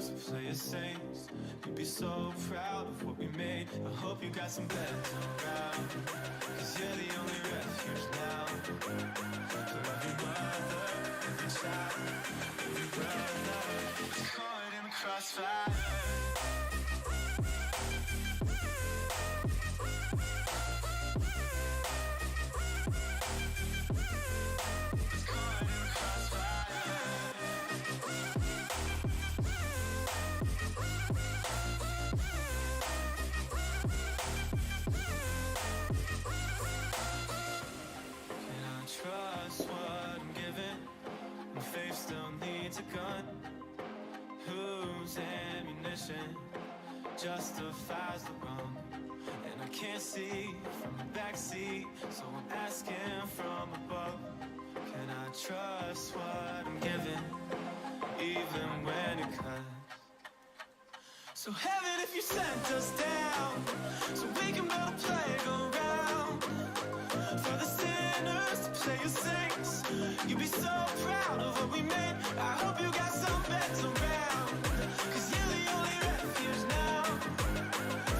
sinners, we play as saints. You'd be so proud of what we made. I hope you got some beds around, 'cause you're the only refuge now. For every mother, every child, every brother is caught in the crossfire. Trust what I'm given. My faith still needs a gun. Whose ammunition justifies the wrong? And I can't see from the backseat, so I'm asking from above. Can I trust what I'm given, even when it cuts? So heaven, if you sent us down, so we can build a playground for the sinners to play your saints. You'd be so proud of what we made. I hope you got some beds around, 'cause you're the only refuge now.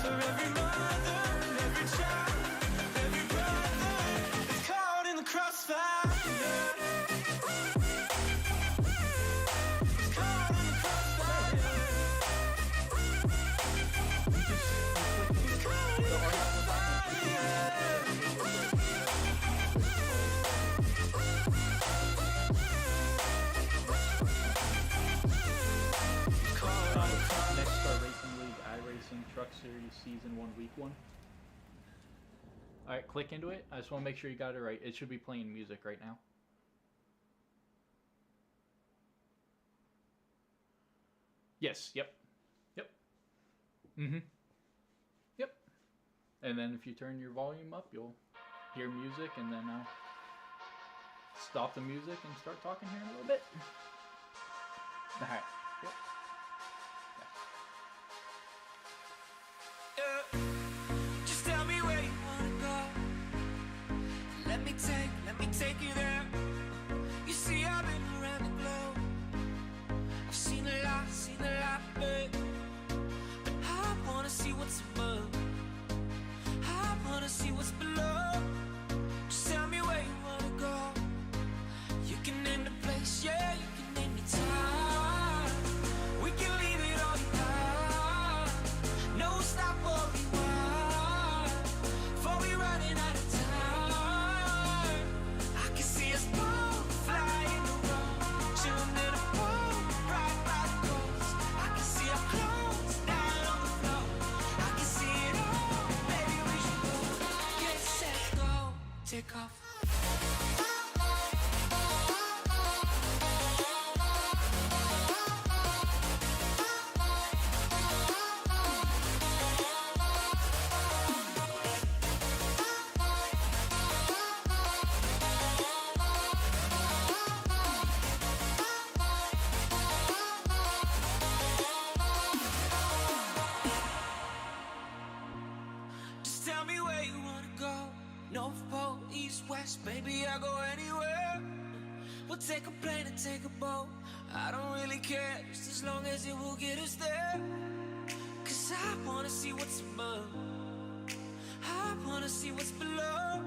For every mother and every child, every brother is caught in the crossfire. NEXXTCAR Racing League iRacing Truck Series Season 1 Week 1. Alright, click into it. I just want to make sure you got it right. It should be playing music right now. Yes, yep. Yep. Yep. And then if you turn your volume up, you'll hear music, and then stop the music and start talking here in a little bit. Alright. Yep. Just tell me where you wanna go. Let me take you there. You see, I've been around the globe. I've seen a lot, babe. But I wanna see what's above. I wanna see what's below. Just tell me where you wanna go. You can name the place, yeah, you can name the time. We can leave it all behind. No stop or rewind, before we running out of time. I can see us both flying around, chilling in a pool right by the coast. I can see our clothes down on the floor. I can see it all, maybe we should go. Get set, go, take off. Just tell me where you wanna go. North Pole, East, West, baby, I'll go anywhere. We'll take a plane and take a boat. I don't really care, just as long as it will get us there. 'Cause I wanna see what's above. I wanna see what's below.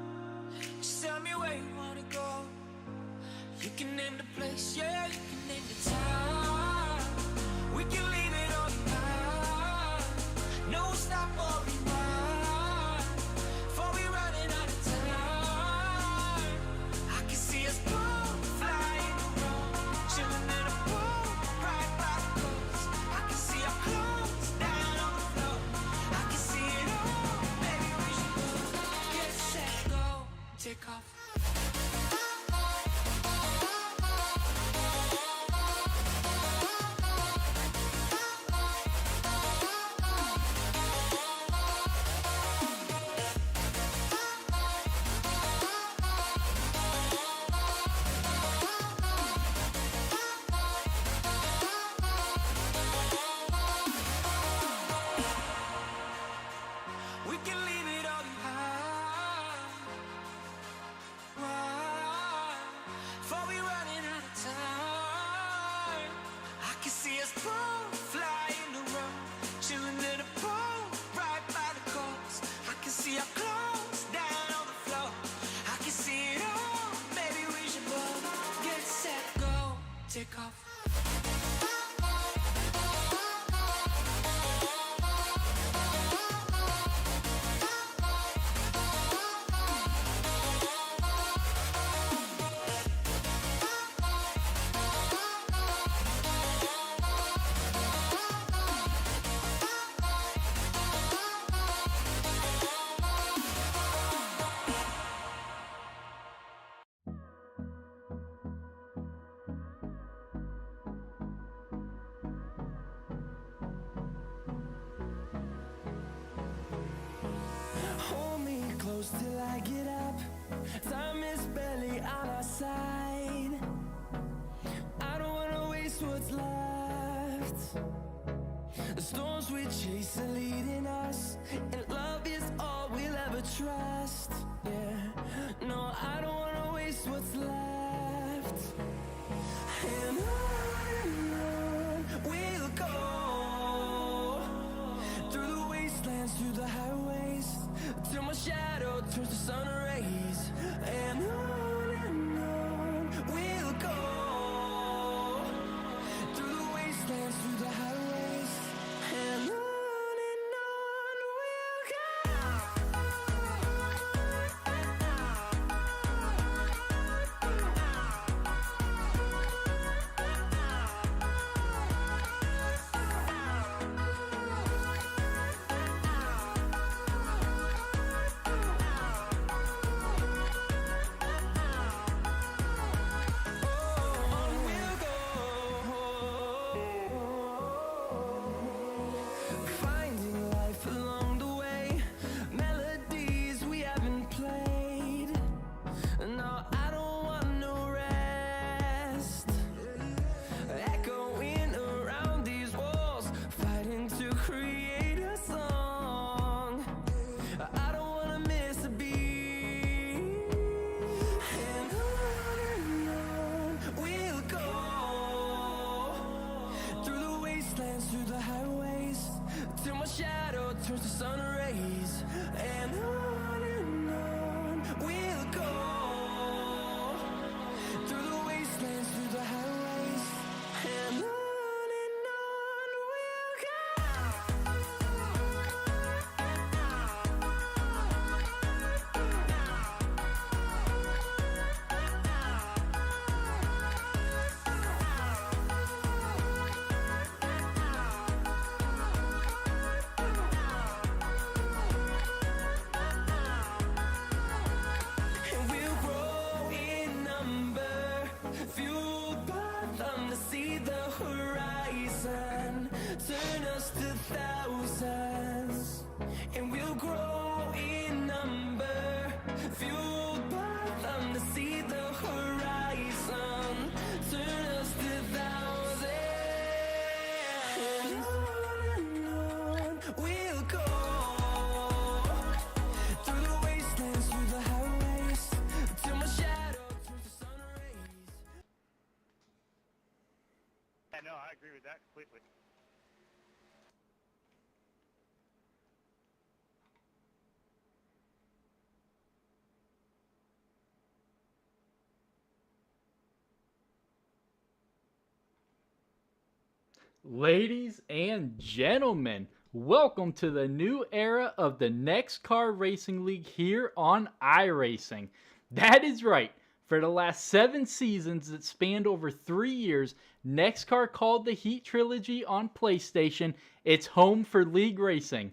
Just tell me where you wanna go. You can name the place, yeah, you can name the time. We can leave it all behind. No stop or rewind, before we running out of time. I can see us both flying around, chilling in a pool right by the coast. I can see our clothes down on the floor. I can see it all, maybe we should go. Get set, go, take off. take off. Hold me close till I get up. Time is barely on our side. I don't wanna waste what's left. The storms we chase are leading us, and love is all we'll ever trust. Yeah, no, I don't wanna waste what's left. And on we'll go, through the wastelands, through the highways, till my shadow turns to sun rays. And on we'll go, through the wastelands, through the highways, and on we'll go. Finding life along the way, melodies we haven't played. No, I don't want no rest. Echoing around these walls, fighting to create a song. I don't wanna miss a beat. And on we'll go, through the wastelands, through the highways, till my shadow turns to sun rays. And on we'll go, through the wastelands, through the highways, and on we'll go. And we'll grow in number, fueled by them to see the horizon, turn us to thousands. And we'll grow in number, fueled by them to see the horizon, turn us to thousands. And on we'll go, through the wastelands, through the highways, till my shadow turns to sun rays. Yeah, no, I agree with that completely. Ladies and gentlemen, welcome to the new era of the NEXXTCAR Racing League here on iRacing. That is right. For the last 7 seasons that spanned over 3 years, NEXXTCAR called the Heat Trilogy on PlayStation its home for league racing.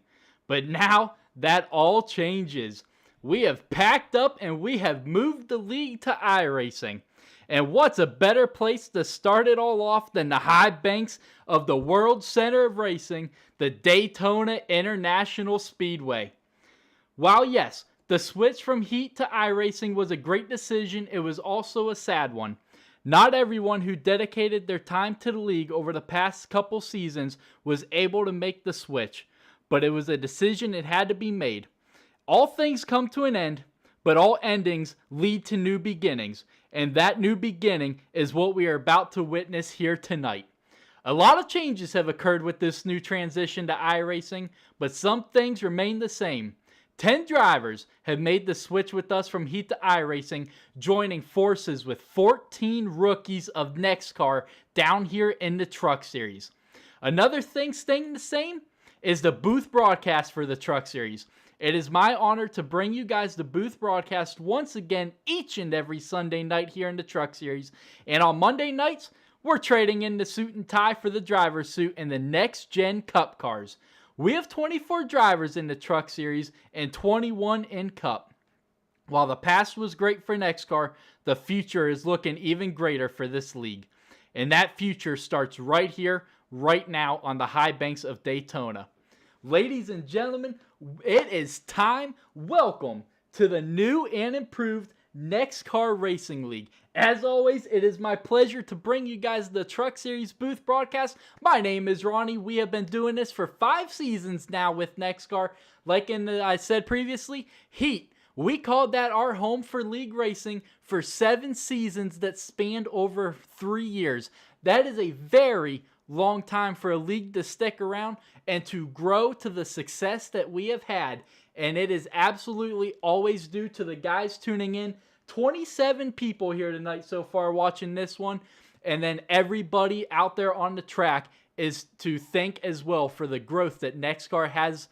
But now that all changes. We have packed up and we have moved the league to iRacing. And what's a better place to start it all off than the high banks of the world center of racing, the Daytona International Speedway. While yes, the switch from Heat to iRacing was a great decision, it was also a sad one. Not everyone who dedicated their time to the league over the past couple seasons was able to make the switch, but it was a decision that had to be made. All things come to an end, but all endings lead to new beginnings, and that new beginning is what we are about to witness here tonight. A lot of changes have occurred with this new transition to iRacing, but some things remain the same. 10 drivers have made the switch with us from Heat to iRacing, joining forces with 14 rookies of NEXXTCAR down here in the Truck Series. Another thing staying the same is the booth broadcast for the Truck Series. It is my honor to bring you guys the booth broadcast once again each and every Sunday night here in the Truck Series. And on Monday nights, we're trading in the suit and tie for the driver's suit in the Next Gen Cup cars. We have 24 drivers in the Truck Series and 21 in Cup. While the past was great for NEXXTCAR, the future is looking even greater for this league. And that future starts right here, right now on the high banks of Daytona. Ladies and gentlemen, it is time. Welcome to the new and improved NEXXTCAR Racing League. As always, it is my pleasure to bring you guys the Truck Series booth broadcast. My name is Ronnie. We have been doing this for 5 seasons now with NEXXTCAR. Like I said previously, Heat. We called that our home for league racing for 7 seasons that spanned over 3 years. That is a very long time for a league to stick around and to grow to the success that we have had. And it is absolutely always due to the guys tuning in. 27 people here tonight so far watching this one. And then everybody out there on the track is to thank as well for the growth that NEXXTCAR has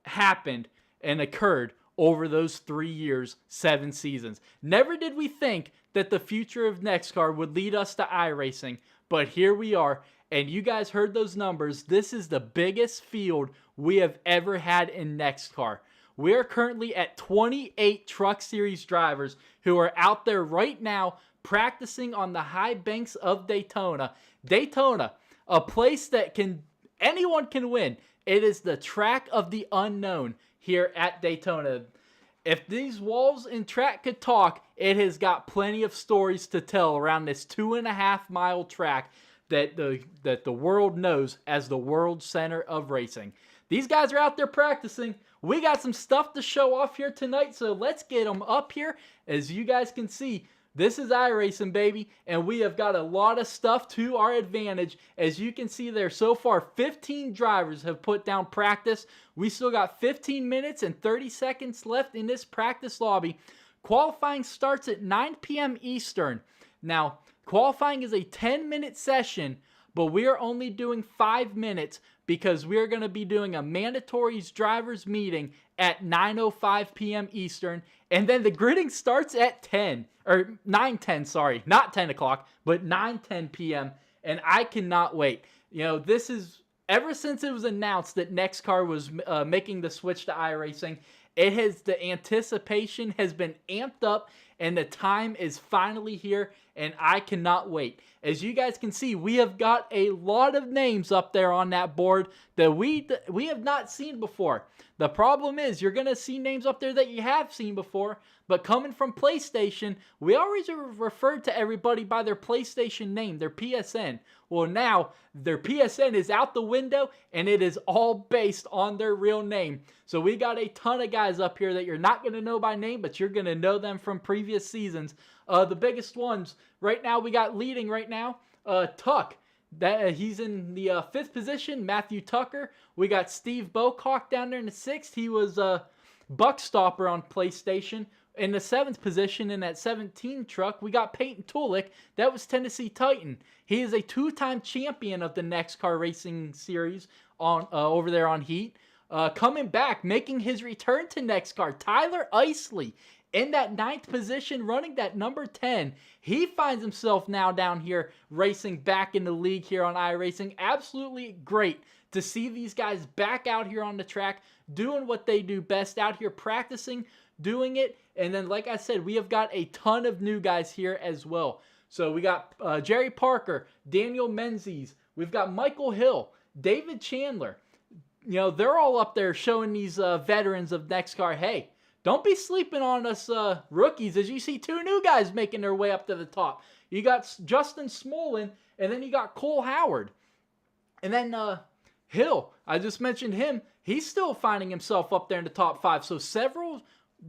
happened and occurred over those 3 years, 7 seasons. Never did we think that the future of NEXXTCAR would lead us to iRacing, but here we are. And you guys heard those numbers. This is the biggest field we have ever had in NEXXTCAR. We are currently at 28 Truck Series drivers who are out there right now practicing on the high banks of Daytona. Daytona, a place that anyone can win. It is the track of the unknown here at Daytona. If these walls and track could talk, it has got plenty of stories to tell around this 2.5 mile track that the world knows as the world center of racing. These guys are out there practicing. We got some stuff to show off here tonight, so let's get them up here. As you guys can see, this is iRacing, baby, and we have got a lot of stuff to our advantage. As you can see there, so far 15 drivers have put down practice. We still got 15 minutes and 30 seconds left in this practice lobby. Qualifying starts at 9 p.m. Eastern. Now, qualifying is a 10-minute session, but we are only doing 5 minutes because we are going to be doing a mandatory drivers meeting at 9:05 p.m. Eastern, and then the gridding starts at 9:10, sorry, not 10 o'clock, but 9:10 p.m., and I cannot wait. You know, this is, ever since it was announced that NEXXTCAR was making the switch to iRacing, the anticipation has been amped up, and the time is finally here, and I cannot wait. As you guys can see, we have got a lot of names up there on that board that we have not seen before. The problem is you're going to see names up there that you have seen before, but coming from PlayStation, we always referred to everybody by their PlayStation name, their PSN. Well, now their PSN is out the window, and it is all based on their real name. So we got a ton of guys up here that you're not going to know by name, but you're going to know them from previous seasons. The biggest ones right now, we got leading right now, Tuck. He's in the 5th position, Matthew Tucker. We got Steve Bocock down there in the 6th. He was a buck stopper on PlayStation. In the 7th position in that 17 truck, we got Peyton Tulik. That was Tennessee Titan. He is a 2-time champion of the NEXXTCAR Racing Series on over there on Heat. Coming back, making his return to NEXXTCAR, Tyler Isley. In that 9th position, running that number 10. He finds himself now down here racing back in the league here on iRacing. Absolutely great to see these guys back out here on the track, doing what they do best, out here practicing, doing it. And then, like I said, we have got a ton of new guys here as well. So we got Jerry Parker, Daniel Menzies. We've got Michael Hill, David Chandler. You know, they're all up there showing these veterans of NEXXTCAR, hey, don't be sleeping on us rookies, as you see 2 new guys making their way up to the top. You got Justin Smolin, and then you got Cole Howard. And then Hill, I just mentioned him. He's still finding himself up there in the top 5. So several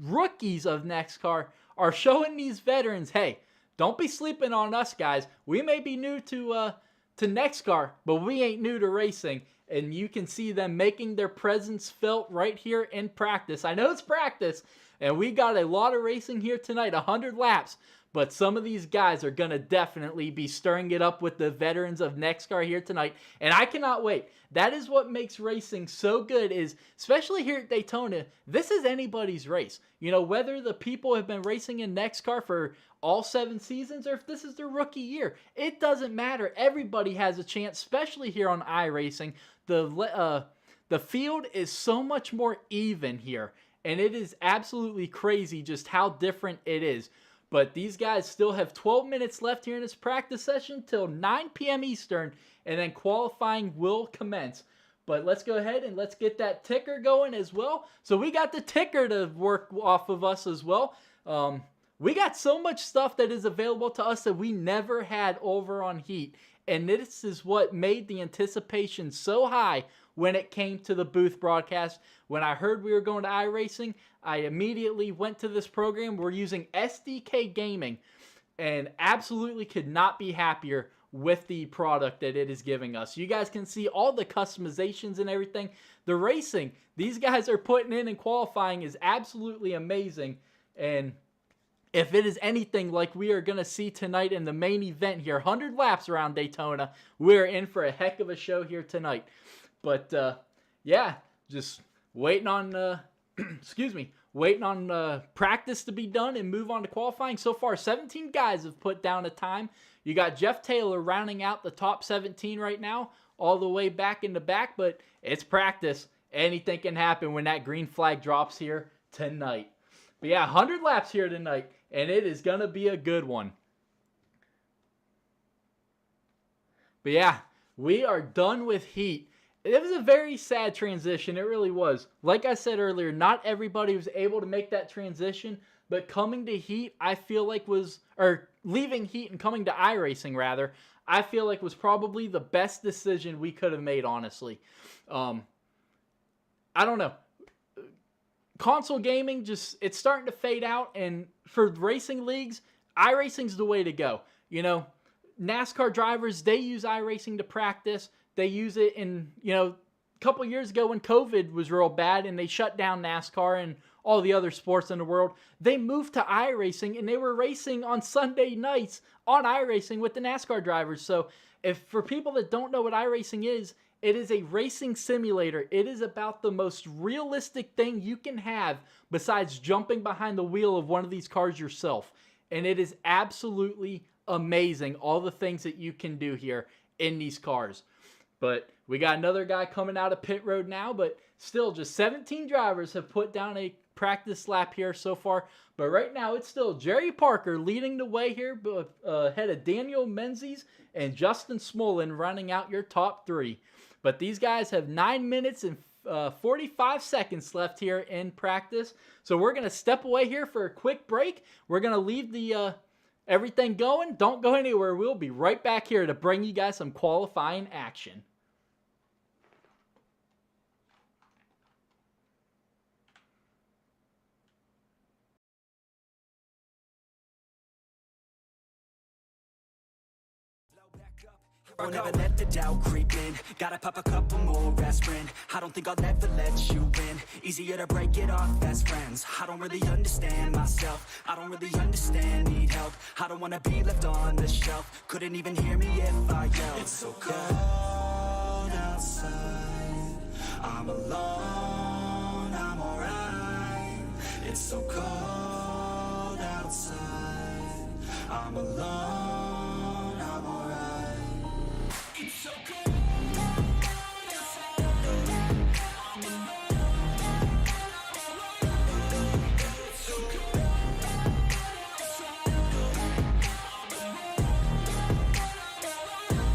rookies of NEXXTCAR are showing these veterans, hey, don't be sleeping on us, guys. We may be new to NEXXTCAR, but we ain't new to racing. and you can see them making their presence felt right here in practice. I know it's practice, and we got a lot of racing here tonight, 100 laps, but some of these guys are going to definitely be stirring it up with the veterans of NEXXTCAR here tonight, and I cannot wait. That is what makes racing so good, is especially here at Daytona, this is anybody's race. You know, whether the people have been racing in NEXXTCAR for all 7 seasons or if this is their rookie year, it doesn't matter. Everybody has a chance, especially here on iRacing. The field is so much more even here, and it is absolutely crazy just how different it is. But these guys still have 12 minutes left here in this practice session till 9 p.m. Eastern, and then qualifying will commence. But let's go ahead and let's get that ticker going as well. So we got the ticker to work off of us as well. We got so much stuff that is available to us that we never had over on Heat. And this is what made the anticipation so high when it came to the booth broadcast. When I heard we were going to iRacing, I immediately went to this program. We're using SDK Gaming, and absolutely could not be happier with the product that it is giving us. You guys can see all the customizations and everything. The racing these guys are putting in and qualifying is absolutely amazing. And if it is anything like we are going to see tonight in the main event here, 100 laps around Daytona, we're in for a heck of a show here tonight. But yeah, just waiting on waiting on practice to be done and move on to qualifying. So far, 17 guys have put down a time. You got Jeff Taylor rounding out the top 17 right now, all the way back in the back, but it's practice. Anything can happen when that green flag drops here tonight. But yeah, 100 laps here tonight, and it is going to be a good one. But yeah, we are done with Heat. It was a very sad transition. It really was. Like I said earlier, not everybody was able to make that transition, but coming to Heat, I feel like leaving Heat and coming to iRacing rather, I feel like was probably the best decision we could have made, honestly. I don't know. Console gaming, it's starting to fade out, and for racing leagues, iRacing's the way to go. You know, NASCAR drivers, they use iRacing to practice. They use it in, a couple years ago when COVID was real bad and they shut down NASCAR and all the other sports in the world, they moved to iRacing and they were racing on Sunday nights on iRacing with the NASCAR drivers. So for people that don't know what iRacing is, it is a racing simulator. It is about the most realistic thing you can have besides jumping behind the wheel of one of these cars yourself. And it is absolutely amazing, all the things that you can do here in these cars. But we got another guy coming out of pit road now, but still just 17 drivers have put down a practice lap here so far. But right now it's still Jerry Parker leading the way here, ahead of Daniel Menzies and Justin Smolin running out your top 3. But these guys have 9 minutes and 45 seconds left here in practice. So we're going to step away here for a quick break. We're going to leave the everything going. Don't go anywhere. We'll be right back here to bring you guys some qualifying action. I'll never let the doubt creep in. Gotta pop a couple more aspirin. I don't think I'll ever let you in. Easier to break it off as friends. I don't really understand myself. I don't really understand, need help. I don't wanna be left on the shelf. Couldn't even hear me if I yelled. It's so cold outside. I'm alone, I'm alright. It's so cold outside. I'm alone, I'm alright. It's so cold outside. I'm alone. It's so cold outside. I'm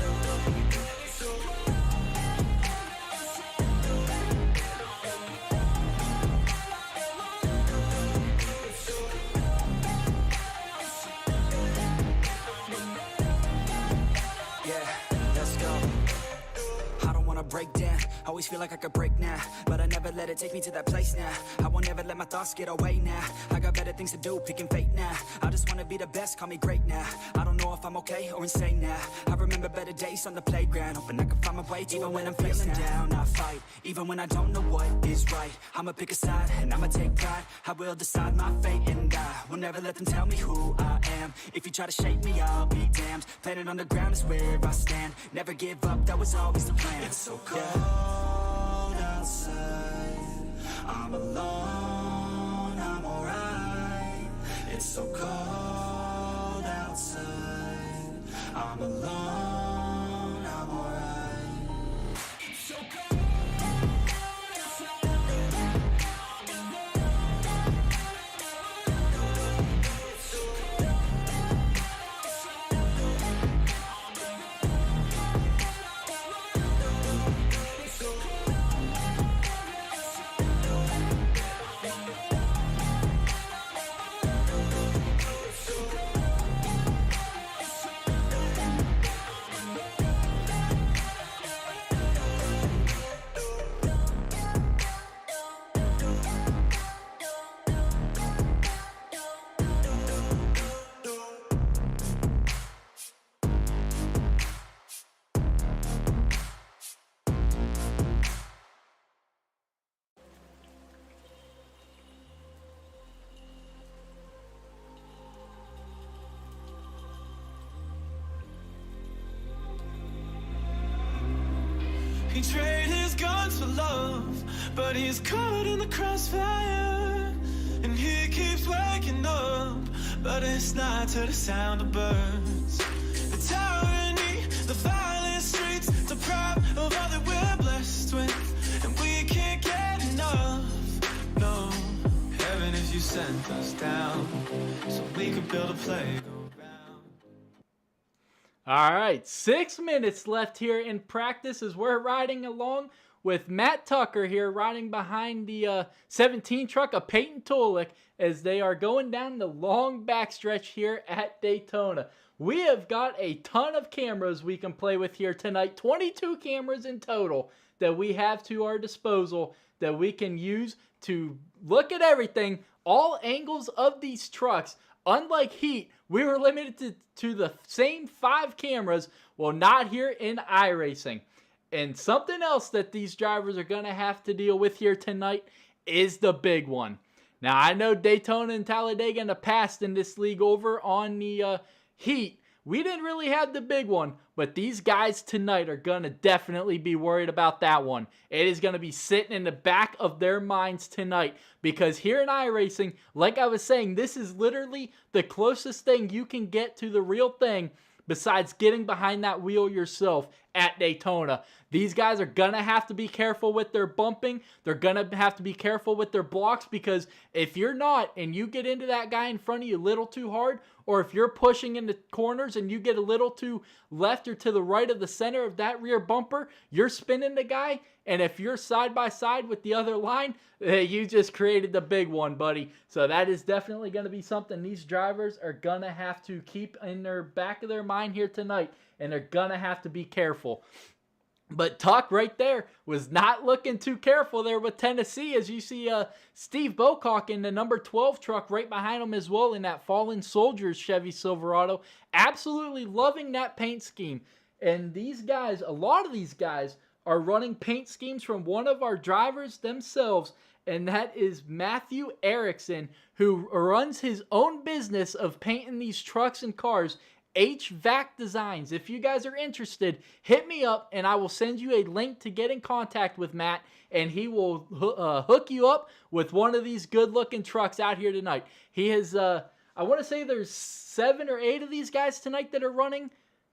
alone. It's so cold outside. man. Always feel like I could break now, but I never let it take me to that place now. I won't ever let my thoughts get away now. I got better things to do, picking fate now. I just wanna be the best, call me great now. I don't know if I'm okay or insane now. I remember better days on the playground, hoping I can find my way even when I'm feeling down. I fight, even when I don't know what is right. I'ma pick a side, and I'ma take pride. I will decide my fate, and I will never let them tell me who I am. If you try to shape me, I'll be damned. Planet on the ground is where I stand. Never give up, that was always the plan. It's so cold outside, I'm alone, I'm alright. It's so cold outside, I'm alone, I'm alright. It's so cold outside, He traded his guns for love, but he's caught in the crossfire. And he keeps waking up, but it's not to the sound of birds. The tyranny, the violent streets, deprived of all that we're blessed with. And we can't get enough, no. Heaven, if you sent us down, so we could build a playground. All right, 6 minutes left here in practice as we're riding along with Matt Tucker here, riding behind the 17 truck of Peyton Tulik as they are going down the long backstretch here at Daytona. We have got a ton of cameras we can play with here tonight, 22 cameras in total that we have to our disposal that we can use to look at everything, all angles of these trucks. Unlike Heat, we were limited to the same 5 cameras, well, not here in iRacing. And something else that these drivers are going to have to deal with here tonight is the big one. Now, I know Daytona and Talladega in the past in this league over on the Heat, we didn't really have the big one, but these guys tonight are going to definitely be worried about that one. It is going to be sitting in the back of their minds tonight because here in iRacing, like I was saying, this is literally the closest thing you can get to the real thing besides getting behind that wheel yourself at Daytona. These guys are going to have to be careful with their bumping. They're going to have to be careful with their blocks because if you're not and you get into that guy in front of you a little too hard, or if you're pushing into corners and you get a little too left or to the right of the center of that rear bumper, you're spinning the guy, and if you're side by side with the other line, you just created the big one, buddy. So that is definitely going to be something these drivers are going to have to keep in their back of their mind here tonight, and they're going to have to be careful. But Tuck right there was not looking too careful there with Tennessee, as you see Steve Bocock in the number 12 truck right behind him as well in that Fallen Soldiers Chevy Silverado. Absolutely loving that paint scheme. And these guys, a lot of these guys, are running paint schemes from one of our drivers themselves, and that is Matthew Erickson, who runs his own business of painting these trucks and cars, HVAC Designs. If you guys are interested, hit me up and I will send you a link to get in contact with Matt, and he will hook you up with one of these good looking trucks out here tonight. He has, I want to say there's 7 or 8 of these guys tonight that are running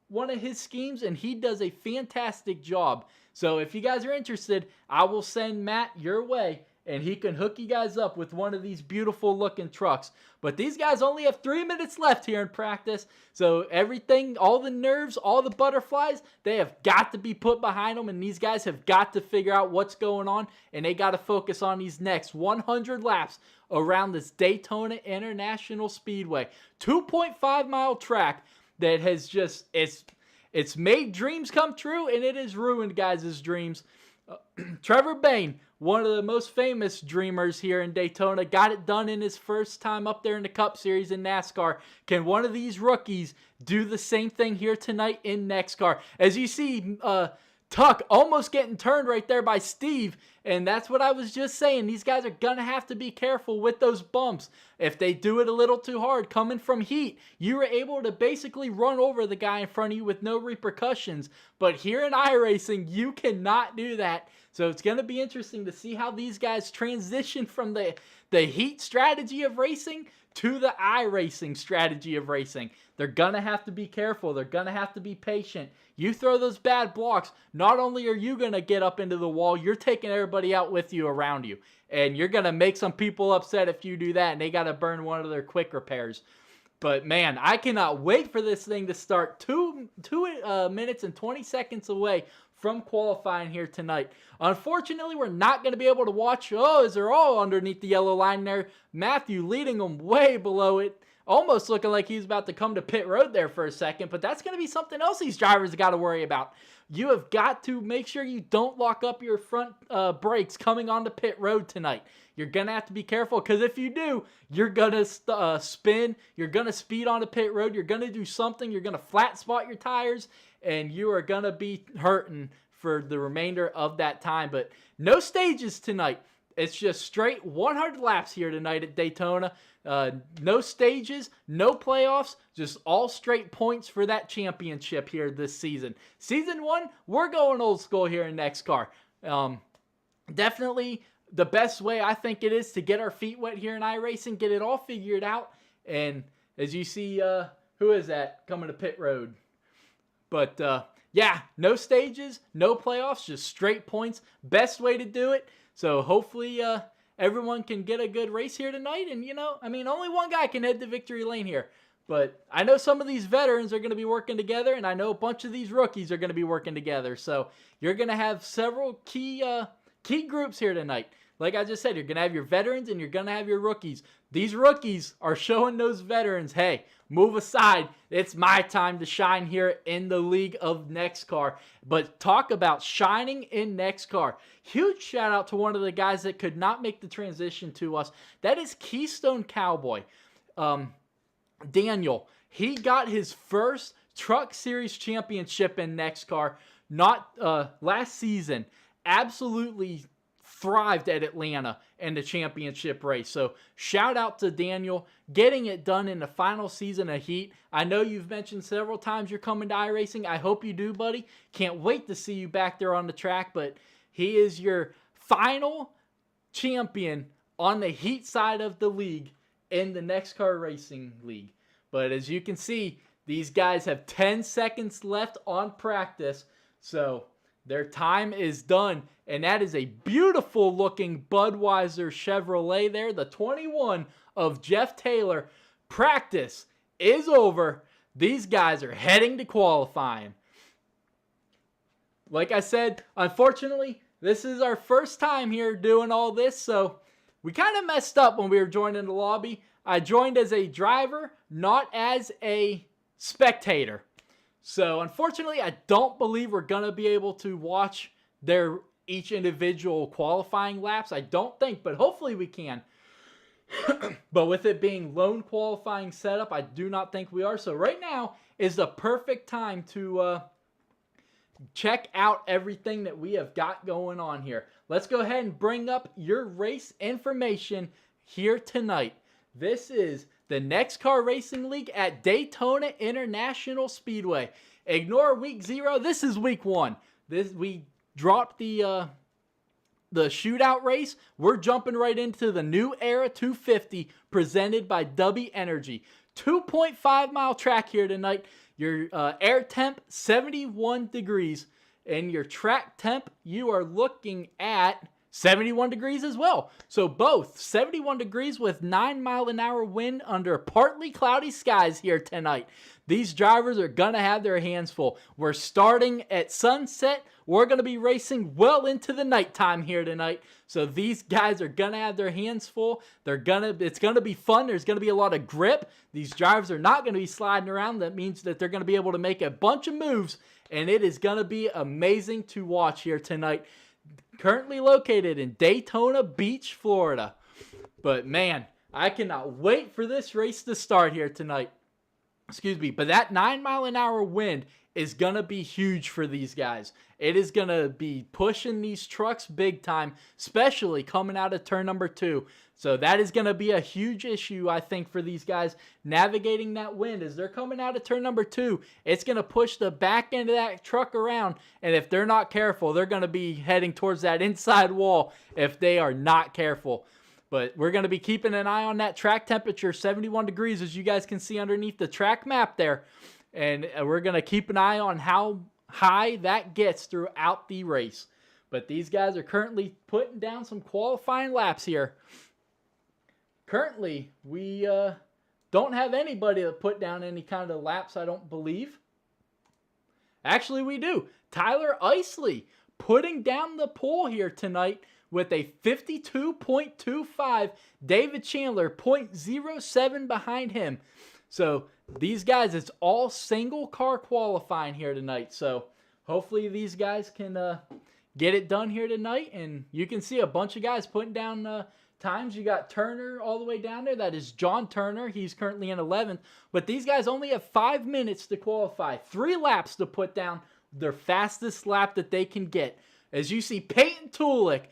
one of his schemes, and he does a fantastic job. So if you guys are interested, I will send Matt your way, and he can hook you guys up with one of these beautiful looking trucks. But these guys only have 3 minutes left here in practice, so everything, all the nerves, all the butterflies, they have got to be put behind them, and these guys have got to figure out what's going on, and they got to focus on these next 100 laps around this Daytona International Speedway. 2.5 mile track that has just, it's made dreams come true, and it has ruined guys' dreams. Trevor Bayne, one of the most famous dreamers here in Daytona, got it done in his first time up there in the Cup Series in NASCAR. Can one of these rookies do the same thing here tonight in NEXXTCAR? As you see, Tuck almost getting turned right there by Steve, and that's what I was just saying. These guys are going to have to be careful with those bumps. If they do it a little too hard, coming from heat, you were able to basically run over the guy in front of you with no repercussions. But here in iRacing, you cannot do that. So it's going to be interesting to see how these guys transition from the heat strategy of racing to the iRacing strategy of racing. They're going to have to be careful. They're going to have to be patient. You throw those bad blocks, not only are you going to get up into the wall, you're taking everybody out with you around you. And you're going to make some people upset if you do that, and they got to burn one of their quick repairs. But man, I cannot wait for this thing to start. 2 minutes and 20 seconds away from qualifying here tonight. Unfortunately, we're not going to be able to watch. Oh, as they're all underneath the yellow line there. Matthew leading them way below it. Almost looking like he's about to come to pit road there for a second. But that's going to be something else these drivers got to worry about. You have got to make sure you don't lock up your front brakes coming onto pit road tonight. You're going to have to be careful, because if you do, you're going to spin. You're going to speed onto pit road. You're going to do something. You're going to flat spot your tires, and you are going to be hurting for the remainder of that time. But no stages tonight. It's just straight 100 laps here tonight at Daytona. No stages, no playoffs, just all straight points for that championship here this season. Season 1, we're going old school here in NEXXTCAR. Definitely the best way I think it is to get our feet wet here in iRacing, get it all figured out. And as you see, who is that coming to pit road? But yeah, no stages, no playoffs, just straight points. Best way to do it. So hopefully everyone can get a good race here tonight. And, you know, I mean, only one guy can head to victory lane here. But I know some of these veterans are going to be working together, and I know a bunch of these rookies are going to be working together. So you're going to have several key groups here tonight. Like I just said, you're going to have your veterans and you're going to have your rookies. These rookies are showing those veterans, hey, move aside. It's my time to shine here in the League of NEXXTCAR. But talk about shining in NEXXTCAR. Huge shout out to one of the guys that could not make the transition to us. That is Keystone Cowboy. Daniel. He got his first Truck Series championship in NEXXTCAR last season. Absolutely thrived at Atlanta in the championship race. So shout out to Daniel getting it done in the final season of Heat. I know you've mentioned several times you're coming to iRacing. I hope you do, buddy. Can't wait to see you back there on the track, but he is your final champion on the Heat side of the league in the NEXXTCAR Racing League. But as you can see, these guys have 10 seconds left on practice, so their time is done. And that is a beautiful looking Budweiser Chevrolet there, the 21 of Jeff Taylor. Practice is over. These guys are heading to qualifying. Like I said, unfortunately, this is our first time here doing all this, so we kind of messed up when we were joining the lobby. I joined as a driver, not as a spectator. So unfortunately, I don't believe we're going to be able to watch their each individual qualifying laps. I don't think, but hopefully we can. But with it being lone qualifying setup, I do not think we are. So right now is the perfect time to check out everything that we have got going on here. Let's go ahead and bring up your race information here tonight. This is the NEXXTCAR Racing League at Daytona International Speedway. Ignore week 0. This is week 1. We dropped the shootout race. We're jumping right into the New Era 250 presented by W Energy. 2.5 mile track here tonight. Your air temp 71 degrees, and your track temp you are looking at 71 degrees as well. So both 71 degrees with 9-mile-an-hour wind under partly cloudy skies here tonight. These drivers are going to have their hands full. We're starting at sunset. We're going to be racing well into the nighttime here tonight. So these guys are going to have their hands full. It's going to be fun. There's going to be a lot of grip. These drivers are not going to be sliding around. That means that they're going to be able to make a bunch of moves, and it is going to be amazing to watch here tonight. currently located in Daytona Beach, Florida. But man, I cannot wait for this race to start here tonight. Excuse me, but that 9-mile-an-hour wind is going to be huge for these guys. It is going to be pushing these trucks big time, especially coming out of turn number 2. So that is going to be a huge issue, I think, for these guys navigating that wind. As they're coming out of turn number 2, it's going to push the back end of that truck around, and if they're not careful, they're going to be heading towards that inside wall if they are not careful. But we're going to be keeping an eye on that track temperature, 71 degrees, as you guys can see underneath the track map there. And we're going to keep an eye on how high that gets throughout the race. But these guys are currently putting down some qualifying laps here. Currently, we don't have anybody that put down any kind of laps, I don't believe. Actually, we do. Tyler Isley putting down the pole here tonight with a 52.25. David Chandler, 0.07 behind him. So these guys, it's all single car qualifying here tonight. So hopefully these guys can get it done here tonight. And you can see a bunch of guys putting down times. You got Turner all the way down there. That is John Turner. He's currently in 11th. But these guys only have 5 minutes to qualify. 3 laps to put down their fastest lap that they can get. As you see, Peyton Tulik,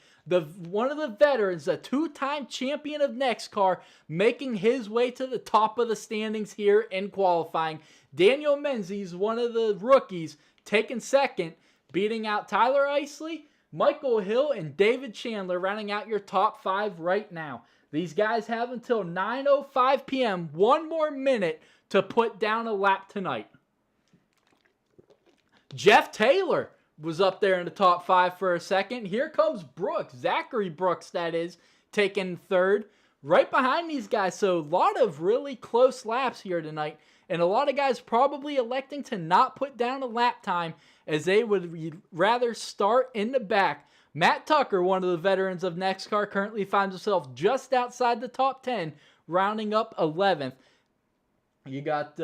one of the veterans, a 2-time champion of NEXXTCAR, making his way to the top of the standings here in qualifying. Daniel Menzies, one of the rookies, taking second, beating out Tyler Isley, Michael Hill, and David Chandler, rounding out your top 5 right now. These guys have until 9:05 p.m., 1 more minute to put down a lap tonight. Jeff Taylor was up there in the top 5 for a second. Here comes Brooks, Zachary Brooks, that is, taking third, right behind these guys. So a lot of really close laps here tonight, and a lot of guys probably electing to not put down a lap time as they would rather start in the back. Matt Tucker, one of the veterans of NEXXTCAR, currently finds himself just outside the top 10, rounding up 11th. You got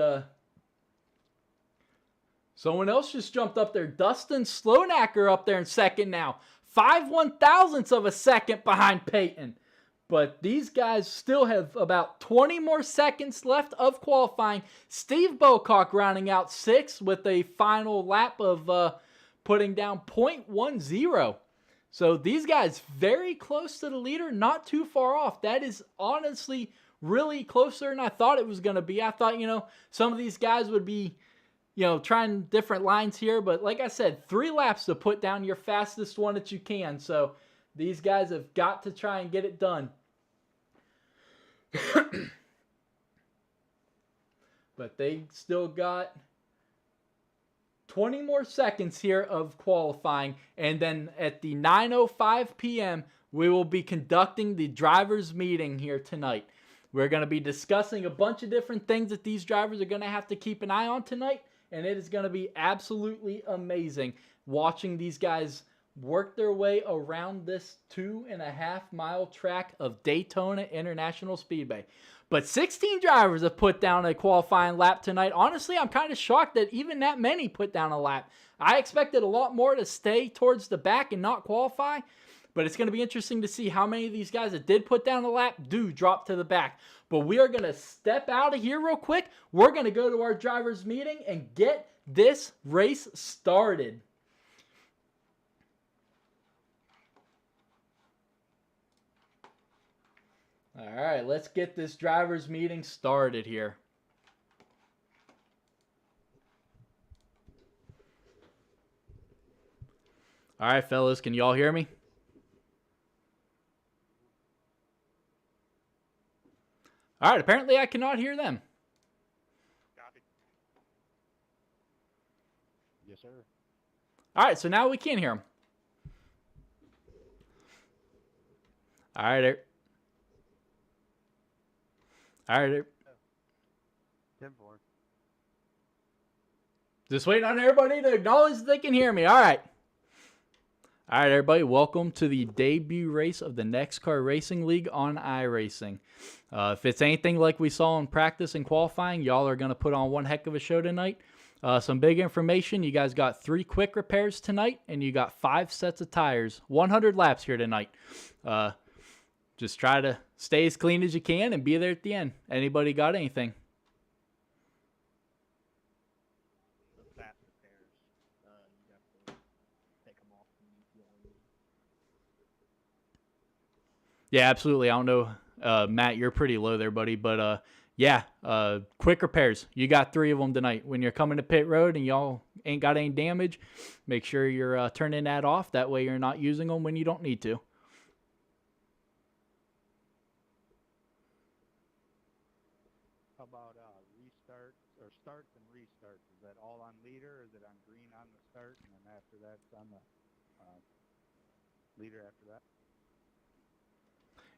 someone else just jumped up there. Dustin Slonacker up there in second now. 5/1000ths of a second behind Peyton. But these guys still have about 20 more seconds left of qualifying. Steve Bocock rounding out 6th with a final lap of putting down 0.10. So these guys very close to the leader, not too far off. That is honestly really closer than I thought it was going to be. I thought, some of these guys would be trying different lines here. But like I said, 3 laps to put down your fastest one that you can. So these guys have got to try and get it done. But they still got 20 more seconds here of qualifying. And then at the 9:05 p.m., we will be conducting the drivers' meeting here tonight. We're going to be discussing a bunch of different things that these drivers are going to have to keep an eye on tonight. And it is going to be absolutely amazing watching these guys work their way around this 2.5-mile track of Daytona International Speedway. But 16 drivers have put down a qualifying lap tonight. Honestly, I'm kind of shocked that even that many put down a lap. I expected a lot more to stay towards the back and not qualify. But it's going to be interesting to see how many of these guys that did put down a lap do drop to the back. But we are going to step out of here real quick. We're going to go to our drivers' meeting and get this race started. All right, let's get this drivers' meeting started here. All right, fellas, can you all hear me? All right, apparently I cannot hear them. Copy. Yes, sir. All right, so now we can hear them. All right, there. All right, there. 10-4. Just waiting on everybody to acknowledge that they can hear me. All right. All right, everybody, welcome to the debut race of the NEXXTCAR Racing League on iRacing. If it's anything like we saw in practice and qualifying, y'all are going to put on one heck of a show tonight. Some big information. You guys got 3 quick repairs tonight, and you got 5 sets of tires. 100 laps here tonight. Just try to stay as clean as you can and be there at the end. Anybody got anything? The fast repairs, you have to take them off from the fuel. Yeah, absolutely. I don't know, Matt, you're pretty low there, buddy. But yeah, quick repairs. You got 3 of them tonight. When you're coming to pit road and y'all ain't got any damage, make sure you're turning that off. That way you're not using them when you don't need to. How about restart or starts and restarts? Is that all on leader, or is it on green on the start, and then after that it's on the leader after that?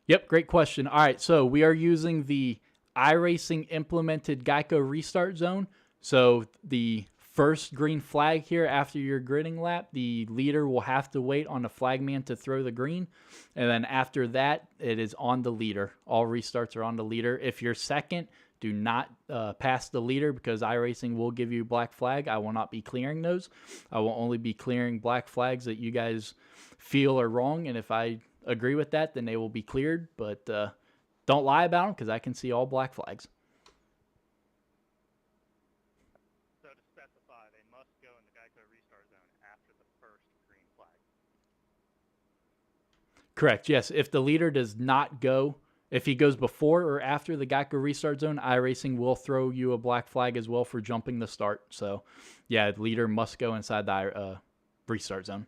Yep, great question. All right, so we are using the iRacing implemented Geico restart zone. So the first green flag here after your gridding lap, the leader will have to wait on the flagman to throw the green. And then after that, it is on the leader. All restarts are on the leader. If you're second, do not pass the leader, because iRacing will give you black flag. I will not be clearing those. I will only be clearing black flags that you guys feel are wrong. And if I agree with that, then they will be cleared. But don't lie about them, because I can see all black flags. So to specify, they must go in the Geico restart zone after the first green flag. Correct, yes. If the leader does not go, if he goes before or after the Geico restart zone, iRacing will throw you a black flag as well for jumping the start. So, yeah, the leader must go inside the restart zone.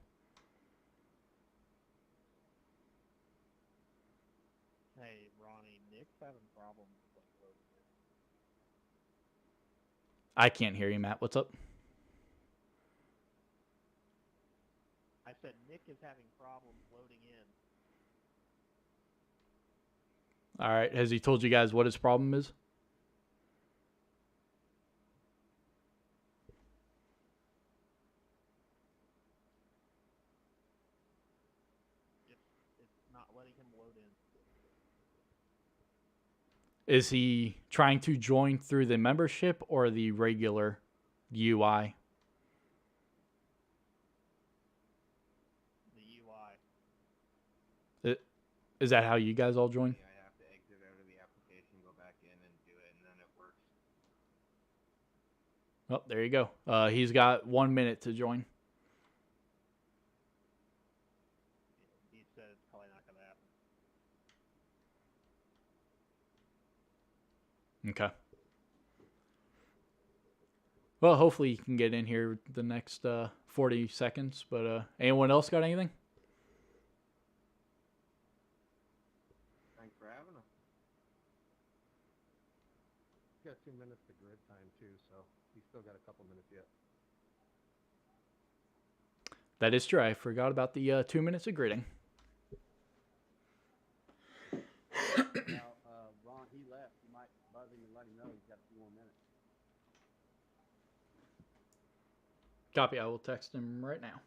Hey, Ronnie, Nick's having problems with loading in. I can't hear you, Matt. What's up? I said Nick is having problems loading in. All right. Has he told you guys what his problem is? It's not letting him load in. Is he trying to join through the membership or the regular UI? The UI. Is that how you guys all join? I have to exit out of the application, go back in and do it, and then it works. Oh, there you go. He's got 1 minute to join. He said it's probably not going to happen. Okay. Well, hopefully you can get in here the next 40 seconds. But anyone else got anything? Thanks for having us. Got 2 minutes to grid time too, so he's still got a couple minutes yet. That is true. I forgot about the 2 minutes of gridding. Now, Ron, he left. You might buzz him and let him know he's got a few more minutes. Copy. I will text him right now.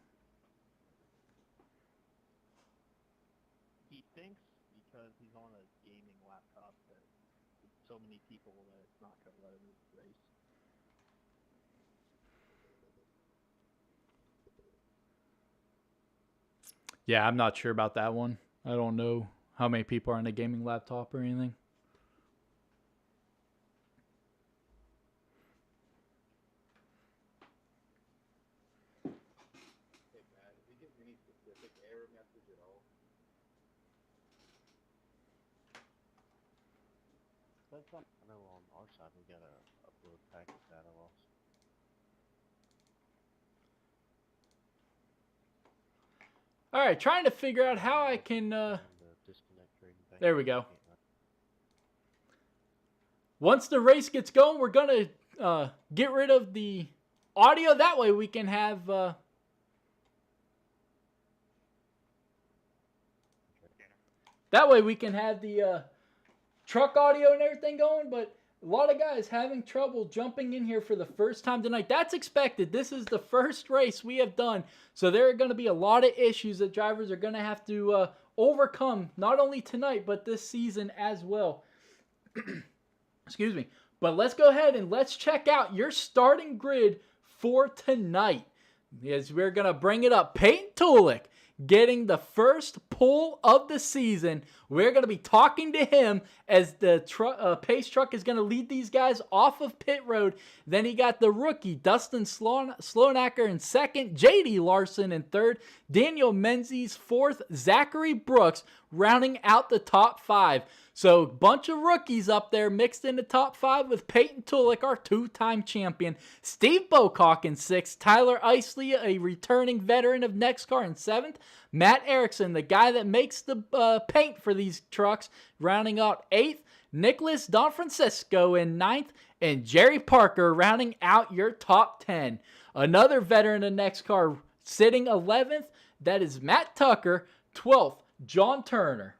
He thinks because he's on a gaming laptop that so many people that it's not going to let him race. Yeah, I'm not sure about that one. I don't know how many people are on a gaming laptop or anything. Hey, Matt, did you get any specific error message at all? I know on our side we got a upload packet data loss. All right, trying to figure out how I can... The disconnect trading thing. There we go. Once the race gets going, we're going to get rid of the audio. That way we can have... that way we can have the truck audio and everything going, but a lot of guys having trouble jumping in here for the first time tonight. That's expected. This is the first race we have done, so there are going to be a lot of issues that drivers are going to have to overcome, not only tonight, but this season as well. Excuse me. But let's go ahead and let's check out your starting grid for tonight. As we're going to bring it up, Peyton Tulik getting the first pole of the season. We're going to be talking to him as the pace truck is going to lead these guys off of pit road. Then he got the rookie Dustin Sloanacker in second, JD Larson in third, Daniel Menzies fourth, Zachary Brooks rounding out the top 5. So, bunch of rookies up there mixed in the top 5 with Peyton Tulik, our 2-time champion. Steve Bocock in 6th. Tyler Isley, a returning veteran of NEXXTCAR, in 7th. Matt Erickson, the guy that makes the paint for these trucks, rounding out 8th. Nicholas Don Francisco in 9th. And Jerry Parker rounding out your top 10. Another veteran of NEXXTCAR sitting 11th. That is Matt Tucker. 12th, John Turner.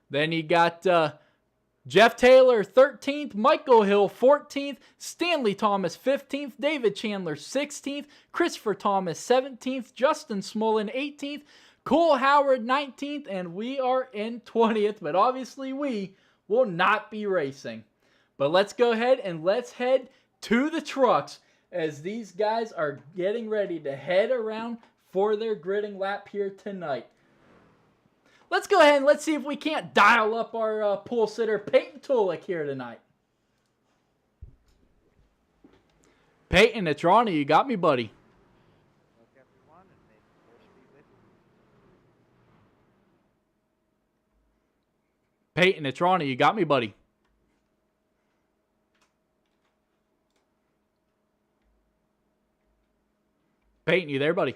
Then you got Jeff Taylor 13th, Michael Hill 14th, Stanley Thomas 15th, David Chandler 16th, Christopher Thomas 17th, Justin Smolin 18th, Cole Howard 19th, and we are in 20th, but obviously we will not be racing. But let's go ahead and let's head to the trucks as these guys are getting ready to head around for their gridding lap here tonight. Let's go ahead and let's see if we can't dial up our pool sitter, Peyton Tulik, here tonight. Peyton, it's Ronnie. You got me, buddy. Look, everyone, and may the force be with you. Peyton, it's Ronnie. You got me, buddy. Peyton, you there, buddy?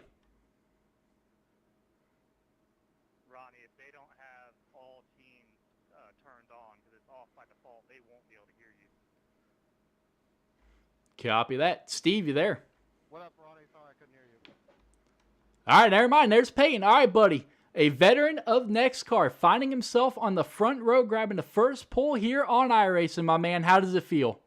Ronnie, if they don't have all teams turned on because it's off by default, they won't be able to hear you. Copy that. Steve, you there? What up, Ronnie? Sorry, I couldn't hear you. All right, never mind. There's Peyton. All right, buddy. A veteran of NEXXTCAR finding himself on the front row grabbing the first pole here on iRacing, my man. How does it feel?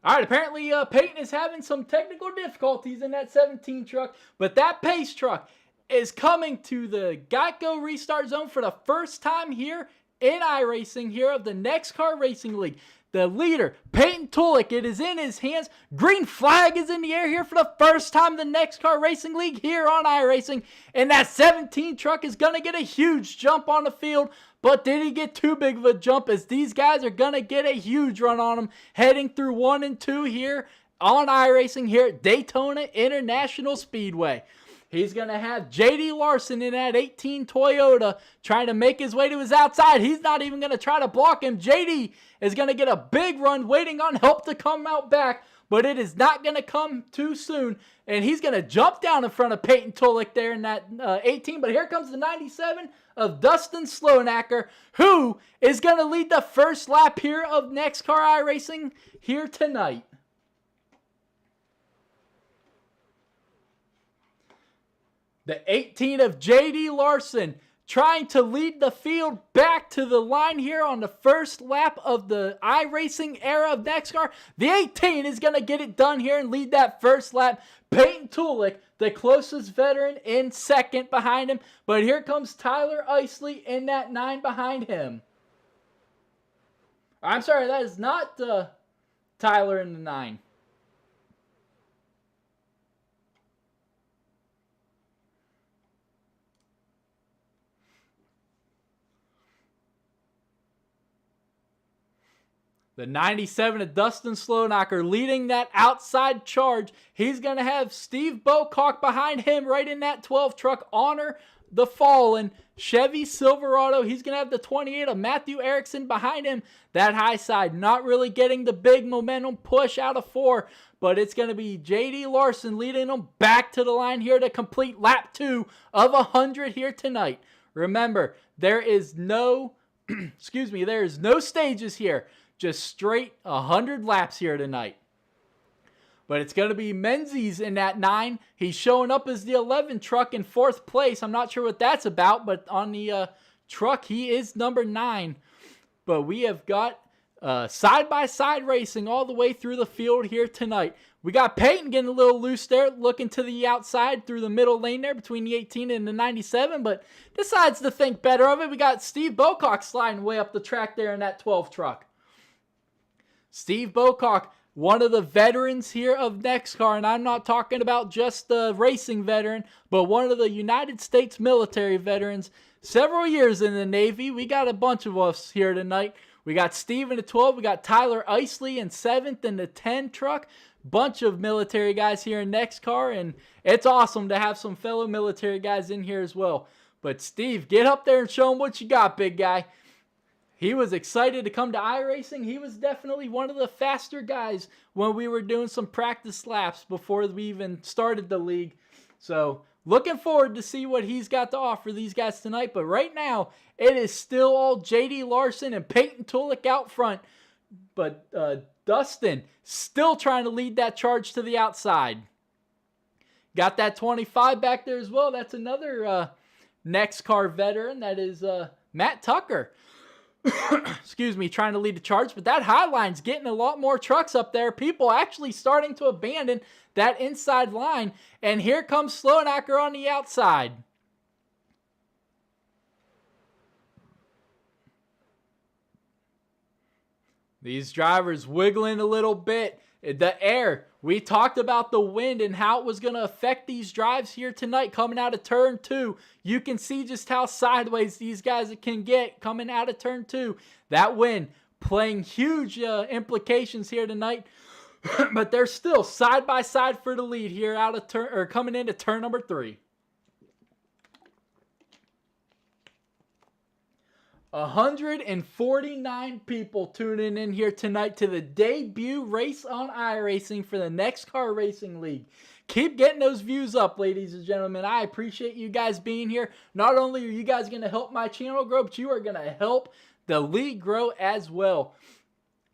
All right, apparently Peyton is having some technical difficulties in that 17 truck, but that pace truck is coming to the Geico Restart Zone for the first time here in iRacing here of the NEXXTCAR Racing League. The leader, Peyton Tulik, it is in his hands. Green flag is in the air here for the first time in the NEXXTCAR Racing League here on iRacing, and that 17 truck is going to get a huge jump on the field. But did he get too big of a jump, as these guys are going to get a huge run on him heading through 1 and 2 here on iRacing here at Daytona International Speedway. He's going to have JD Larson in that 18 Toyota trying to make his way to his outside. He's not even going to try to block him. JD is going to get a big run waiting on help to come out back, but it is not going to come too soon. And he's going to jump down in front of Peyton Tulik there in that 18. But here comes the 97 of Dustin Sloanacker, who is going to lead the first lap here of NEXXTCAR iRacing here tonight. The 18 of JD Larson trying to lead the field back to the line here on the first lap of the iRacing era of NEXXTCAR. The 18 is going to get it done here and lead that first lap. Peyton Tulik, the closest veteran, in second behind him. But here comes Tyler Isley in that 9 behind him. I'm sorry, that is not Tyler in the 9. The 97 of Dustin Sloanacker leading that outside charge. He's going to have Steve Bocock behind him right in that 12 truck. Honor the Fallen Chevy Silverado. He's going to have the 28 of Matthew Erickson behind him. That high side not really getting the big momentum push out of 4. But it's going to be J.D. Larson leading them back to the line here to complete lap 2 of 100 here tonight. Remember, there is no, there is no stages here. Just straight 100 laps here tonight. But it's going to be Menzies in that 9. He's showing up as the 11 truck in 4th place. I'm not sure what that's about, but on the truck, he is number 9. But we have got side-by-side racing all the way through the field here tonight. We got Peyton getting a little loose there, looking to the outside through the middle lane there between the 18 and the 97, but decides to think better of it. We got Steve Bocock sliding way up the track there in that 12 truck. Steve Bocock, one of the veterans here of NEXXTCAR, and I'm not talking about just the racing veteran, but one of the United States military veterans. Several years in the Navy. We got a bunch of us here tonight. We got Steve in the 12. We got Tyler Isley in 7th in the 10 truck. Bunch of military guys here in NEXXTCAR, and it's awesome to have some fellow military guys in here as well. But Steve, get up there and show them what you got, big guy. He was excited to come to iRacing. He was definitely one of the faster guys when we were doing some practice laps before we even started the league. So looking forward to see what he's got to offer these guys tonight. But right now, it is still all J.D. Larson and Peyton Tulik out front. But Dustin still trying to lead that charge to the outside. Got that 25 back there as well. That's another NEXXTCAR veteran. That is Matt Tucker. Excuse me, trying to lead the charge. But that high line's getting a lot more trucks up there. People actually starting to abandon that inside line. And here comes Slonacker on the outside. These drivers wiggling a little bit. The air. We talked about the wind and how it was going to affect these drives here tonight coming out of turn 2. You can see just how sideways these guys can get coming out of turn 2. That wind playing huge implications here tonight. But they're still side by side for the lead here out of turn or coming into turn number 3. 149 people tuning in here tonight to the debut race on iRacing for the NEXXTCAR Racing League. Keep getting those views up, ladies and gentlemen. I appreciate you guys being here. Not only are you guys going to help my channel grow, but you are going to help the league grow as well.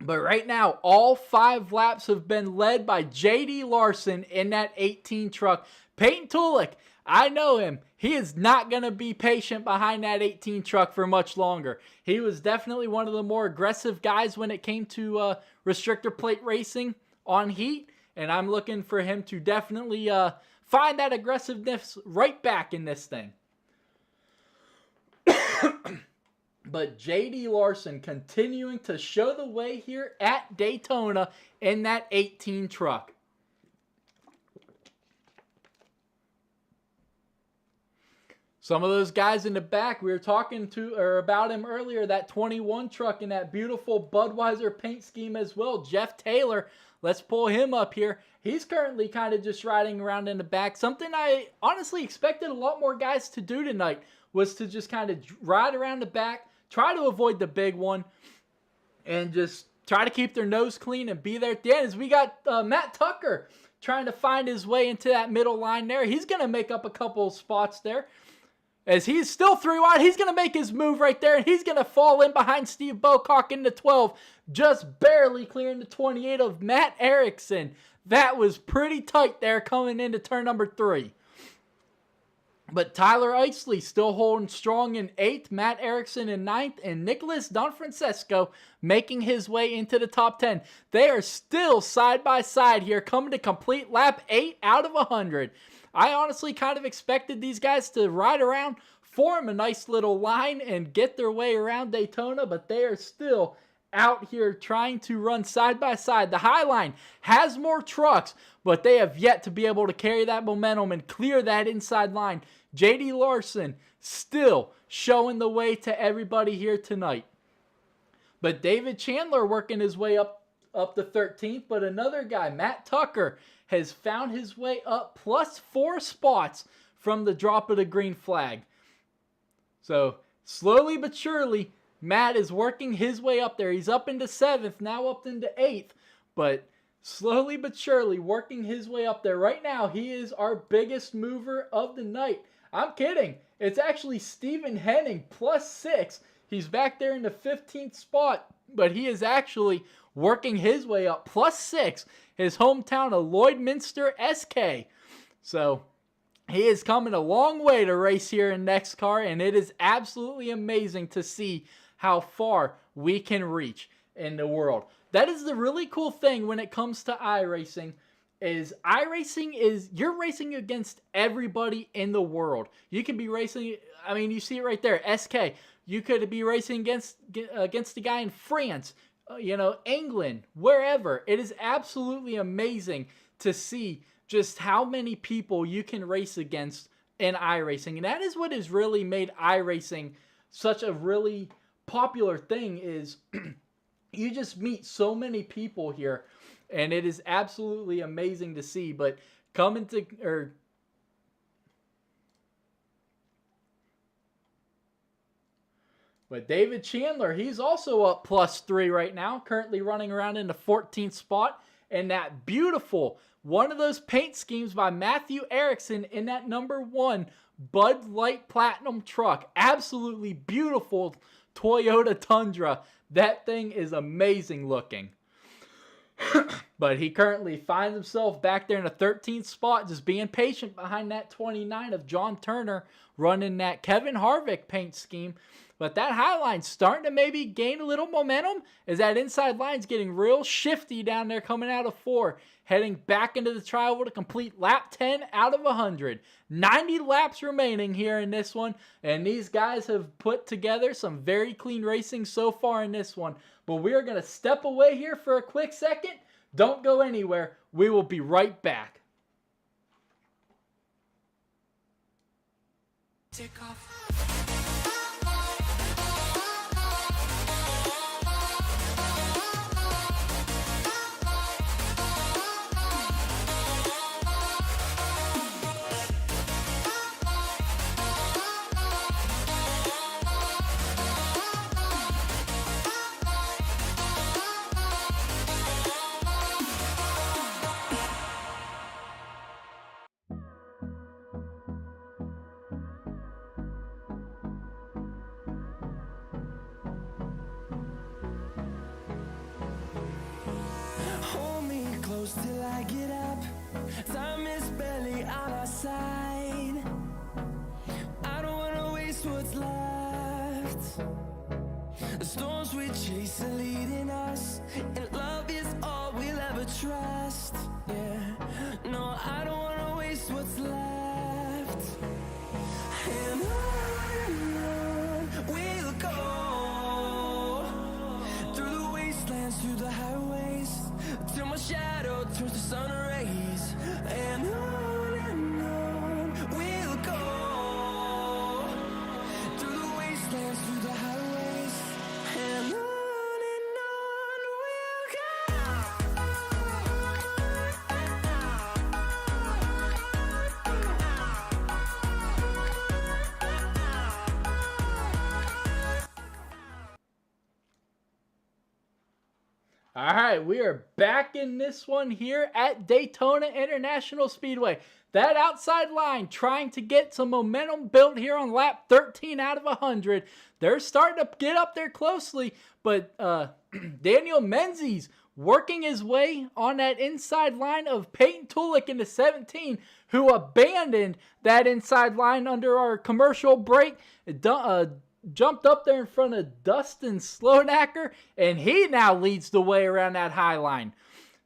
But right now, all 5 laps have been led by J.D. Larson in that 18 truck. Peyton Tulik, I know him. He is not going to be patient behind that 18 truck for much longer. He was definitely one of the more aggressive guys when it came to restrictor plate racing on heat. And I'm looking for him to definitely find that aggressiveness right back in this thing. But J.D. Larson continuing to show the way here at Daytona in that 18 truck. Some of those guys in the back, we were talking to or about him earlier, that 21 truck in that beautiful Budweiser paint scheme as well. Jeff Taylor, let's pull him up here. He's currently kind of just riding around in the back. Something I honestly expected a lot more guys to do tonight was to just kind of ride around the back, try to avoid the big one, and just try to keep their nose clean and be there at the end. As we got Matt Tucker trying to find his way into that middle line there. He's going to make up a couple of spots there. As he's still 3 wide, he's going to make his move right there, and he's going to fall in behind Steve Bocock in the 12, just barely clearing the 28 of Matt Erickson. That was pretty tight there coming into turn number 3. But Tyler Isley still holding strong in 8th, Matt Erickson in 9th, and Nicholas Donfrancesco making his way into the top 10. They are still side by side here, coming to complete lap 8 out of 100. I honestly kind of expected these guys to ride around, form a nice little line, and get their way around Daytona, but they are still out here trying to run side by side. The High Line has more trucks, but they have yet to be able to carry that momentum and clear that inside line. J.D. Larson still showing the way to everybody here tonight. But David Chandler working his way up to 13th, but another guy, Matt Tucker, has found his way up plus 4 spots from the drop of the green flag. So slowly but surely, Matt is working his way up there. He's up into 7th, now up into 8th, but slowly but surely working his way up there. Right now, he is our biggest mover of the night. I'm kidding. It's actually Stephen Henning plus 6. He's back there in the 15th spot, but he is actually working his way up plus 6. His hometown of Lloydminster, SK. So he is coming a long way to race here in NEXXTCAR, and it is absolutely amazing to see how far we can reach. in the world. That is the really cool thing when it comes to iRacing. You're racing against everybody in the world. You can be racing, I mean, you see it right there, SK. You could be racing against the guy in France, England, wherever. It is absolutely amazing to see just how many people you can race against in iRacing. And that is what has really made iRacing such a really popular thing is you just meet so many people here, and it is absolutely amazing to see. But But David Chandler, he's also up +3 right now, currently running around in the 14th spot. And that beautiful, one of those paint schemes by Matthew Erickson in that #1 Bud Light Platinum truck. Absolutely beautiful Toyota Tundra. That thing is amazing looking. But he currently finds himself back there in the 13th spot, just being patient behind that 29 of John Turner running that Kevin Harvick paint scheme. But that high line's starting to maybe gain a little momentum as that inside line's getting real shifty down there coming out of 4. Heading back into the trial to complete lap 10 out of 100. 90 laps remaining here in this one. And these guys have put together some very clean racing so far in this one. But we are going to step away here for a quick second. Don't go anywhere. We will be right back. Take off. Hold me close till I get up. Time is barely on our side. I don't wanna waste what's left. The storms we chase are leading us, and love is all we'll ever trust. Yeah, no, I don't wanna waste what's left. And on we'll go, through the wastelands, through the highways, till my shadow turns to sun rays. And on we'll go, through the wastelands, through the highways, and on we'll go. All right, we are back in this one here at Daytona International Speedway. That outside line trying to get some momentum built here on lap 13 out of 100. They're starting to get up there closely, but Daniel Menzies working his way on that inside line of Peyton Tulik in the 17, who abandoned that inside line under our commercial break. Jumped up there in front of Dustin Slonacker, and he now leads the way around that high line.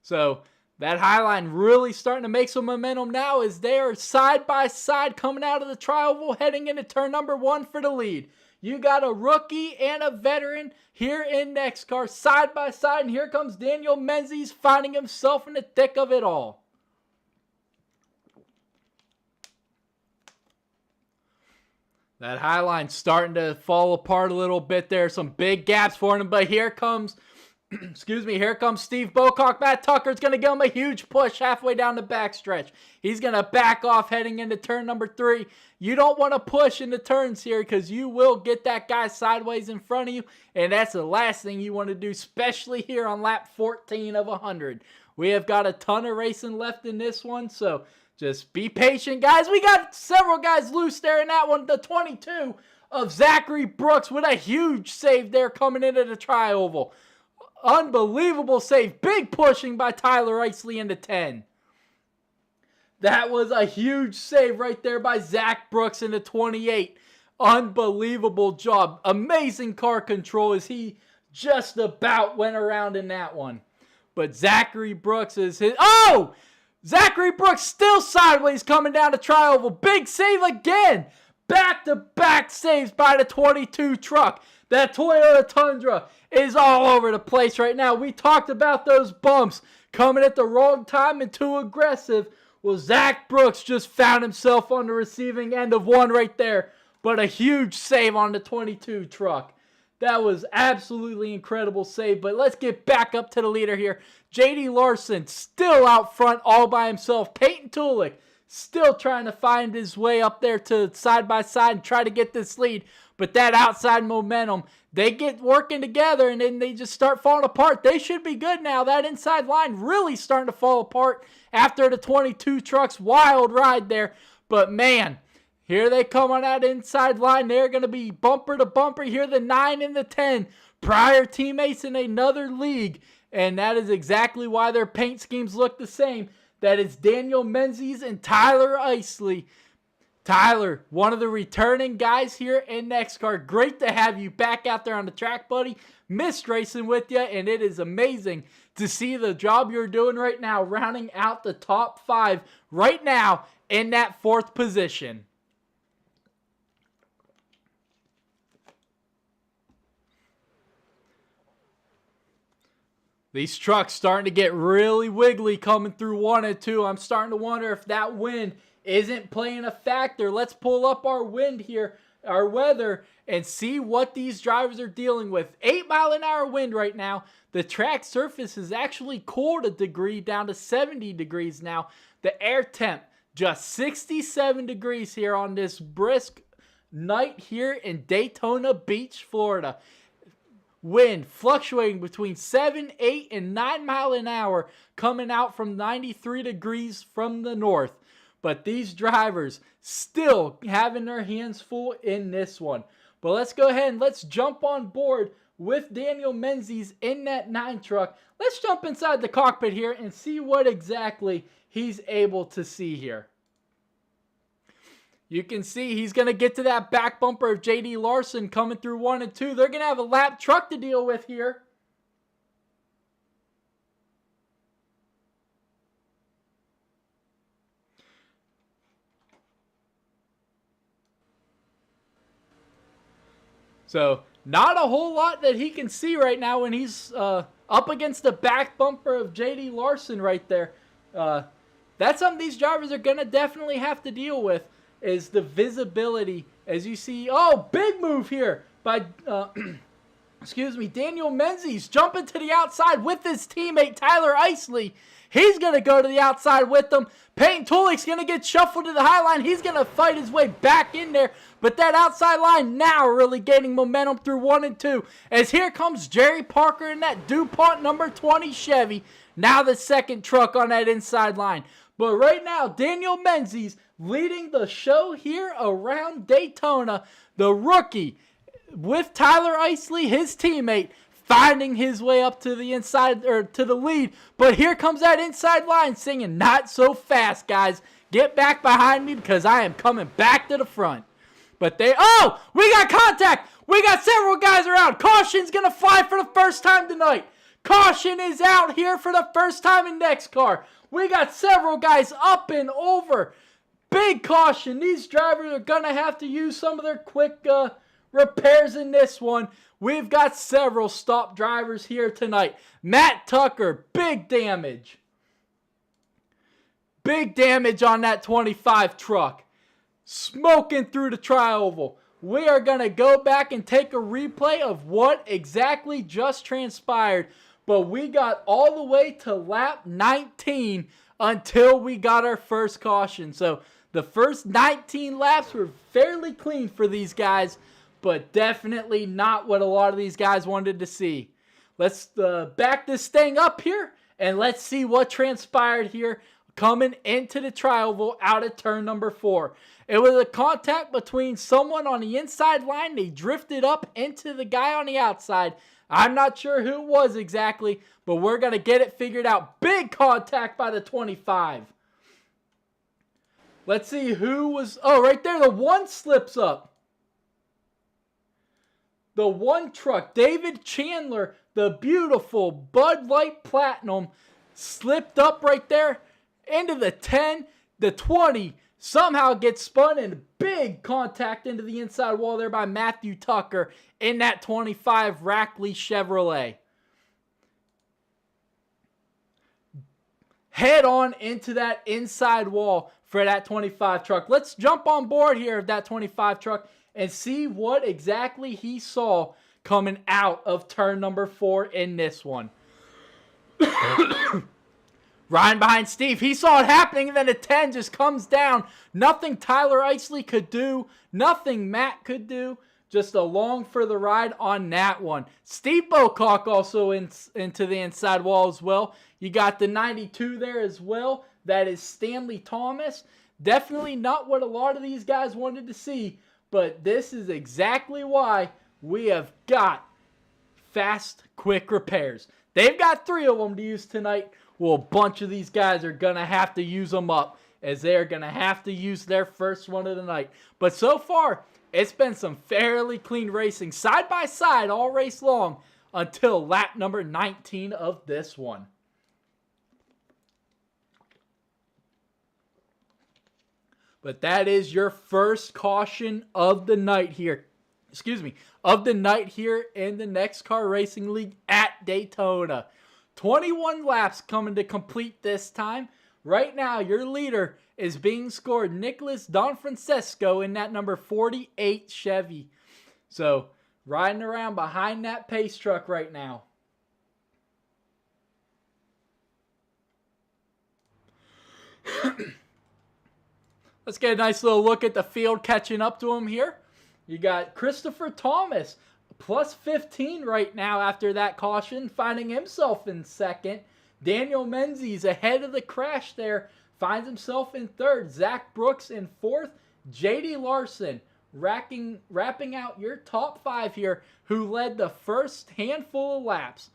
So that high line really starting to make some momentum now as they are side by side coming out of the trial, heading into turn #1 for the lead. You got a rookie and a veteran here in NEXXTCAR side by side, and here comes Daniel Menzies finding himself in the thick of it all. That high line's starting to fall apart a little bit there. Some big gaps for him, but here comes, here comes Steve Bocock. Matt Tucker's going to give him a huge push halfway down the backstretch. He's going to back off heading into turn #3. You don't want to push in the turns here because you will get that guy sideways in front of you, and that's the last thing you want to do, especially here on lap 14 of 100. We have got a ton of racing left in this one, so just be patient, guys. We got several guys loose there in that one. The 22 of Zachary Brooks with a huge save there coming into the tri-oval. Unbelievable save. Big pushing by Tyler Isley into 10. That was a huge save right there by Zach Brooks into 28. Unbelievable job. Amazing car control as he Just about went around in that one. But Zachary Brooks is his... Oh! Zachary Brooks still sideways coming down the tri-oval. Big save again. Back-to-back saves by the 22 truck. That Toyota Tundra is all over the place right now. We talked about those bumps coming at the wrong time and too aggressive. Well, Zach Brooks just found himself on the receiving end of one right there. But a huge save on the 22 truck. That was absolutely incredible save. But let's get back up to the leader here. J.D. Larson still out front all by himself. Peyton Tulik still trying to find his way up there to side by side and try to get this lead. But that outside momentum, they get working together and then they just start falling apart. They should be good now. That inside line really starting to fall apart after the 22 truck's wild ride there. But man, here they come on that inside line. They're going to be bumper to bumper here, the 9 and the 10. Prior teammates in another league. And that is exactly why their paint schemes look the same. That is Daniel Menzies and Tyler Isley. Tyler, one of the returning guys here in NEXXTCAR. Great to have you back out there on the track, buddy. Missed racing with you, and it is amazing to see the job you're doing right now, rounding out the top 5 right now in that 4th position. These trucks starting to get really wiggly coming through 1 and 2. I'm starting to wonder if that wind isn't playing a factor. Let's pull up our wind here, our weather, and see what these drivers are dealing with. 8-mile-an-hour wind right now. The track surface is actually cooled a degree down to 70 degrees now. The air temp just 67 degrees here on this brisk night here in Daytona Beach, Florida. Wind fluctuating between 7, 8, and 9 mile an hour coming out from 93 degrees from the north. But these drivers still having their hands full in this one. But let's go ahead and let's jump on board with Daniel Menzies in that 9 truck. Let's jump inside the cockpit here and see what exactly he's able to see here. You can see he's going to get to that back bumper of J.D. Larson coming through 1 and 2. They're going to have a lap truck to deal with here. So, not a whole lot that he can see right now when he's up against the back bumper of J.D. Larson right there. That's something these drivers are going to definitely have to deal with, is the visibility. As you see, oh, big move here by, Daniel Menzies jumping to the outside with his teammate Tyler Isley. He's going to go to the outside with them. Peyton Tulik's going to get shuffled to the high line. He's going to fight his way back in there. But that outside line now really gaining momentum through 1 and 2. As here comes Jerry Parker in that DuPont number 20 Chevy. Now the second truck on that inside line. But right now, Daniel Menzies leading the show here around Daytona. The rookie with Tyler Isley, his teammate, finding his way up to the inside, or to the lead. But here comes that inside line singing, "Not so fast, guys. Get back behind me because I am coming back to the front." But we got contact. We got several guys around. Caution's going to fly for the first time tonight. Caution is out here for the first time in NEXXTCAR. We got several guys up and over. Big caution. These drivers are going to have to use some of their quick repairs in this one. We've got several stop drivers here tonight. Matt Tucker, big damage. Big damage on that 25 truck. Smoking through the tri-oval. We are going to go back and take a replay of what exactly just transpired. But we got all the way to lap 19 until we got our first caution. So the first 19 laps were fairly clean for these guys, but definitely not what a lot of these guys wanted to see. Let's back this thing up here, and let's see what transpired here coming into the tri-oval out of turn number 4. It was a contact between someone on the inside line. They drifted up into the guy on the outside. I'm not sure who it was exactly, but we're going to get it figured out. Big contact by the 25. Let's see who was... Oh, right there, the 1 slips up. the one truck, David Chandler, the beautiful Bud Light Platinum, slipped up right there into the 10, the 20, somehow gets spun and big contact into the inside wall there by Matthew Tucker in that 25 Rackley Chevrolet. Head on into that inside wall for that 25 truck. Let's jump on board here of that 25 truck and see what exactly he saw coming out of turn number 4 in this one. Ryan behind Steve. He saw it happening, and then a 10 just comes down. Nothing Tyler Isley could do. Nothing Matt could do. Just along for the ride on that one. Steve Bocock also into the inside wall as well. You got the 92 there as well. That is Stanley Thomas. Definitely not what a lot of these guys wanted to see, but this is exactly why we have got fast, quick repairs. They've got 3 of them to use tonight. Well, a bunch of these guys are going to have to use them up, as they are going to have to use their first one of the night. But so far, it's been some fairly clean racing, side by side all race long, until lap number 19 of this one. But that is your first caution of the night here. Of the night here in the NEXXTCAR Racing League at Daytona. 21 laps coming to complete this time. Right now, your leader is being scored Nicholas Donfrancesco in that number 48 Chevy. So, riding around behind that pace truck right now. Let's get a nice little look at the field catching up to him here. You got Christopher Thomas, plus 15 right now after that caution, finding himself in second. Daniel Menzies ahead of the crash there, finds himself in third. Zach Brooks in fourth. J.D. Larson wrapping out your top 5 here, who led the first handful of laps.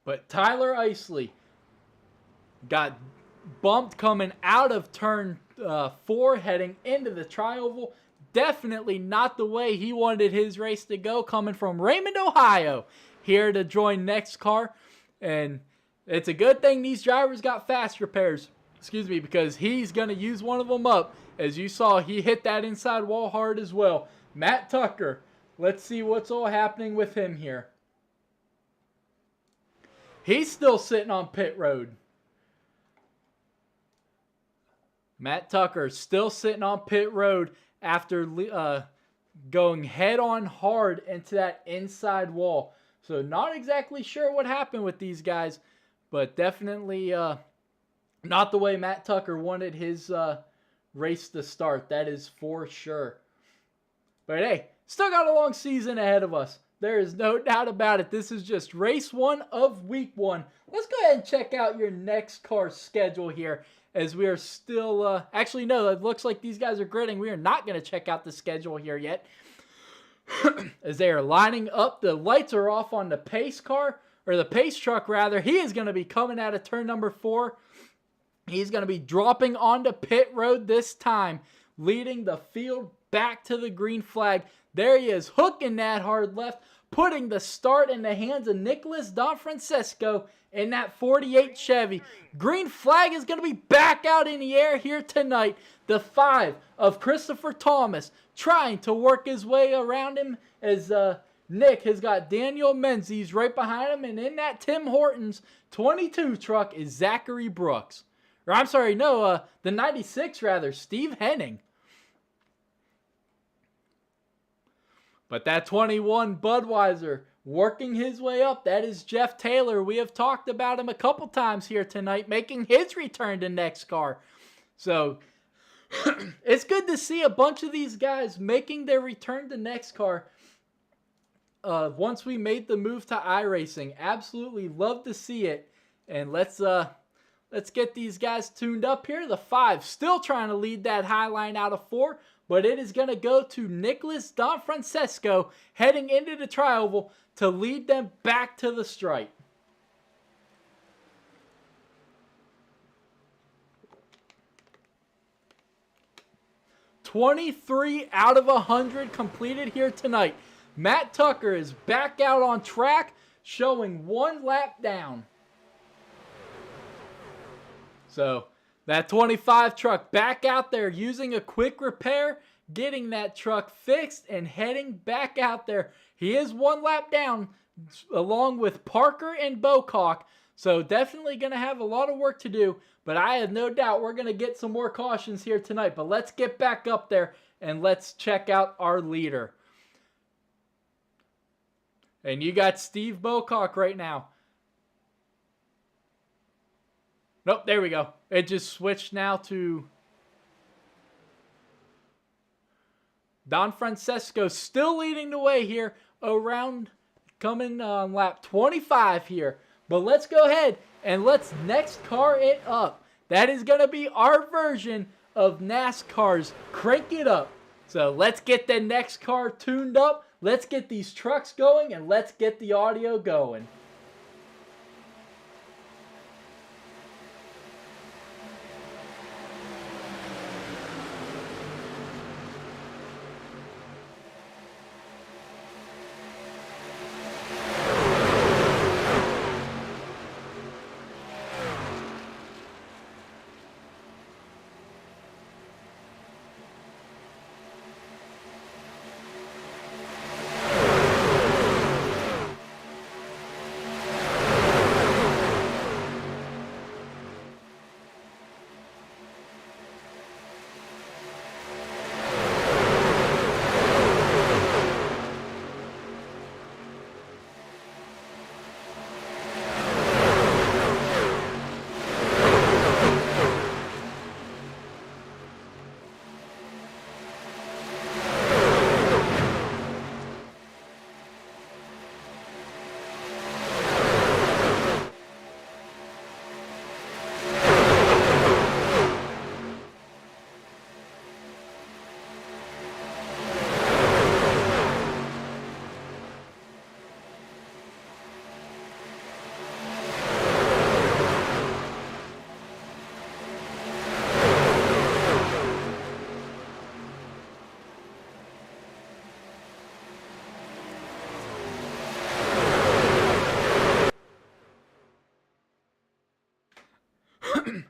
But Tyler Isley got bumped coming out of turn 4, heading into the tri-oval. Definitely not the way he wanted his race to go, coming from Raymond, Ohio, here to join NEXXTCAR. And it's a good thing these drivers got fast repairs, because he's going to use one of them up. As you saw, he hit that inside wall hard as well. Matt Tucker, let's see what's all happening with him here. He's still sitting on pit road. Matt Tucker still sitting on pit road after going head-on hard into that inside wall. So not exactly sure what happened with these guys, but definitely not the way Matt Tucker wanted his race to start. That is for sure. But hey, still got a long season ahead of us. There is no doubt about it. This is just race 1 of week 1. Let's go ahead and check out your NEXXTCAR schedule here, as we are still... actually, no, it looks like these guys are gridding. We are not going to check out the schedule here yet. As they are lining up, the lights are off on the pace car, or the pace truck, rather. He is going to be coming out of turn number 4. He's going to be dropping onto pit road this time, leading the field back to the green flag. There he is, hooking that hard left, putting the start in the hands of Nicholas Donfrancesco in that 48 Chevy. Green flag is going to be back out in the air here tonight. The 5 of Christopher Thomas trying to work his way around him, as Nick has got Daniel Menzies right behind him. And in that Tim Hortons 22 truck is Zachary Brooks. Or I'm sorry, no, the 96 rather, Steve Henning. But that 21 Budweiser working his way up, that is Jeff Taylor. We have talked about him a couple times here tonight, making his return to NEXXTCAR. So it's good to see a bunch of these guys making their return to NEXXTCAR once we made the move to iRacing. Absolutely love to see it. And let's get these guys tuned up here. The 5 still trying to lead that high line out of 4. But it is going to go to Nicholas Donfrancesco heading into the tri-oval to lead them back to the stripe. 23 out of 100 completed here tonight. Matt Tucker is back out on track, showing 1 lap down. So that 25 truck back out there using a quick repair, getting that truck fixed and heading back out there. He is 1 lap down along with Parker and Bocock. So definitely going to have a lot of work to do. But I have no doubt we're going to get some more cautions here tonight. But let's get back up there and let's check out our leader. And you got Steve Bocock right now. Nope, there we go. It just switched now to Don Francesco, still leading the way here around, coming on lap 25 here. But let's go ahead and let's NEXXTCAR it up. That is going to be our version of NASCAR's Crank It Up. So let's get the NEXXTCAR tuned up. Let's get these trucks going and let's get the audio going.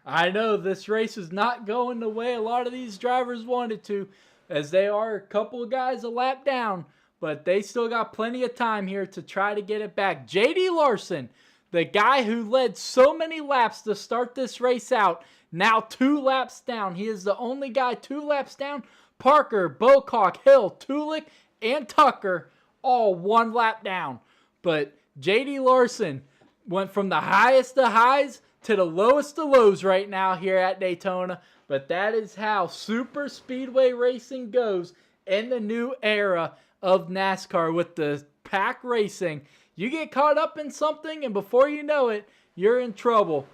I know this race is not going the way a lot of these drivers wanted to, as they are a couple of guys a lap down, but they still got plenty of time here to try to get it back. J.D. Larson, the guy who led so many laps to start this race out, now 2 laps down. He is the only guy 2 laps down. Parker, Bocock, Hill, Tulik, and Tucker all 1 lap down. But J.D. Larson went from the highest of highs to the lowest of lows right now here at Daytona. But that is how super speedway racing goes in the new era of NASCAR with the pack racing. You get caught up in something and before you know it, you're in trouble.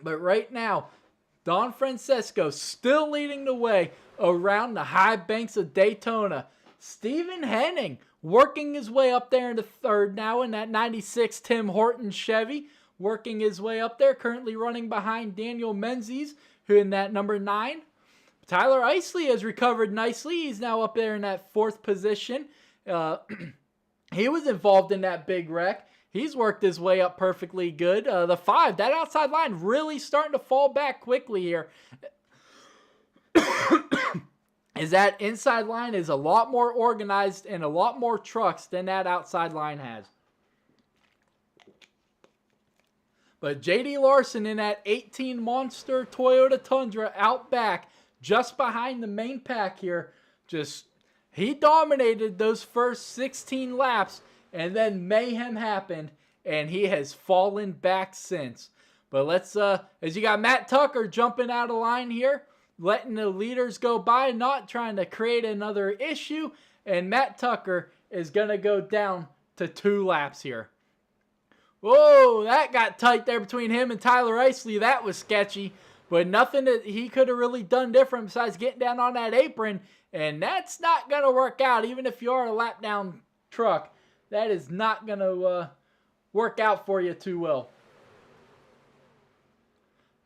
But right now, Don Francesco still leading the way around the high banks of Daytona. Stephen Henning working his way up there in the third now in that 96 Tim Hortons Chevy. Working his way up there, currently running behind Daniel Menzies, who in that number 9. Tyler Isley has recovered nicely. He's now up there in that 4th position. He was involved in that big wreck. He's worked his way up perfectly good. The 5, that outside line really starting to fall back quickly here. Is that inside line is a lot more organized and a lot more trucks than that outside line has. But J.D. Larson in that 18 Monster Toyota Tundra out back, just behind the main pack here, he dominated those first 16 laps, and then mayhem happened, and he has fallen back since. But let's, as you got Matt Tucker jumping out of line here, letting the leaders go by, not trying to create another issue, and Matt Tucker is going to go down to 2 laps here. Whoa, that got tight there between him and Tyler Isley. That was sketchy, but nothing that he could have really done different besides getting down on that apron, and that's not going to work out. Even if you are a lap down truck, that is not going to work out for you too well.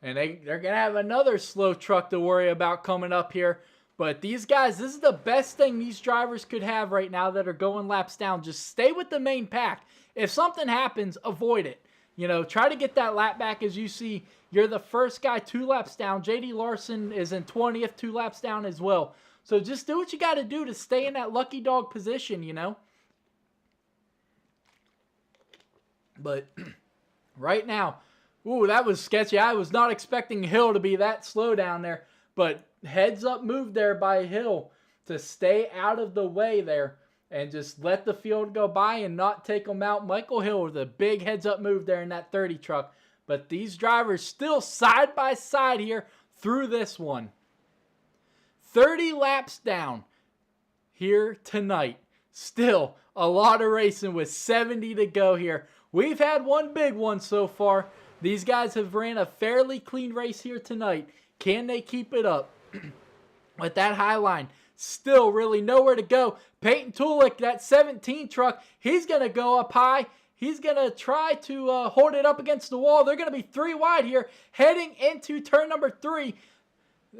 And they're going to have another slow truck to worry about coming up here. But these guys, this is the best thing these drivers could have right now that are going laps down. Just stay with the main pack. If something happens, avoid it. You know, try to get that lap back. As you see, you're the first guy 2 laps down. JD Larson is in 20th, 2 laps down as well. So just do what you got to do to stay in that lucky dog position, you know. But right now, ooh, that was sketchy. I was not expecting Hill to be that slow down there. But heads up move there by Hill to stay out of the way there and just let the field go by and not take them out. Michael Hill with a big heads up move there in that 30 truck. But these drivers still side by side here through this one. 30 laps down here tonight. Still a lot of racing with 70 to go here. We've had one big one so far. These guys have ran a fairly clean race here tonight. Can they keep it up? With that high line, still really nowhere to go. Peyton Tulik, that 17 truck, he's going to go up high. He's going to try to hold it up against the wall. They're going to be 3 wide here, heading into turn number 3.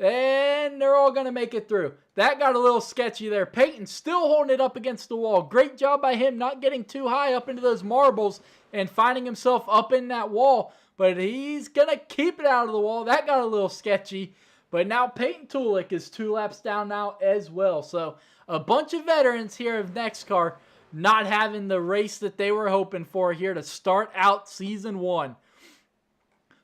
And they're all going to make it through. That got a little sketchy there. Peyton still holding it up against the wall. Great job by him not getting too high up into those marbles and finding himself up in that wall. But he's going to keep it out of the wall. That got a little sketchy. But now Peyton Tulik is 2 laps down now as well. So a bunch of veterans here of NEXXTCAR not having the race that they were hoping for here to start out season 1.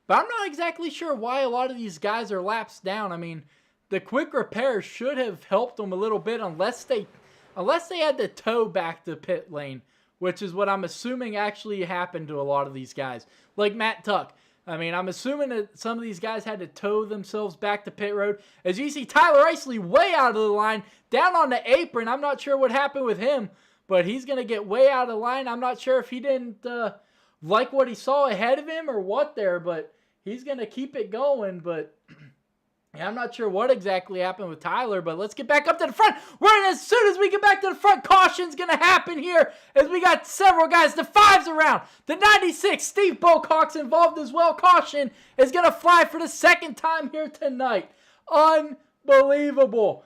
But I'm not exactly sure why a lot of these guys are laps down. I mean, the quick repairs should have helped them a little bit unless they had to tow back to pit lane, which is what I'm assuming actually happened to a lot of these guys. Like Matt Tuck. I mean, I'm assuming that some of these guys had to tow themselves back to pit road. As you see, Tyler Isley way out of the line, down on the apron. I'm not sure what happened with him, but he's going to get way out of line. I'm not sure if he didn't like what he saw ahead of him or what there, but he's going to keep it going. But yeah, I'm not sure what exactly happened with Tyler, but let's get back up to the front. As soon as we get back to the front, caution's going to happen here as we got several guys. The 5's around. The 96, Steve Bocock's involved as well. Caution is going to fly for the 2nd time here tonight. Unbelievable.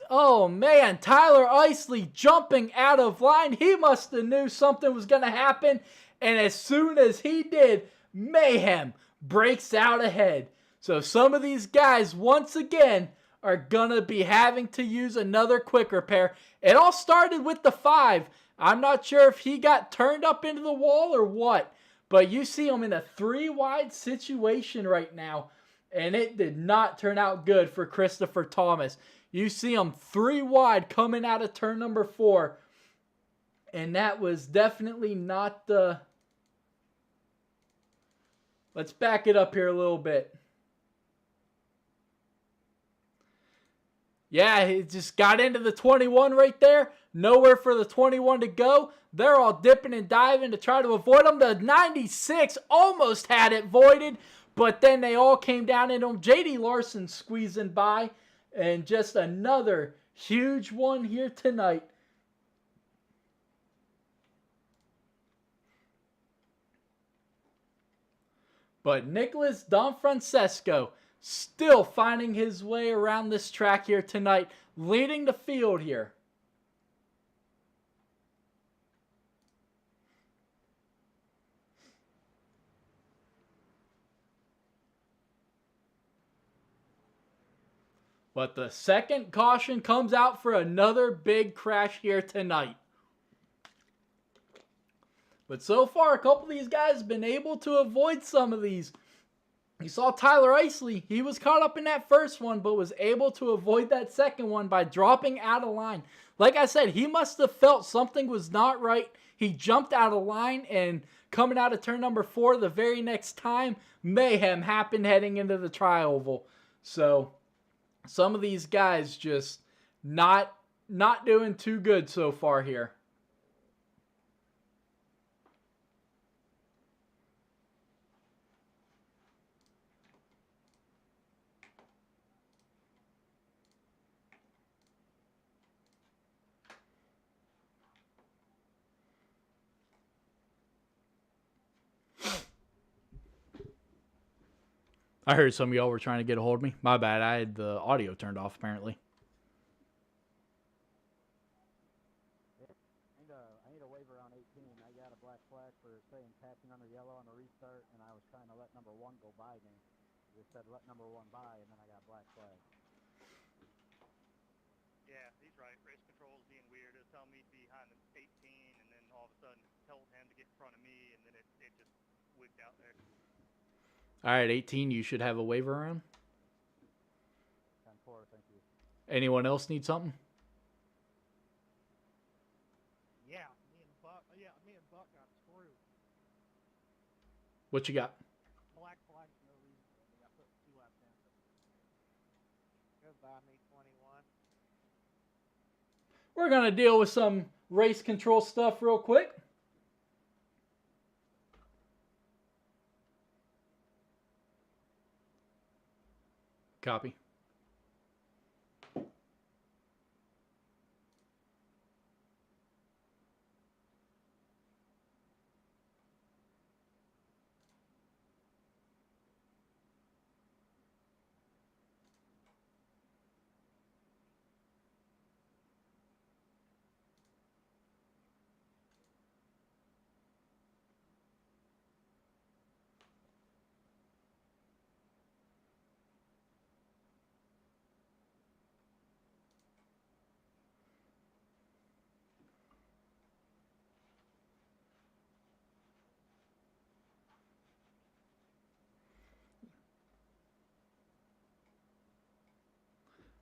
Oh, man. Tyler Isley jumping out of line. He must have knew something was going to happen. And as soon as he did, mayhem breaks out ahead. So some of these guys, once again, are going to be having to use another quick repair. It all started with the 5. I'm not sure if he got turned up into the wall or what. But you see him in a 3-wide situation right now. And it did not turn out good for Christopher Thomas. You see him 3 wide coming out of turn number 4. And that was definitely not the... Let's back it up here a little bit. Yeah, he just got into the 21 right there. Nowhere for the 21 to go. They're all dipping and diving to try to avoid him. The 96 almost had it voided, but then they all came down into him. JD Larson squeezing by, and just another huge one here tonight. But Nicholas Donfrancesco still finding his way around this track here tonight, leading the field here. But the second caution comes out for another big crash here tonight. But so far, a couple of these guys have been able to avoid some of these. You saw Tyler Isley. He was caught up in that first one, but was able to avoid that second one by dropping out of line. Like I said, he must have felt something was not right. He jumped out of line, and coming out of turn number 4 the very next time, mayhem happened heading into the tri-oval. So some of these guys just not doing too good so far here. I heard some of y'all were trying to get a hold of me. My bad. I had the audio turned off, apparently. for saying passing under yellow on a restart, and I was trying to let number 1 go by me. It said let number 1 by, and then I got black flag. Yeah, he's right. Race control is being weird. It's telling me to be behind the 18, and then all of a sudden it told him to get in front of me, and then it just wigged out there. All right, 18, you should have a waiver around. 10-4, thank you. Anyone else need something? Yeah, me and Buck got screwed. What you got? Black flag for no reason. They got put 2 laps in. Goodbye, me 21. We're going to deal with some race control stuff real quick. Copy.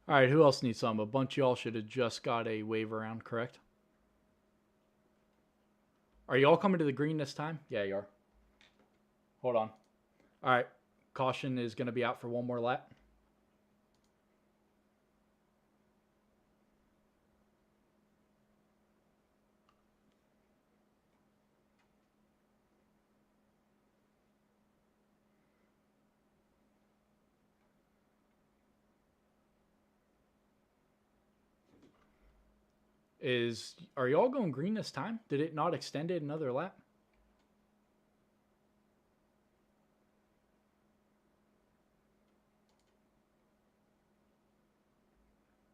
All right, who else needs some? A bunch of y'all should have just got a waiver round, correct? Are y'all coming to the green this time? Yeah, you are. Hold on. All right, caution is going to be out for 1 more lap. Are y'all going green this time? Did it not extend it another lap?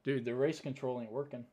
Dude, the race control ain't working.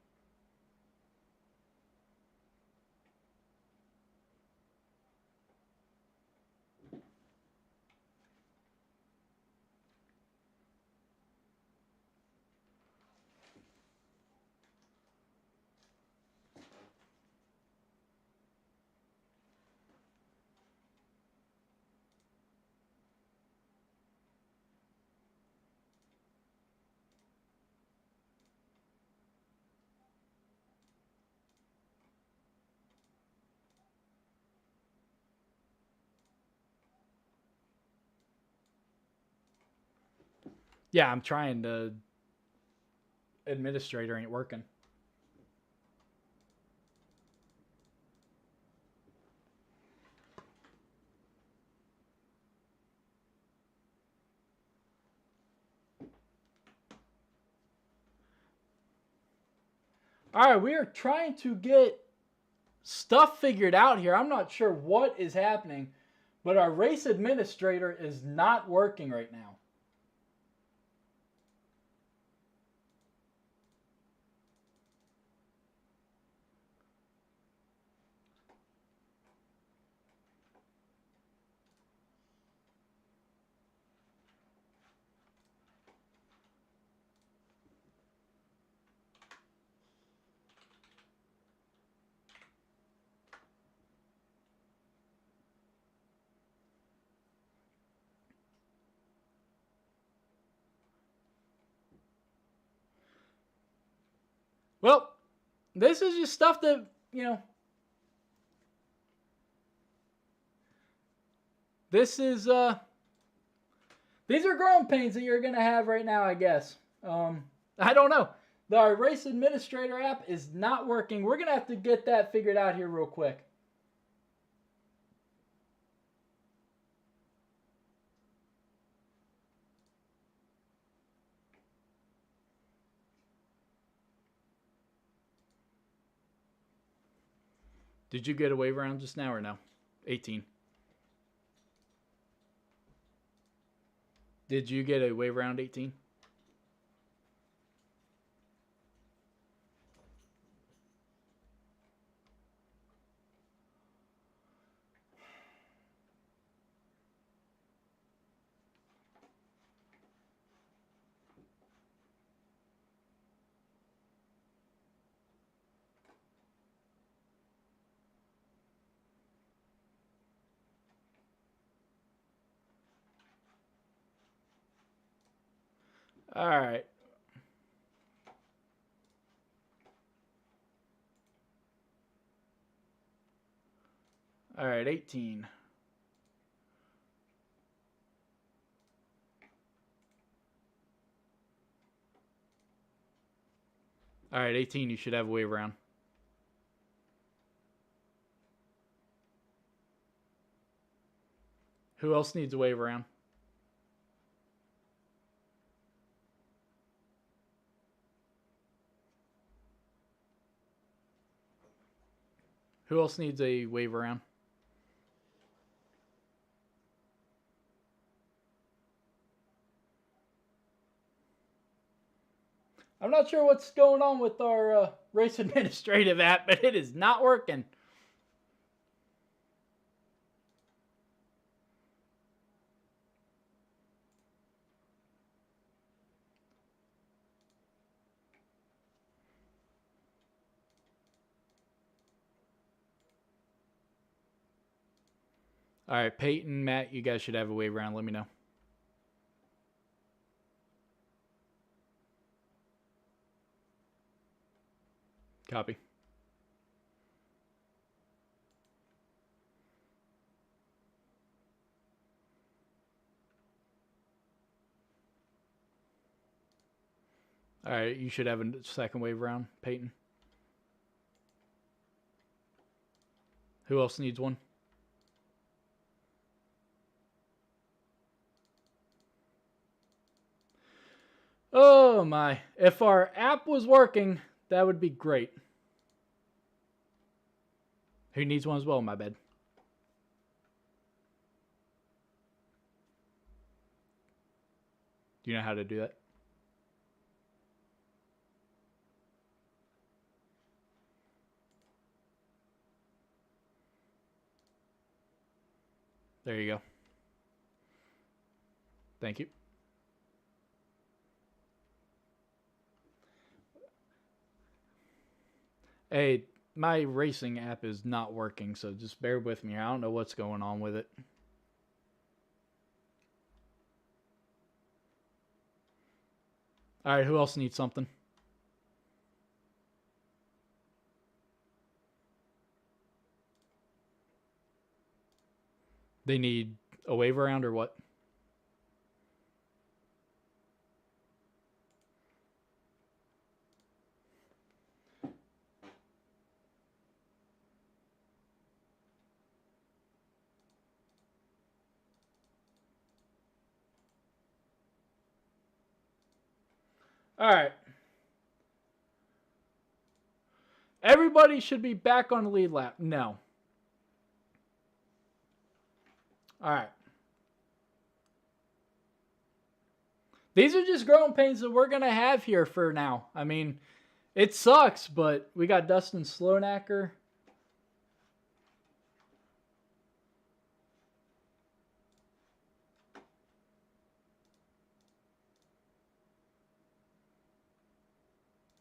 Yeah, I'm trying to. Administrator ain't working. All right, we are trying to get stuff figured out here. I'm not sure what is happening, but our race administrator is not working right now. Well, this is just stuff that, this is, these are growing pains that you're going to have right now, I guess. I don't know. The race administrator app is not working. We're going to have to get that figured out here real quick. Did you get a waiver round just now or no? 18. Did you get a waiver round 18? All right. All right, 18. All right, 18, you should have a wave around. Who else needs a wave around? Who else needs a wave around? I'm not sure what's going on with our race administrative app, but it is not working. All right, Peyton, Matt, you guys should have a wave around. Let me know. Copy. All right, you should have a second wave around, Peyton. Who else needs one? Oh my. If our app was working, that would be great. Who needs one as well, my bad? Do you know how to do that? There you go. Thank you. Hey, my racing app is not working, so just bear with me. I don't know what's going on with it. All right, who else needs something? They need a wave around or what? All right. Everybody should be back on the lead lap. No. All right. These are just growing pains that we're going to have here for now. I mean, it sucks, but we got Dustin Slonacker.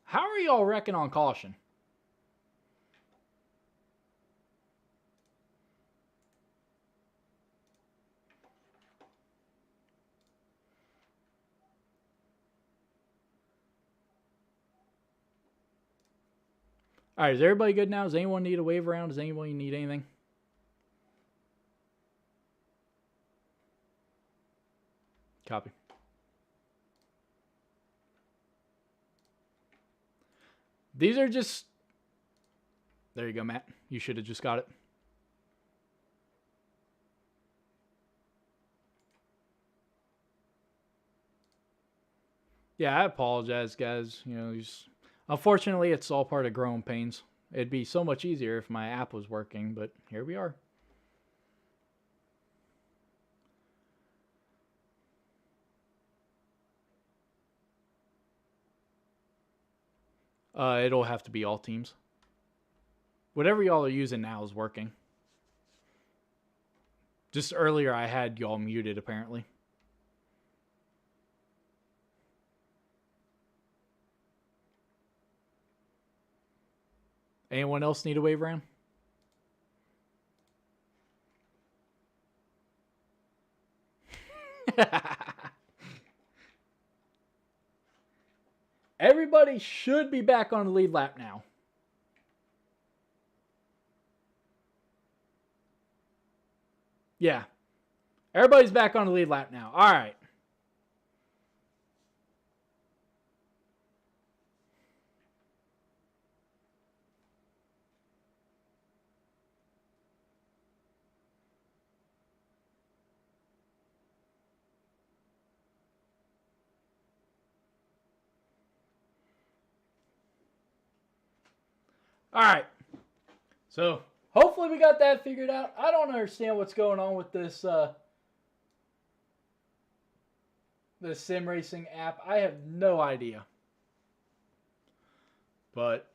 How are y'all wrecking on caution? All right, is everybody good now? Does anyone need a wave around? Does anyone need anything? Copy. These are just... There you go, Matt. You should have just got it. Yeah, I apologize, guys. You know, unfortunately, it's all part of growing pains. It'd be so much easier if my app was working, but here we are. It'll have to be all teams. Whatever y'all are using now is working. Just earlier, I had y'all muted, apparently. Anyone else need a wave around? Everybody should be back on the lead lap now. Yeah. Everybody's back on the lead lap now. All right. All right. So, hopefully we got that figured out. I don't understand what's going on with this the sim racing app. I have no idea. But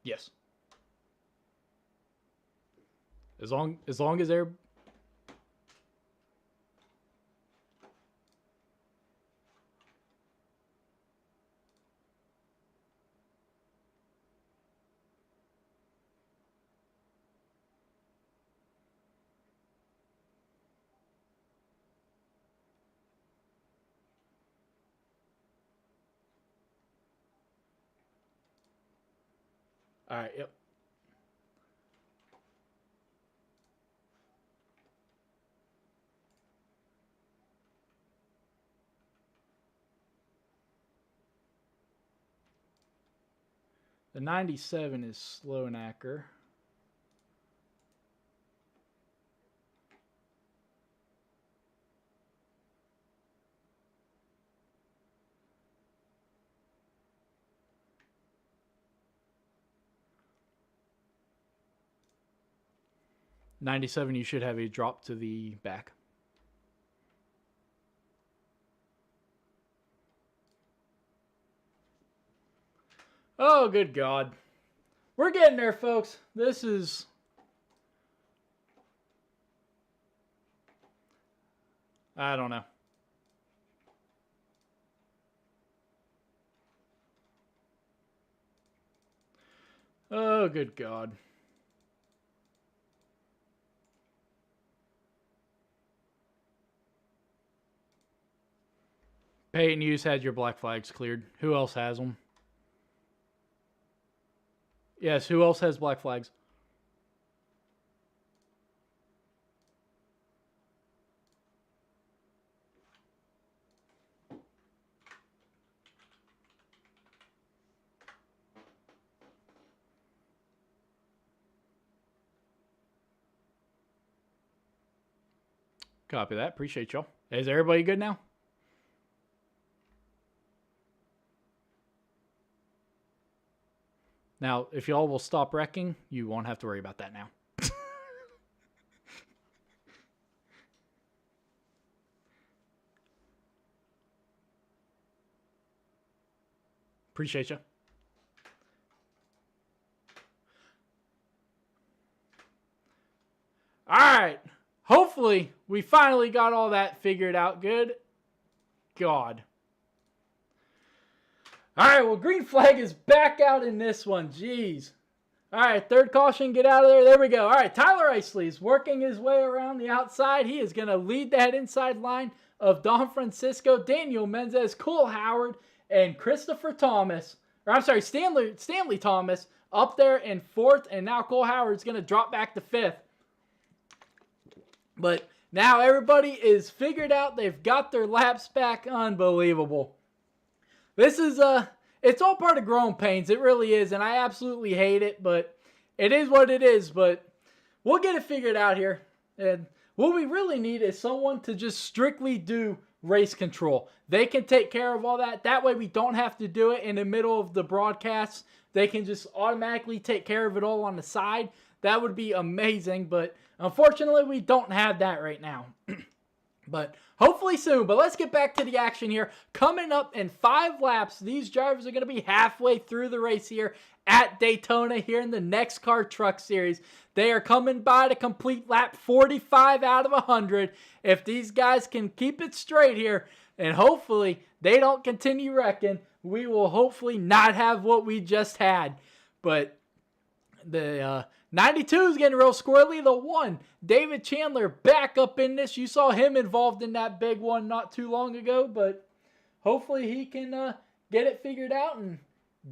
yes. As long as they're all right, yep. The 97 is Sloanacker. '97, you should have a drop to the back. Oh, good God. We're getting there, folks. This is... I don't know. Oh, good God. Peyton, you had your black flags cleared. Who else has them? Yes, who else has black flags? Copy that. Appreciate y'all. Is everybody good now? Now, if y'all will stop wrecking, you won't have to worry about that now. Appreciate you. All right. Hopefully, we finally got all that figured out good. God. All right, well, green flag is back out in this one. Jeez. All right, third caution, get out of there. There we go. All right, Tyler Isley is working his way around the outside. He is going to lead that inside line of Don Francisco, Daniel Menzes, Cole Howard, and Christopher Thomas. Or I'm sorry, Stanley Thomas up there in fourth, and now Cole Howard's going to drop back to fifth. But now everybody is figured out. They've got their laps back. Unbelievable. This is, it's all part of growing pains. It really is, and I absolutely hate it, but it is what it is. But we'll get it figured out here. And what we really need is someone to just strictly do race control. They can take care of all that. That way we don't have to do it in the middle of the broadcast. They can just automatically take care of it all on the side. That would be amazing, but unfortunately we don't have that right now. But hopefully soon. But let's get back to the action here. Coming up in 5 laps, these drivers are going to be halfway through the race here at Daytona here in the NEXXTCAR Truck Series. They are coming by to complete lap 45 out of 100. If these guys can keep it straight here, and hopefully they don't continue wrecking, we will hopefully not have what we just had. But the 92 is getting real squirrely. The 1, David Chandler, back up in this. You saw him involved in that big one not too long ago, but hopefully he can get it figured out and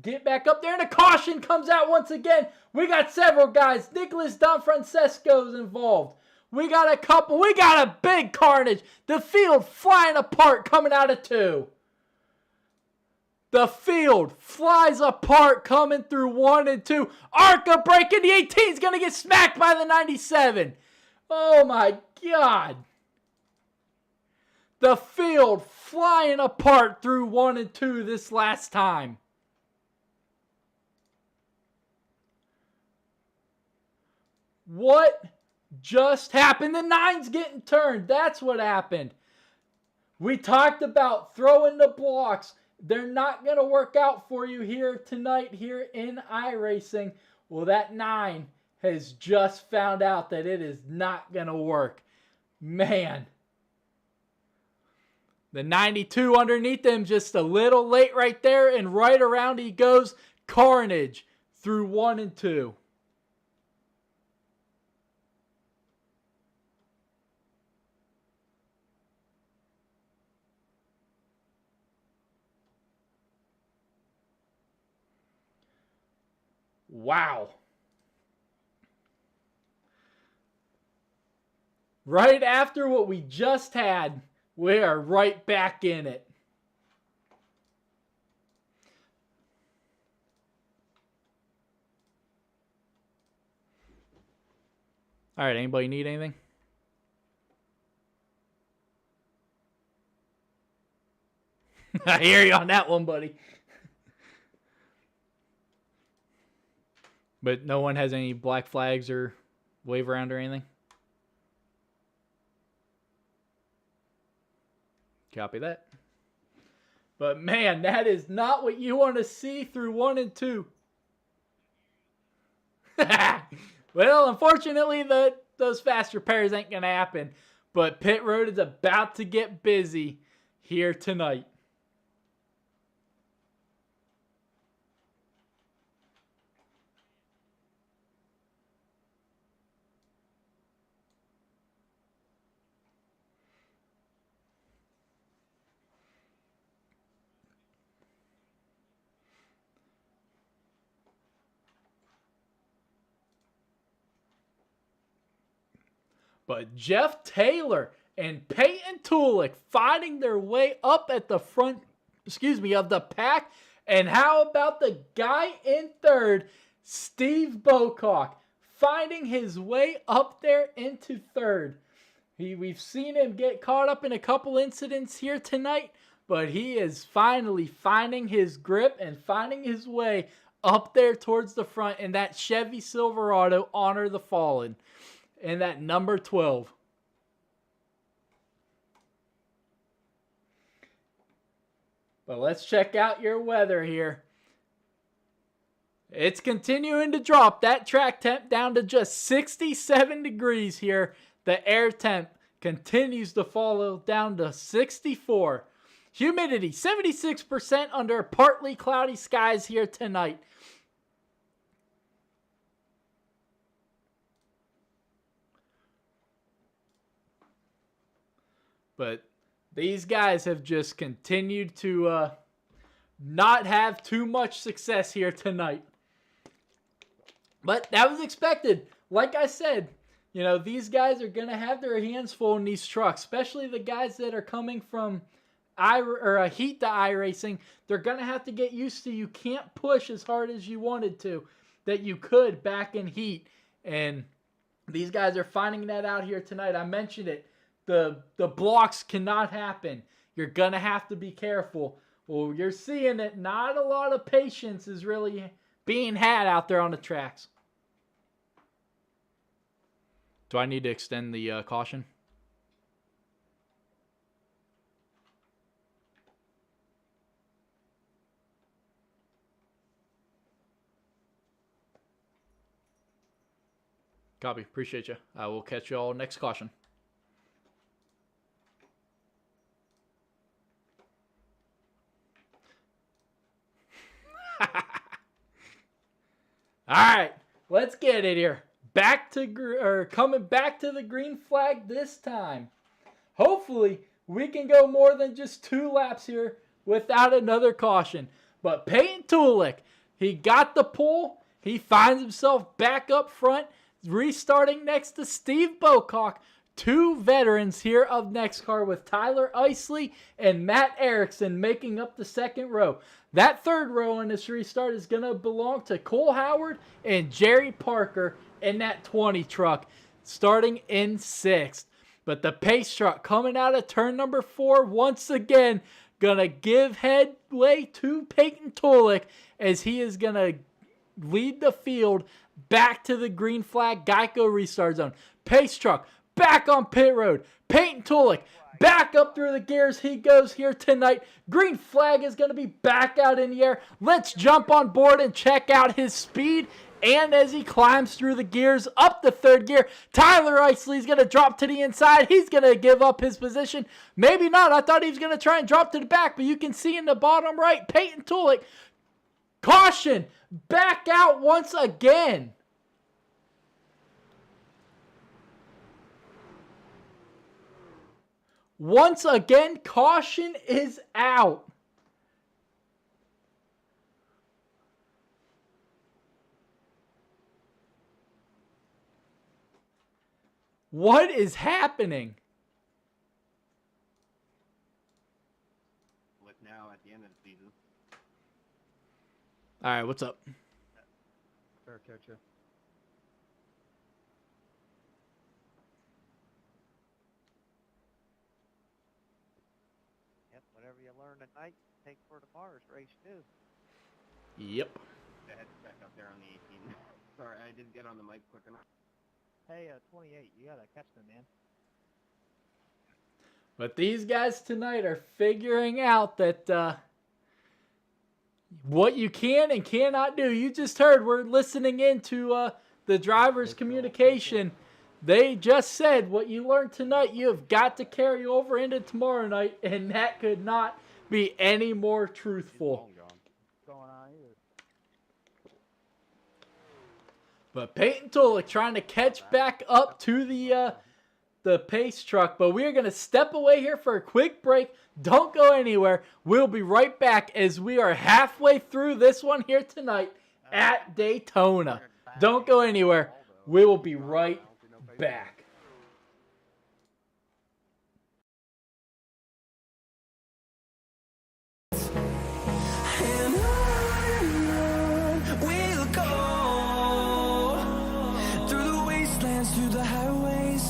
get back up there. And a caution comes out once again. We got several guys. Nicholas Donfrancesco is involved. We got a couple. We got a big carnage. The field flying apart coming out of 2. The field flies apart coming through 1 and 2. Arca breaking. The 18 is going to get smacked by the 97. Oh my God. The field flying apart through 1 and 2 this last time. What just happened? The 9's getting turned. That's what happened. We talked about throwing the blocks. They're not going to work out for you here tonight here in iRacing. Well, that 9 has just found out that it is not going to work. Man. The 92 underneath him just a little late right there, and right around he goes. Carnage through 1 and 2. Wow. Right after what we just had, we are right back in it. All right, anybody need anything? I hear you on that one, buddy. But no one has any black flags or wave around or anything? Copy that. But man, that is not what you want to see through 1 and 2. Well, unfortunately, those fast repairs ain't going to happen. But pit road is about to get busy here tonight. But Jeff Taylor and Peyton Tulik fighting their way up at the front, of the pack. And how about the guy in 3rd, Steve Bocock, finding his way up there into 3rd. We've seen him get caught up in a couple incidents here tonight, but he is finally finding his grip and finding his way up there towards the front in that Chevy Silverado Honor the Fallen. And that number 12. But let's check out your weather here. It's continuing to drop. That track temp down to just 67 degrees here. The air temp continues to fall down to 64. Humidity, 76% under partly cloudy skies here tonight. But these guys have just continued to not have too much success here tonight. But that was expected. Like I said, you know, these guys are going to have their hands full in these trucks, especially the guys that are coming from heat to iRacing. They're going to have to get used to you can't push as hard as you wanted to, that you could back in heat. And these guys are finding that out here tonight. I mentioned it. The blocks cannot happen. You're going to have to be careful. Well, you're seeing that not a lot of patience is really being had out there on the tracks. Do I need to extend the caution? Copy. Appreciate you. I will catch you all next caution. All right, let's get it here. Coming back to the green flag this time. Hopefully, we can go more than just 2 laps here without another caution. But Peyton Tulik, he got the pole. He finds himself back up front, restarting next to Steve Bocock. 2 veterans here of NEXXTCAR with Tyler Isley and Matt Erickson making up the second row. That third row in this restart is going to belong to Cole Howard and Jerry Parker in that 20 truck, starting in 6th. But the pace truck coming out of turn number 4 once again going to give headway to Peyton Tulik as he is going to lead the field back to the green flag Geico restart zone. Pace truck back on pit road. Peyton Tulik back up through the gears he goes here tonight. Green flag is going to be back out in the air. Let's jump on board and check out his speed. And as he climbs through the gears up the 3rd gear, Tyler Isley is going to drop to the inside. He's going to give up his position. Maybe not. I thought he was going to try and drop to the back, but you can see in the bottom right, Peyton Tulik, caution, back out once again. Once again, caution is out. What is happening? Look now at the end of the season. All right, what's up? Fair catch ya. Yep, whatever you learn tonight, take for tomorrow's race too. Yep. I had to back up there on the 18. Sorry, I didn't get on the mic quick enough. Hey, 28, you gotta catch them, man. But these guys tonight are figuring out that what you can and cannot do. You just heard, we're listening into the driver's communication. They just said what you learned tonight, you have got to carry over into tomorrow night, and that could not be any more truthful. What's going on here? But Peyton Tulik trying to catch back up to the pace truck. But we're going to step away here for a quick break. Don't go anywhere. We'll be right back as we are halfway through this one here tonight at Daytona. Don't go anywhere. We will be right back. And on we'll go through the wastelands, through the highways,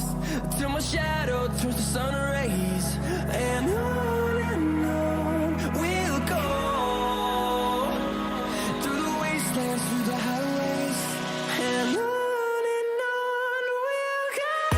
till my shadow turns to sun rays. And on we'll go through the wastelands, through the highways, and on we'll go.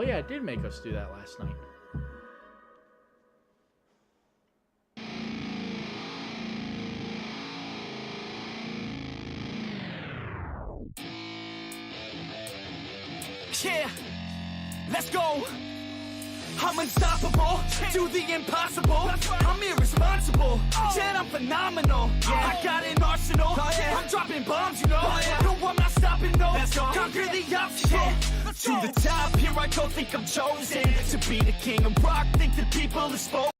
Oh yeah, it did make us do that last night. Yeah, let's go. I'm unstoppable, do the impossible. I'm irresponsible, yet I'm phenomenal. I got an arsenal, I'm dropping bombs, you know. No, I'm not stopping, no. Conquer the obstacle. To the top, here I go, think I'm chosen to be the king of rock, think the people are spoken.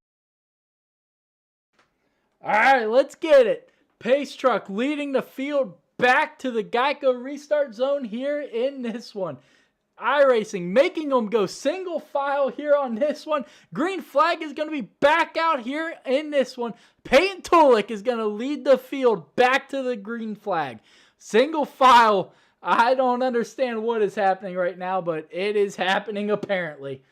Alright, let's get it. Pace truck leading the field back to the Geico restart zone here in this one. iRacing making them go single file here on this one. Green flag is going to be back out here in this one. Peyton Tulik is going to lead the field back to the green flag. Single file. I don't understand what is happening right now, but it is happening apparently.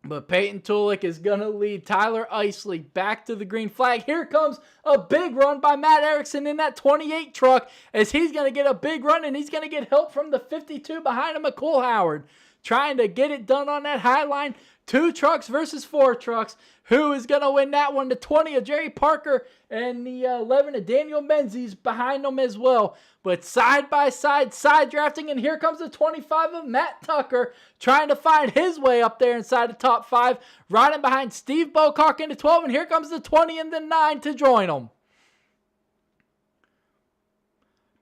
But Peyton Tulik is going to lead Tyler Isley back to the green flag. Here comes a big run by Matt Erickson in that 28 truck as he's going to get a big run and he's going to get help from the 52 behind him, McCool Howard. Trying to get it done on that high line. 2 trucks versus 4 trucks. Who is going to win that one? The 20 of Jerry Parker and the 11 of Daniel Menzies behind them as well. But side by side, side drafting, and here comes the 25 of Matt Tucker trying to find his way up there inside the top 5, riding behind Steve Bocock in the 12, and here comes the 20 and the 9 to join them.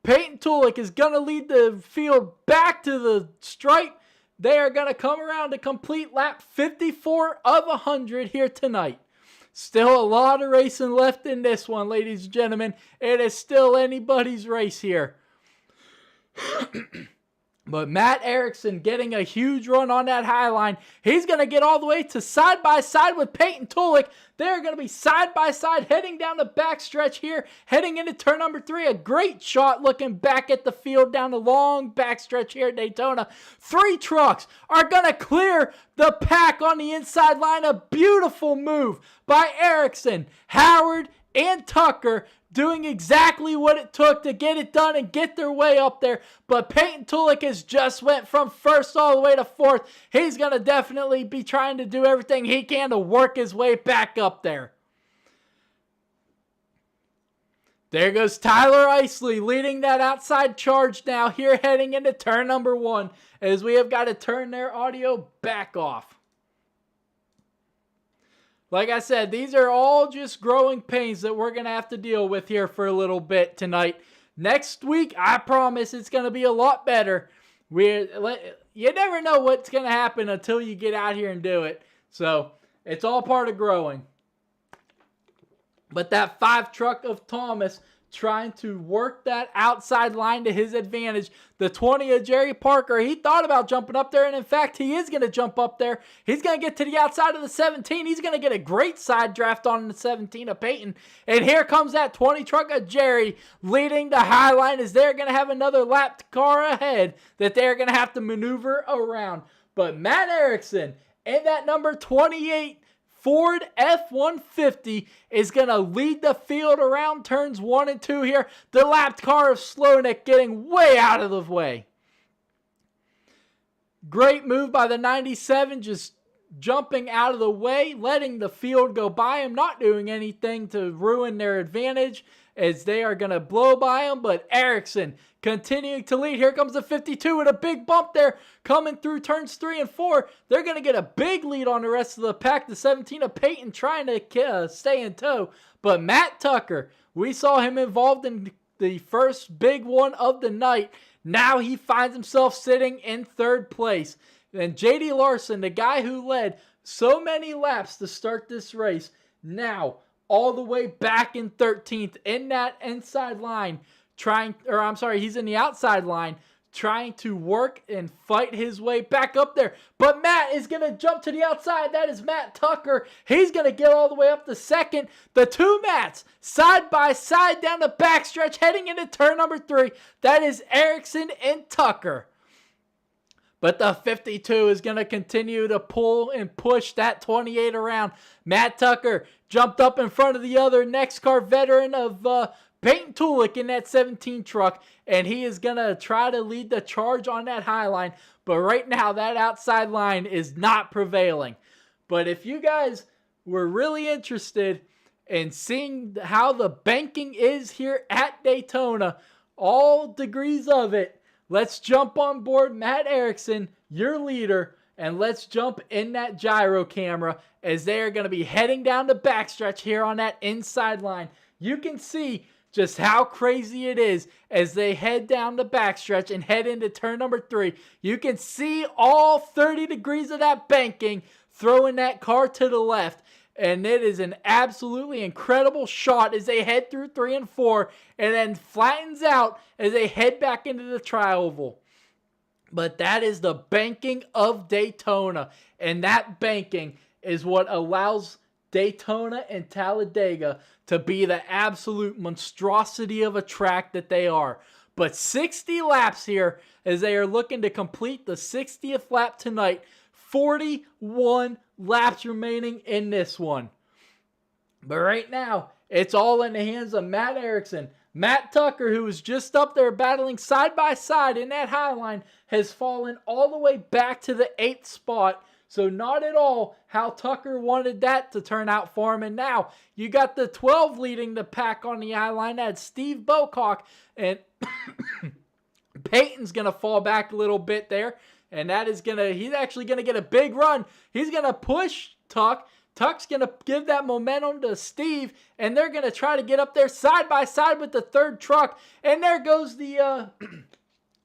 Peyton Tulik is going to lead the field back to the stripe. They are going to come around to complete lap 54 of 100 here tonight. Still a lot of racing left in this one, ladies and gentlemen. It is still anybody's race here. But Matt Erickson getting a huge run on that high line. He's going to get all the way to side by side with Peyton Tulik. They're going to be side by side heading down the backstretch here, heading into turn number 3. A great shot looking back at the field down the long backstretch here at Daytona. 3 trucks are going to clear the pack on the inside line. A beautiful move by Erickson, Howard, and Tucker, doing exactly what it took to get it done and get their way up there. But Peyton Tulik has just went from first all the way to 4th. He's going to definitely be trying to do everything he can to work his way back up there. There goes Tyler Isley leading that outside charge now here heading into turn number 1 as we have got to turn their audio back off. Like I said, these are all just growing pains that we're going to have to deal with here for a little bit tonight. Next week, I promise it's going to be a lot better. You never know what's going to happen until you get out here and do it. So, it's all part of growing. But that 5 truck of Thomas trying to work that outside line to his advantage. The 20 of Jerry Parker, he thought about jumping up there, and in fact, he is going to jump up there. He's going to get to the outside of the 17. He's going to get a great side draft on the 17 of Peyton. And here comes that 20 truck of Jerry leading the high line as they're going to have another lap car ahead that they're going to have to maneuver around. But Matt Erickson and that number 28 Ford F-150 is going to lead the field around turns 1 and 2 here. The lapped car of Slonik getting way out of the way. Great move by the 97, just jumping out of the way, letting the field go by him, not doing anything to ruin their advantage as they are going to blow by him. But Erickson continuing to lead. Here comes the 52 with a big bump there coming through turns 3 and 4. They're going to get a big lead on the rest of the pack. The 17 of Peyton trying to stay in tow. But Matt Tucker, we saw him involved in the first big one of the night. Now he finds himself sitting in 3rd place. And J.D. Larson, the guy who led so many laps to start this race, now all the way back in 13th in that inside line, he's in the outside line, trying to work and fight his way back up there. But Matt is going to jump to the outside. That is Matt Tucker. He's going to get all the way up to 2nd. The 2 Matts side by side down the backstretch heading into turn number 3. That is Erickson and Tucker. But the 52 is going to continue to pull and push that 28 around. Matt Tucker jumped up in front of the other NEXXTCAR veteran of Peyton Tulik in that 17 truck, and he is going to try to lead the charge on that high line. But right now, that outside line is not prevailing. But if you guys were really interested in seeing how the banking is here at Daytona, all degrees of it, let's jump on board Matt Erickson, your leader, and let's jump in that gyro camera as they are going to be heading down the backstretch here on that inside line. You can see just how crazy it is as they head down the backstretch and head into turn number 3. You can see all 30 degrees of that banking throwing that car to the left. And it is an absolutely incredible shot as they head through 3 and 4 and then flattens out as they head back into the tri-oval. But that is the banking of Daytona. And that banking is what allows Daytona and Talladega to be the absolute monstrosity of a track that they are. But 60 laps here as they are looking to complete the 60th lap tonight. 41 laps remaining in this one. But right now, it's all in the hands of Matt Erickson. Matt Tucker, who was just up there battling side by side in that high line, has fallen all the way back to the 8th spot. So not at all how Tucker wanted that to turn out for him. And now you got the 12 leading the pack on the I-line. That's Steve Bocock. And Peyton's going to fall back a little bit there. And that is he's actually going to get a big run. He's going to push Tuck. Tuck's going to give that momentum to Steve. And they're going to try to get up there side by side with the third truck. And there goes the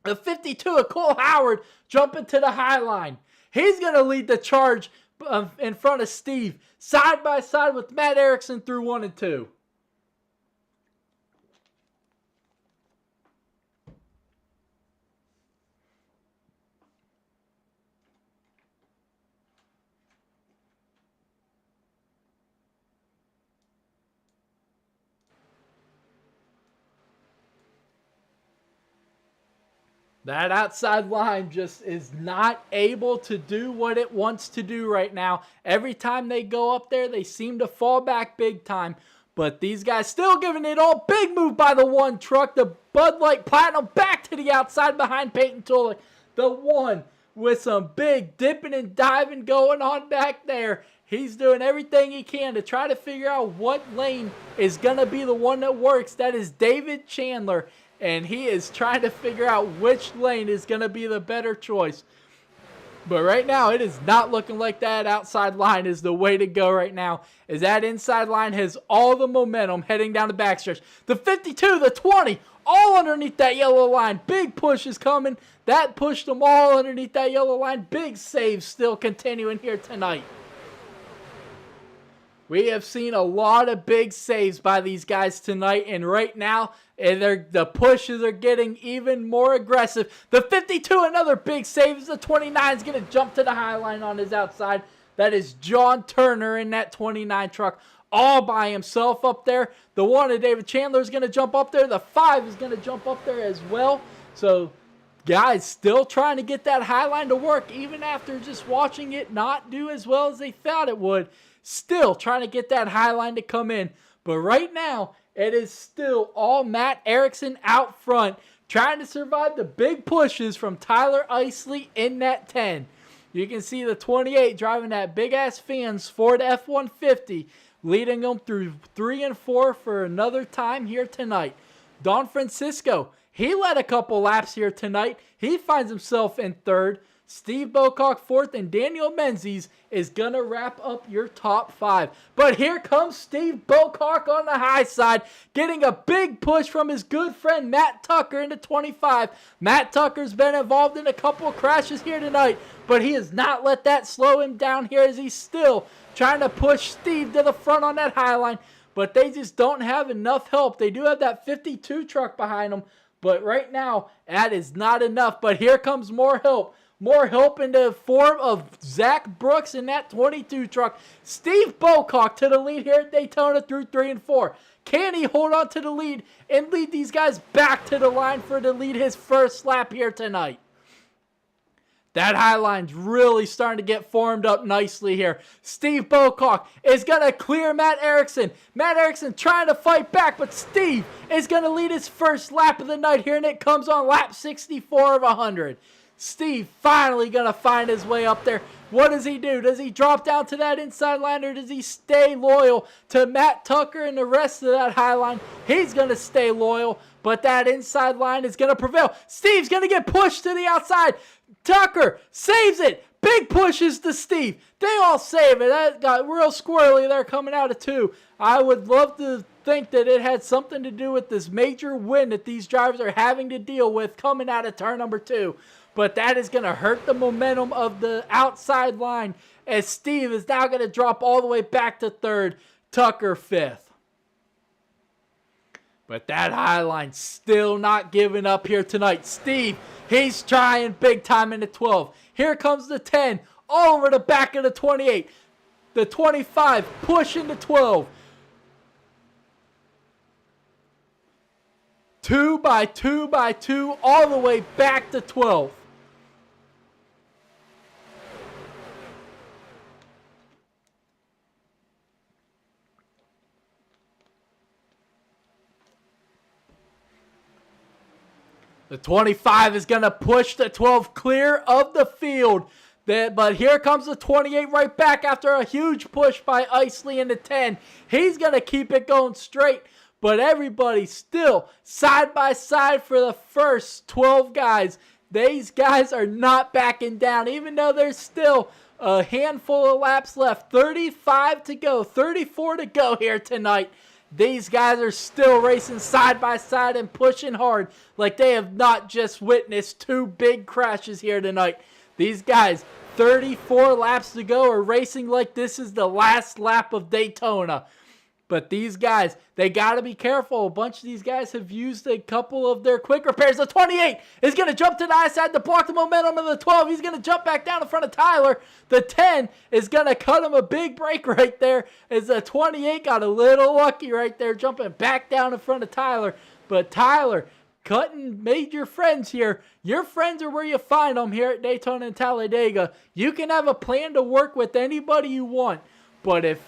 52 of Cole Howard jumping to the high line. He's going to lead the charge in front of Steve, side by side with Matt Erickson through 1 and 2. That outside line just is not able to do what it wants to do right now. Every time they go up there, they seem to fall back big time. But these guys still giving it all. Big move by the 1 truck. The Bud Light Platinum back to the outside behind Peyton Tulik. The 1 with some big dipping and diving going on back there. He's doing everything he can to try to figure out what lane is going to be the one that works. That is David Chandler. And he is trying to figure out which lane is going to be the better choice. But right now, it is not looking like that outside line is the way to go right now. As that inside line has all the momentum heading down the backstretch. The 52, the 20, all underneath that yellow line. Big push is coming. That pushed them all underneath that yellow line. Big saves still continuing here tonight. We have seen a lot of big saves by these guys tonight, and right now, the pushes are getting even more aggressive. The 52, another big save. The 29 is going to jump to the high line on his outside. That is John Turner in that 29 truck, all by himself up there. The 1 of David Chandler is going to jump up there. The 5 is going to jump up there as well. So, guys, still trying to get that high line to work, even after just watching it not do as well as they thought it would. Still trying to get that high line to come in. But right now, it is still all Matt Erickson out front, trying to survive the big pushes from Tyler Isley in that 10. You can see the 28 driving that big-ass Fans Ford F-150, leading them through 3 and 4 for another time here tonight. Don Francisco, he led a couple laps here tonight. He finds himself in 3rd. Steve Bocock 4th, and Daniel Menzies is going to wrap up your top 5. But here comes Steve Bocock on the high side, getting a big push from his good friend Matt Tucker into 25. Matt Tucker's been involved in a couple of crashes here tonight, but he has not let that slow him down here as he's still trying to push Steve to the front on that high line. But they just don't have enough help. They do have that 52 truck behind them, but right now, that is not enough. But here comes more help. More help in the form of Zach Brooks in that 22 truck. Steve Bocock to the lead here at Daytona through 3 and 4. Can he hold on to the lead and lead these guys back to the line to lead his first lap here tonight? That high line's really starting to get formed up nicely here. Steve Bocock is going to clear Matt Erickson. Matt Erickson trying to fight back, but Steve is going to lead his first lap of the night here, and it comes on lap 64 of 100. Steve finally going to find his way up there. What does he do? Does he drop down to that inside line, or does he stay loyal to Matt Tucker and the rest of that high line? He's going to stay loyal, but that inside line is going to prevail. Steve's going to get pushed to the outside. Tucker saves it. Big pushes to Steve. They all save it. That got real squirrely there coming out of 2. I would love to think that it had something to do with this major win that these drivers are having to deal with coming out of turn number 2. But that is going to hurt the momentum of the outside line, as Steve is now going to drop all the way back to 3rd, Tucker 5th. But that high line still not giving up here tonight. Steve, he's trying big time in the 12. Here comes the 10, all over the back of the 28. The 25 pushing the 12. 2 by 2 by 2, all the way back to 12. The 25 is going to push the 12 clear of the field. But here comes the 28 right back after a huge push by Isley in the 10. He's going to keep it going straight. But everybody still side by side for the first 12 guys. These guys are not backing down, even though there's still a handful of laps left. 35 to go, 34 to go here tonight. These guys are still racing side by side and pushing hard like they have not just witnessed 2 big crashes here tonight. These guys, 34 laps to go, are racing like this is the last lap of Daytona. But these guys, they got to be careful. A bunch of these guys have used a couple of their quick repairs. The 28 is going to jump to the high side to block the momentum of the 12. He's going to jump back down in front of Tyler. The 10 is going to cut him a big break right there, as the 28 got a little lucky right there, jumping back down in front of Tyler. But Tyler, cutting major friends here. Your friends are where you find them here at Daytona and Talladega. You can have a plan to work with anybody you want. But if,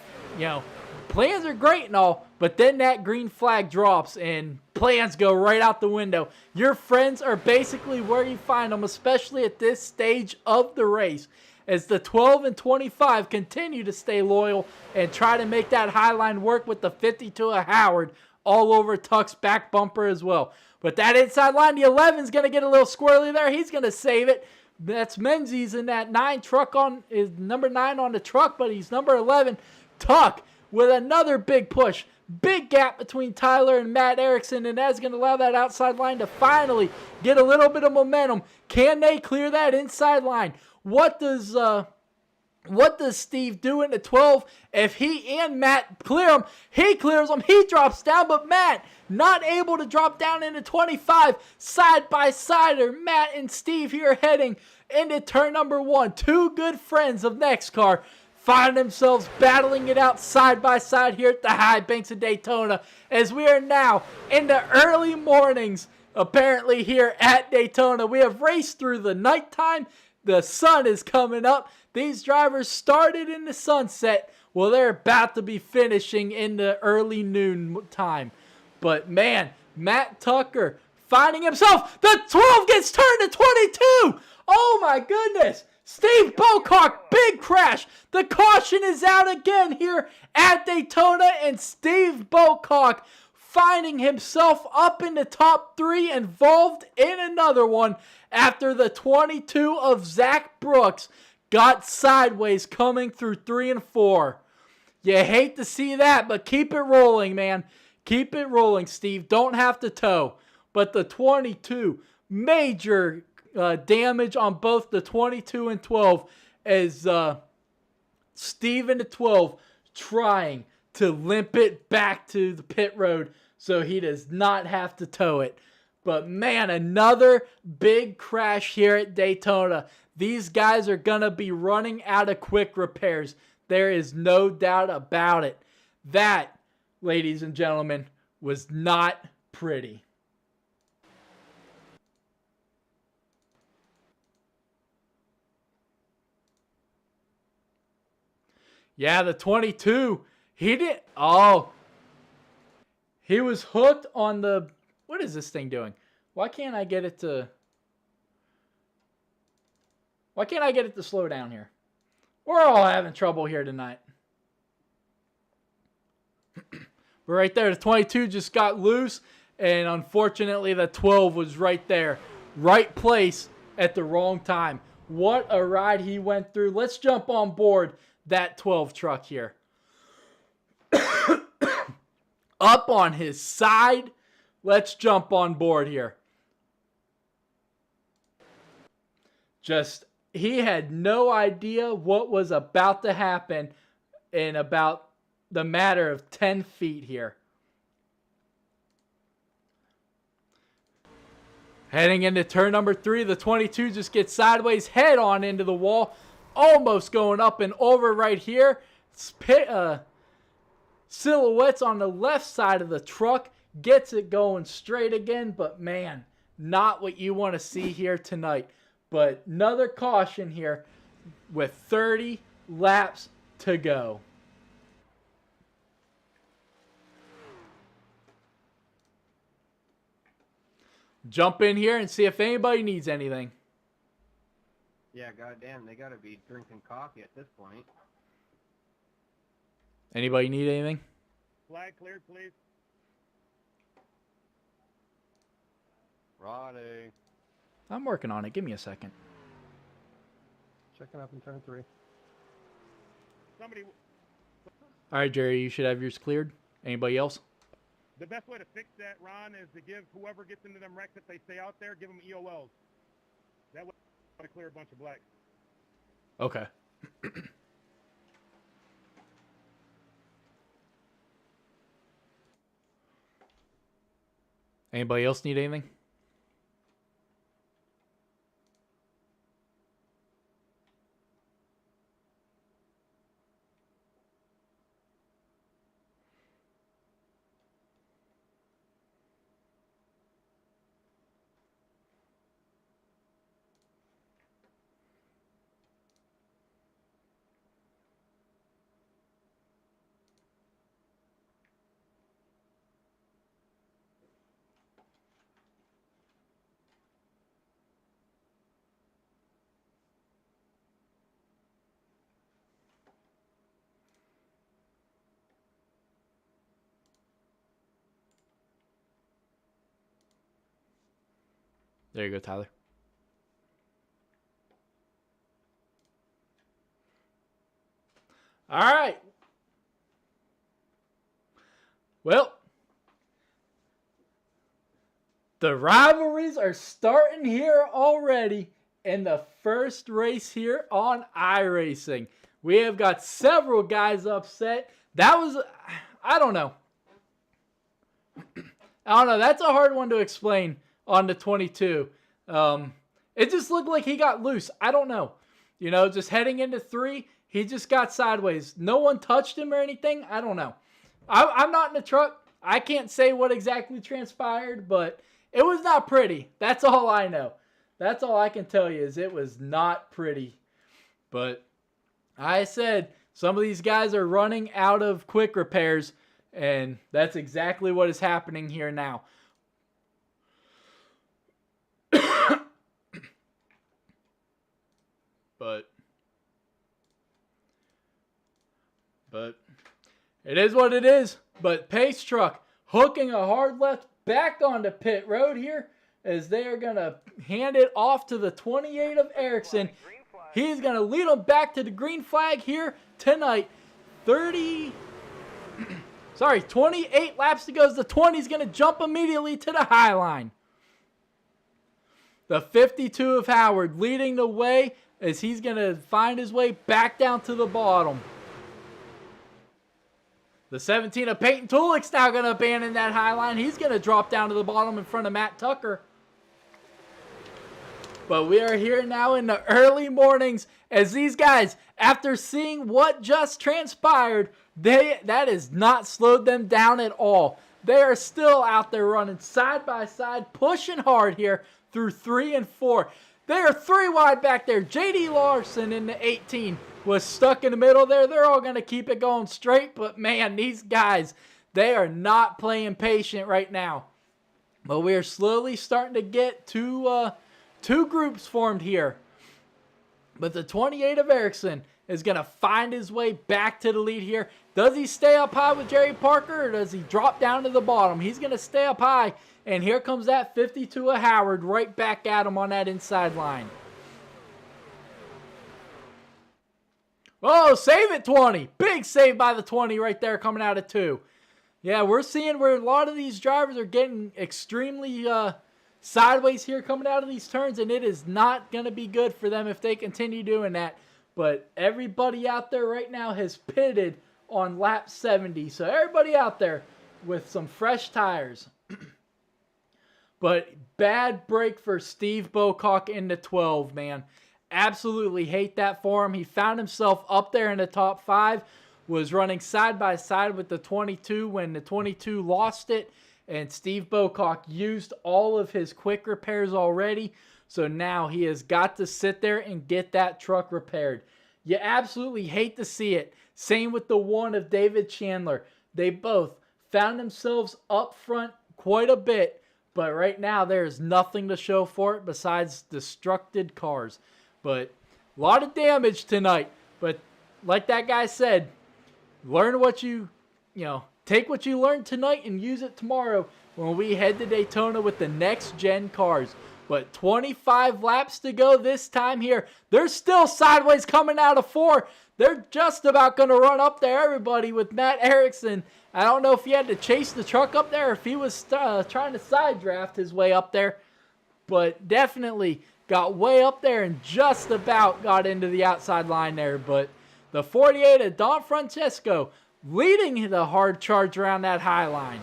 plans are great and all, but then that green flag drops and plans go right out the window. Your friends are basically where you find them, especially at this stage of the race, as the 12 and 25 continue to stay loyal and try to make that high line work with the 50 to a Howard all over Tuck's back bumper as well. But that inside line, the 11 is going to get a little squirrely there. He's going to save it. That's Menzies in that 9 truck on, is number 9 on the truck, but he's number 11. Tuck with another big push. Big gap between Tyler and Matt Erickson, and that's going to allow that outside line to finally get a little bit of momentum. Can they clear that inside line? What does Steve do in the 12? If he and Matt clear him, he clears them, he drops down, but Matt not able to drop down into 25. Side by side are Matt and Steve here heading into turn number 1. 2 good friends of NEXXTCAR find themselves battling it out side by side here at the high banks of Daytona, as we are now in the early mornings apparently here at Daytona. We have raced through the nighttime. The sun is coming up. These drivers started in the sunset. Well, they're about to be finishing in the early noon time. But man, Matt Tucker finding himself. The 12 gets turned to 22. Oh my goodness. Steve Bocock, big crash. The caution is out again here at Daytona, and Steve Bocock finding himself up in the top 3, involved in another one after the 22 of Zach Brooks got sideways coming through 3 and 4. You hate to see that, but keep it rolling, man. Keep it rolling, Steve. Don't have to tow. But the 22, major damage on both the 22 and 12, as Steve in the 12 trying to limp it back to the pit road so he does not have to tow it. But man, another big crash here at Daytona. These guys are going to be running out of quick repairs. There is no doubt about it. That, ladies and gentlemen, was not pretty. Yeah, the 22, he was hooked on the, what is this thing doing? Why can't I get it to, Why can't I get it to slow down here? We're all having trouble here tonight. But right there, the 22 just got loose. And unfortunately, the 12 was right there. Right place at the wrong time. What a ride he went through. Let's jump on board that 12 truck here. Up on his side. Let's jump on board here. Just, he had no idea what was about to happen in about the matter of 10 feet here. Heading into turn number 3, the 22 just gets sideways, head on into the wall. Almost going up and over right here. Silhouettes on the left side of the truck. Gets it going straight again, but man, not what you want to see here tonight. But another caution here with 30 laps to go. Jump in here and see if anybody needs anything. Yeah, goddamn, they gotta be drinking coffee at this point. Anybody need anything? Flag cleared, please. Ronnie. I'm working on it. Give me a second. Checking up in turn 3. Somebody, All right, Jerry, you should have yours cleared. Anybody else? the best way to fix that, Ron, is to give whoever gets into them wrecks, if they stay out there, give them EOLs. That way, to clear a bunch of blacks. Okay. Anybody else need anything? There you go, Tyler. All right. Well, the rivalries are starting here already in the first race here on iRacing. We have got several guys upset. That was, I don't know. That's a hard one to explain on the 22. It just looked like he got loose. I don't know. Just heading into 3, he just got sideways. No one touched him or anything. I don't know. I'm not in the truck. I can't say what exactly transpired, but it was not pretty. That's all I know. That's all I can tell you is it was not pretty. But I said some of these guys are running out of quick repairs, and that's exactly what is happening here now. But it is what it is. But Pace Truck hooking a hard left back onto pit road here as they are going to hand it off to the 28 of Erickson. He's going to lead them back to the green flag here tonight. 28 laps to go. The 20 is going to jump immediately to the high line. The 52 of Howard leading the way as he's going to find his way back down to the bottom. The 17 of Peyton Tulik's now going to abandon that high line. He's going to drop down to the bottom in front of Matt Tucker. But we are here now in the early mornings as these guys, after seeing what just transpired, that has not slowed them down at all. They are still out there running side by side, pushing hard here through 3 and 4. They are 3 wide back there. J.D. Larson in the 18 was stuck in the middle there. They're all going to keep it going straight. But, man, these guys, they are not playing patient right now. But we are slowly starting to get two groups formed here. But the 28 of Ericsson is going to find his way back to the lead here. Does he stay up high with Jerry Parker, or does he drop down to the bottom? He's going to stay up high, and here comes that 52 of Howard right back at him on that inside line. Oh, save it, 20. Big save by the 20 right there coming out of 2. Yeah, we're seeing where a lot of these drivers are getting extremely sideways here coming out of these turns, and it is not going to be good for them if they continue doing that. But everybody out there right now has pitted on lap 70. So everybody out there with some fresh tires. But bad break for Steve Bocock in the 12, man. Absolutely hate that for him. He found himself up there in the top 5. Was running side by side with the 22 when the 22 lost it. And Steve Bocock used all of his quick repairs already. So now he has got to sit there and get that truck repaired. You absolutely hate to see it. Same with the 1 of David Chandler. They both found themselves up front quite a bit. But right now there is nothing to show for it besides destructed cars. But a lot of damage tonight. But like that guy said, learn what take what you learned tonight and use it tomorrow when we head to Daytona with the next gen cars. But 25 laps to go this time here. They're still sideways coming out of 4. They're just about going to run up there, everybody, with Matt Ericsson. I don't know if he had to chase the truck up there or if he was trying to side draft his way up there. But definitely got way up there and just about got into the outside line there. But the 48 of Don Francesco leading the hard charge around that high line.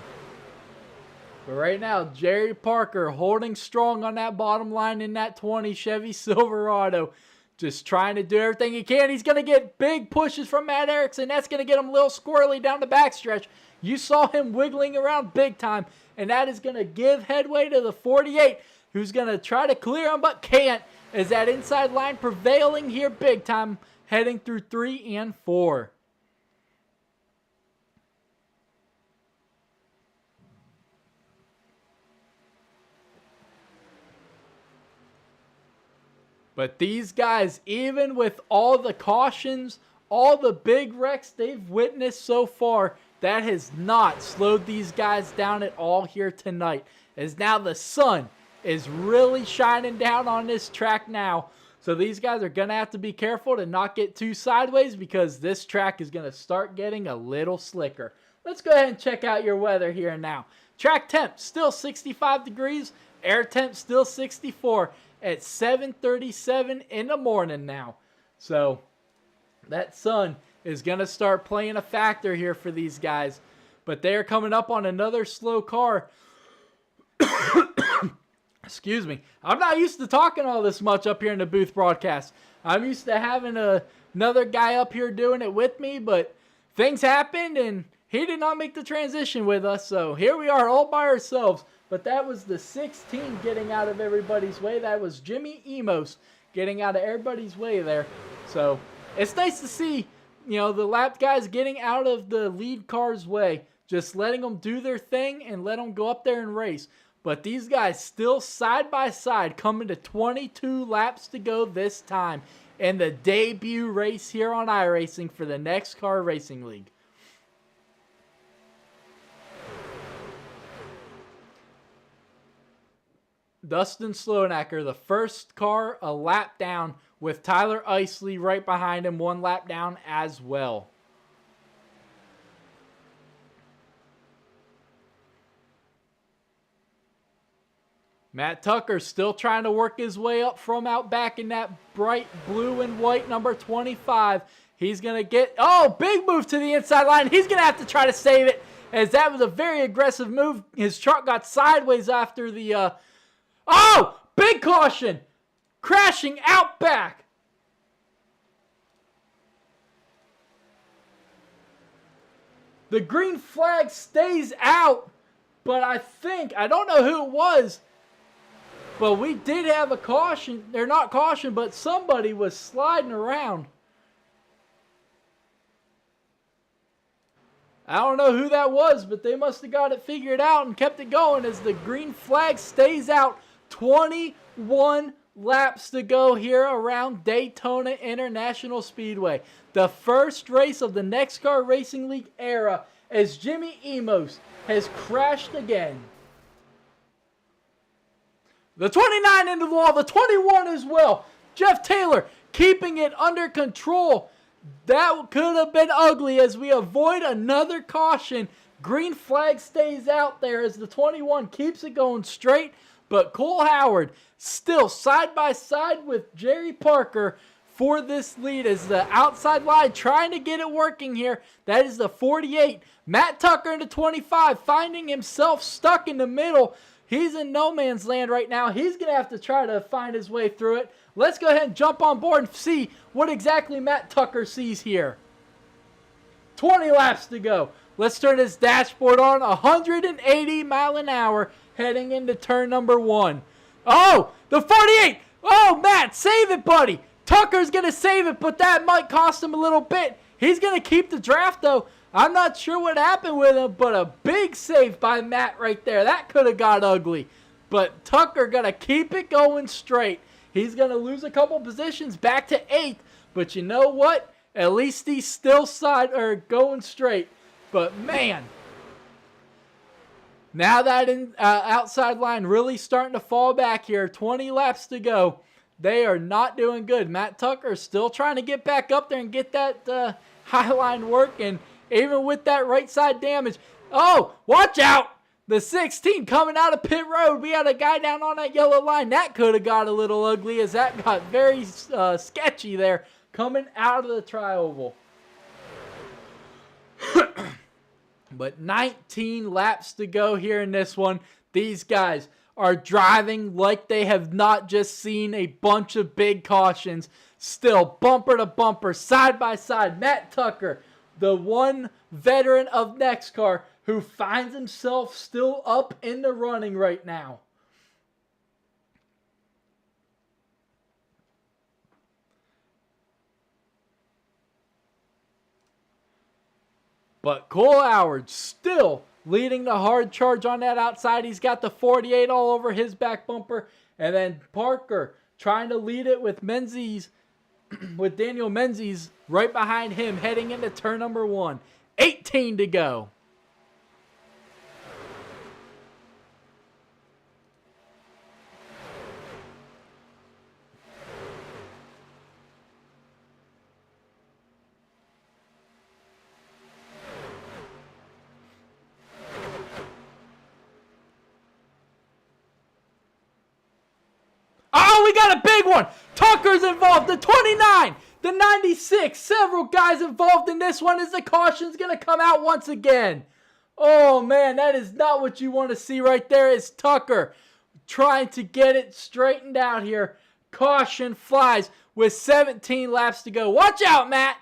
But right now, Jerry Parker holding strong on that bottom line in that 20 Chevy Silverado. Just trying to do everything he can. He's going to get big pushes from Matt Ericsson. That's going to get him a little squirrely down the backstretch. You saw him wiggling around big time. And that is going to give headway to the 48, who's going to try to clear him but can't. As that inside line prevailing here big time, heading through 3 and 4. But these guys, even with all the cautions, all the big wrecks they've witnessed so far, that has not slowed these guys down at all here tonight. As now the sun is really shining down on this track now. So these guys are going to have to be careful to not get too sideways because this track is going to start getting a little slicker. Let's go ahead and check out your weather here now. Track temp still 65 degrees. Air temp still 64 at 7:37 in the morning now. So that sun is going to start playing a factor here for these guys. But they're coming up on another slow car. Excuse me. I'm not used to talking all this much up here in the booth broadcast. I'm used to having another guy up here doing it with me, but things happened and he did not make the transition with us. So here we are all by ourselves. But that was the 16 getting out of everybody's way. That was Jimmy Emos getting out of everybody's way there. So it's nice to see, the lap guys getting out of the lead car's way. Just letting them do their thing and let them go up there and race. But these guys still side by side coming to 22 laps to go this time in the debut race here on iRacing for the NEXXTCAR Racing League. Dustin Slonacker, the first car a lap down with Tyler Isley right behind him, 1 lap down as well. Matt Tucker still trying to work his way up from out back in that bright blue and white number 25. He's going to get, big move to the inside line. He's going to have to try to save it as that was a very aggressive move. His truck got sideways after the, big caution. Crashing out back. The green flag stays out, but I don't know who it was, but we did have a caution. They're not caution, but somebody was sliding around. I don't know who that was, but they must have got it figured out and kept it going as the green flag stays out. 21 laps to go here around Daytona International Speedway. The first race of the NEXXTCAR Racing League era as Jimmy Emos has crashed again. The 29 into the wall, the 21 as well. Jeff Taylor keeping it under control. That could have been ugly as we avoid another caution. Green flag stays out there as the 21 keeps it going straight. But Cole Howard still side by side with Jerry Parker for this lead as the outside line trying to get it working here. That is the 48. Matt Tucker into 25 finding himself stuck in the middle. He's in no man's land right now. He's going to have to try to find his way through it. Let's go ahead and jump on board and see what exactly Matt Tucker sees here. 20 laps to go. Let's turn this dashboard on. 180 mile an hour heading into turn number 1. Oh, the 48. Oh, Matt, save it, buddy. Tucker's going to save it, but that might cost him a little bit. He's going to keep the draft, though. I'm not sure what happened with him, but a big save by Matt right there. That could have got ugly. But Tucker going to keep it going straight. He's going to lose a couple positions back to 8th. But you know what? At least he's still going straight. But man, now that outside line really starting to fall back here. 20 laps to go. They are not doing good. Matt Tucker is still trying to get back up there and get that high line working. Even with that right side damage. Oh, watch out. The 16 coming out of pit road. We had a guy down on that yellow line. That could have got a little ugly as that got very sketchy there coming out of the tri-oval. But 19 laps to go here in this one. These guys are driving like they have not just seen a bunch of big cautions. Still bumper to bumper, side by side. Matt Tucker, the one veteran of NEXXTCAR who finds himself still up in the running right now. But Cole Howard still leading the hard charge on that outside. He's got the 48 all over his back bumper. And then Parker trying to lead it with Menzies, with Daniel Menzies right behind him heading into turn number 1. 18 to go. Oh, we got a big one. Tucker's involved. The 29, the 96. Several guys involved in this one as the caution's going to come out once again. Oh, man, that is not what you want to see right there. It's Tucker trying to get it straightened out here. Caution flies with 17 laps to go. Watch out, Matt.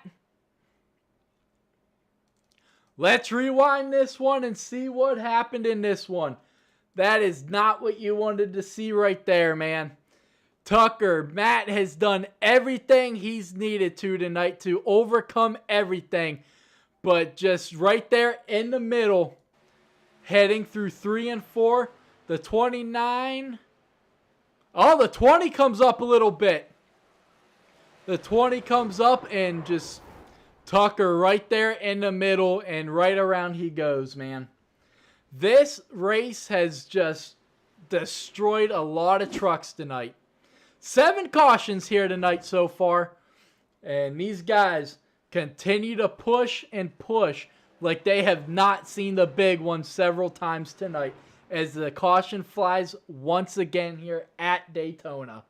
Let's rewind this one and see what happened in this one. That is not what you wanted to see right there, man. Tucker, Matt has done everything he's needed to tonight to overcome everything. But just right there in the middle, heading through 3 and 4, the 29. Oh, the 20 comes up a little bit. The 20 comes up and just Tucker right there in the middle and right around he goes, man. This race has just destroyed a lot of trucks tonight. 7 cautions here tonight so far. And these guys continue to push and push like they have not seen the big one several times tonight as the caution flies once again here at Daytona.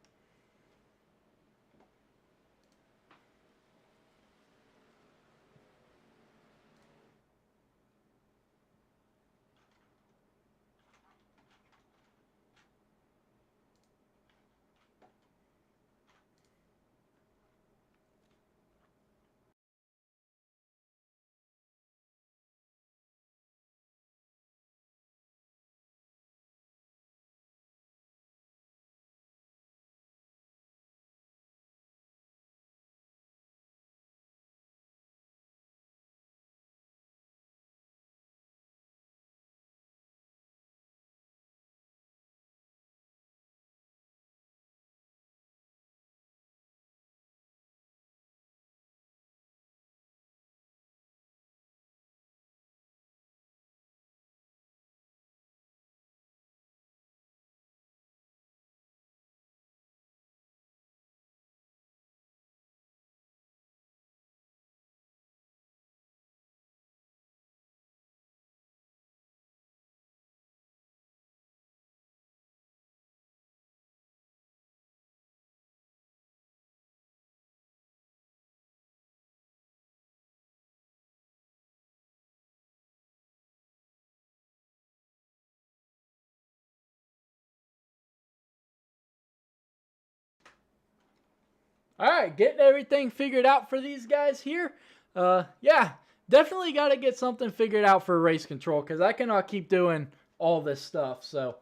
All right, getting everything figured out for these guys here. Yeah, definitely got to get something figured out for race control because I cannot keep doing all this stuff. So,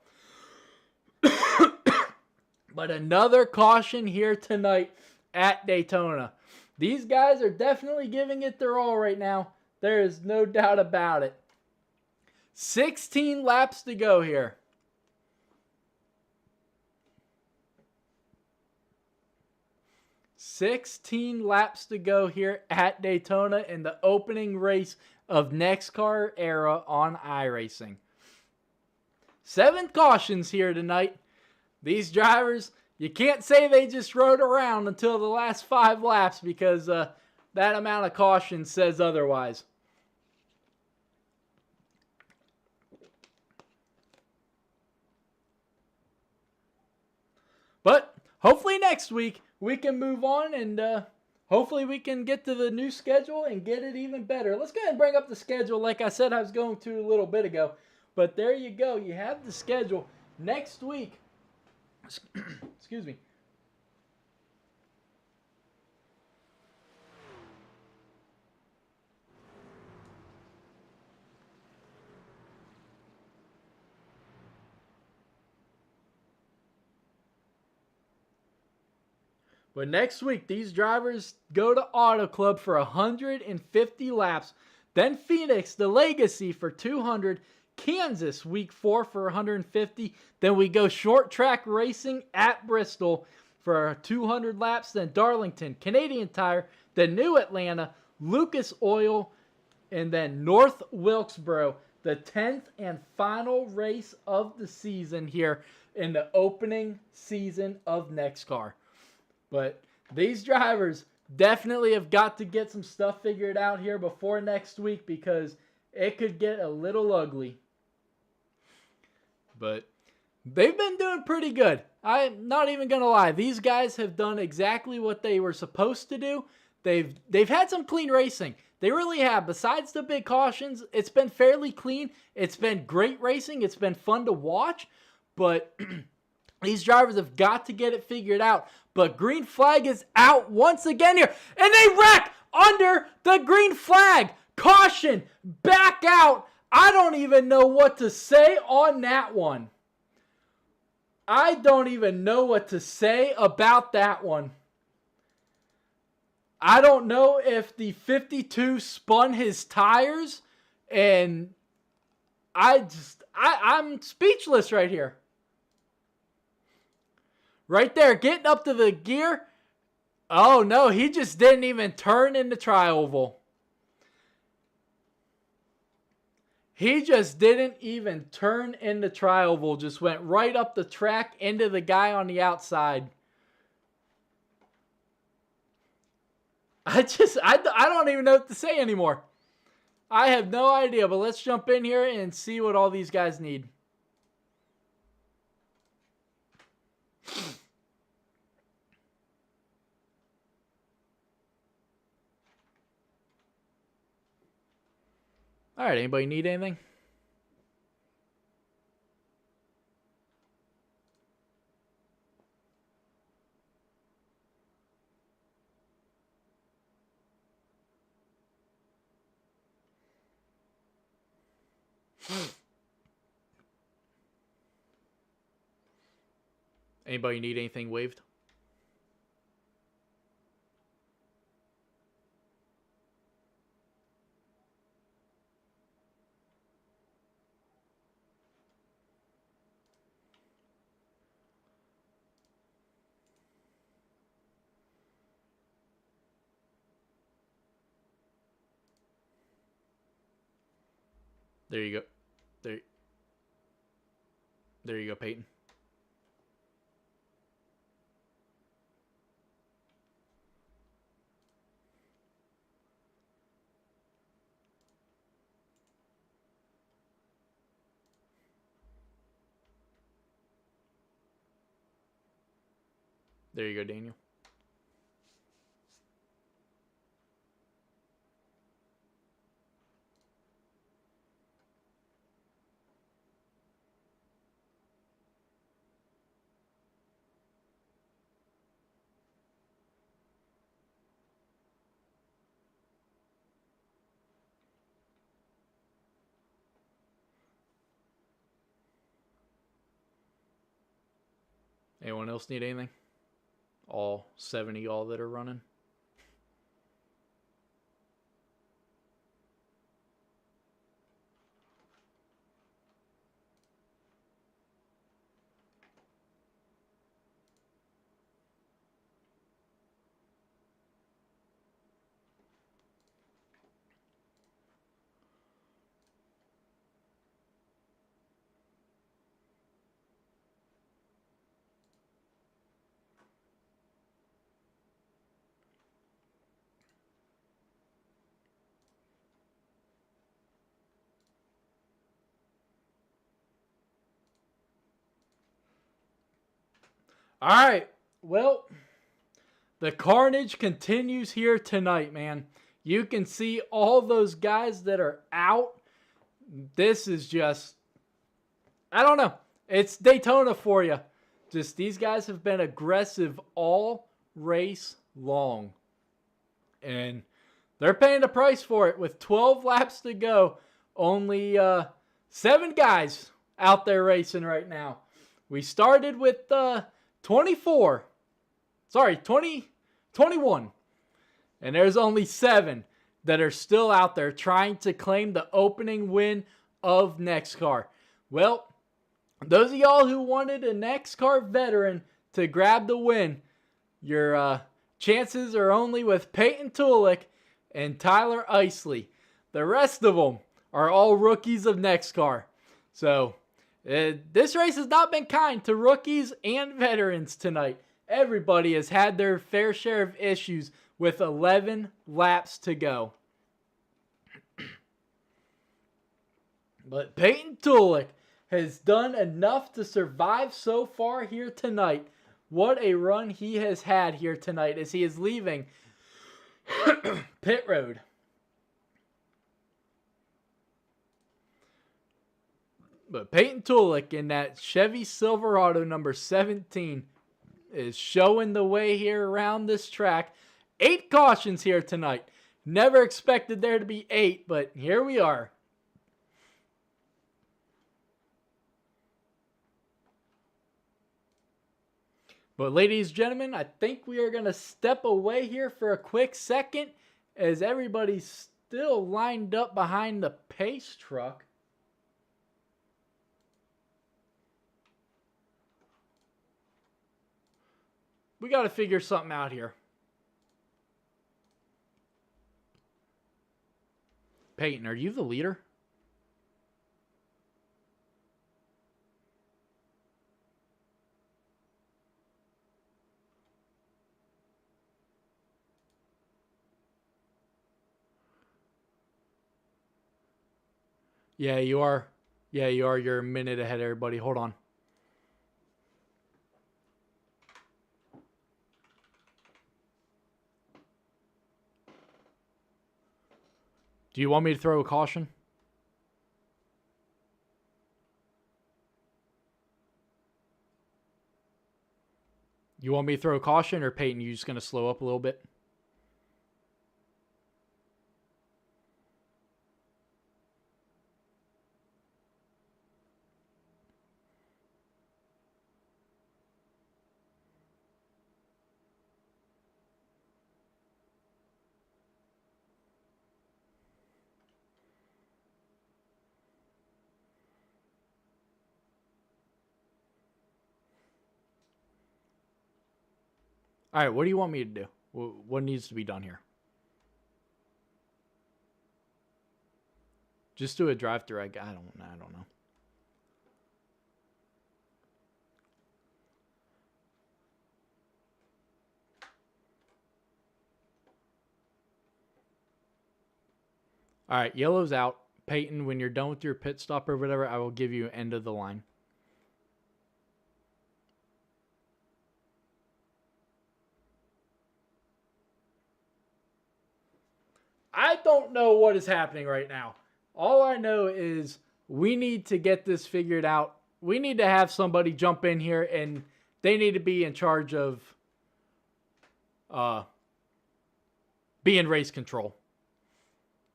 but another caution here tonight at Daytona. These guys are definitely giving it their all right now. There is no doubt about it. 16 laps to go here. 16 laps to go here at Daytona in the opening race of NEXXTCAR era on iRacing. 7 cautions here tonight. These drivers, you can't say they just rode around until the last 5 laps because that amount of caution says otherwise. But hopefully next week we can move on and hopefully we can get to the new schedule and get it even better. Let's go ahead and bring up the schedule like I said I was going to a little bit ago. But there you go. You have the schedule. Next week, excuse me. But next week, these drivers go to Auto Club for 150 laps. Then Phoenix, the Legacy for 200. Kansas, week 4 for 150. Then we go short track racing at Bristol for 200 laps. Then Darlington, Canadian Tire. Then New Atlanta, Lucas Oil. And then North Wilkesboro, the 10th and final race of the season here in the opening season of NEXXTCAR. But these drivers definitely have got to get some stuff figured out here before next week because it could get a little ugly. But they've been doing pretty good. I'm not even going to lie. These guys have done exactly what they were supposed to do. They've had some clean racing. They really have. Besides the big cautions, it's been fairly clean. It's been great racing. It's been fun to watch. But these drivers have got to get it figured out. But green flag is out once again here. And they wreck under the green flag. Caution. Back out. I don't even know what to say on that one. I don't even know what to say about that one. I don't know if the 52 spun his tires. And I'm speechless right here. Right there, getting up to the gear. Oh, no, he just didn't even turn in the tri-oval. He just didn't even turn in the tri-oval. Just went right up the track into the guy on the outside. I don't even know what to say anymore. I have no idea, but let's jump in here and see what all these guys need. All right, anybody need anything? Anybody need anything waived? There you go. There you go, Peyton. There you go, Daniel. Anyone else need anything? All 70 y'all that are running? All right. Well, the carnage continues here tonight, man. You can see all those guys that are out. This is just, I don't know. It's Daytona for you. Just these guys have been aggressive all race long. And they're paying the price for it with 12 laps to go. Only 7 guys out there racing right now. We started with 21. And there's only 7 that are still out there trying to claim the opening win of NEXXTCAR. Well, those of y'all who wanted a NEXXTCAR veteran to grab the win, your chances are only with Peyton Tulik and Tyler Isley. The rest of them are all rookies of NEXXTCAR. So, this race has not been kind to rookies and veterans tonight. Everybody has had their fair share of issues with 11 laps to go. But Peyton Tulik has done enough to survive so far here tonight. What a run he has had here tonight as he is leaving pit road. But Peyton Tulik in that Chevy Silverado number 17 is showing the way here around this track. 8 cautions here tonight. Never expected there to be 8, but here we are. But ladies and gentlemen, I think we are going to step away here for a quick second as everybody's still lined up behind the pace truck. We got to figure something out here. Peyton, are you the leader? Yeah, you are. Yeah, you are. You're a minute ahead, everybody. Hold on. Do you want me to throw a caution? You want me to throw a caution, or Peyton, you just going to slow up a little bit? All right, what do you want me to do? What needs to be done here? Just do a drive-through. I don't know. All right, yellow's out. Peyton, when you're done with your pit stop or whatever, I will give you end of the line. I don't know what is happening right now. All I know is we need to get this figured out. We need to have somebody jump in here, and they need to be in charge of being race control.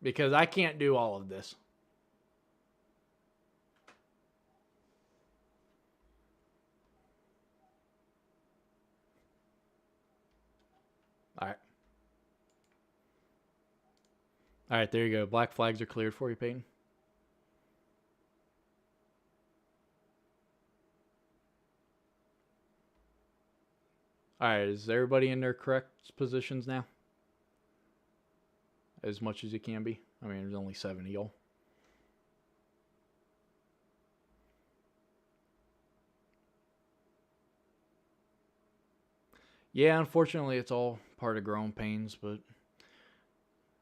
Because I can't do all of this. All right. All right, there you go. Black flags are cleared for you, Peyton. All right, is everybody in their correct positions now? As much as you can be. I mean, there's only 7 of y'all. Yeah, unfortunately, it's all part of growing pains, but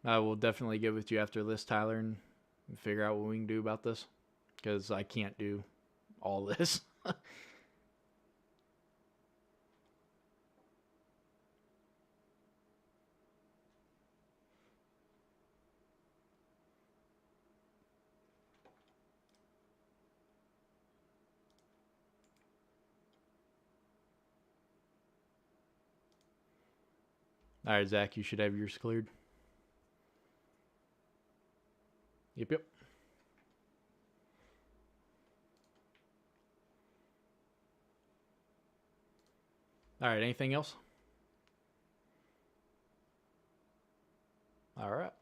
I will definitely get with you after this, Tyler, and figure out what we can do about this, because I can't do all this. All right, Zach, you should have yours cleared. Yep. All right, anything else? All right.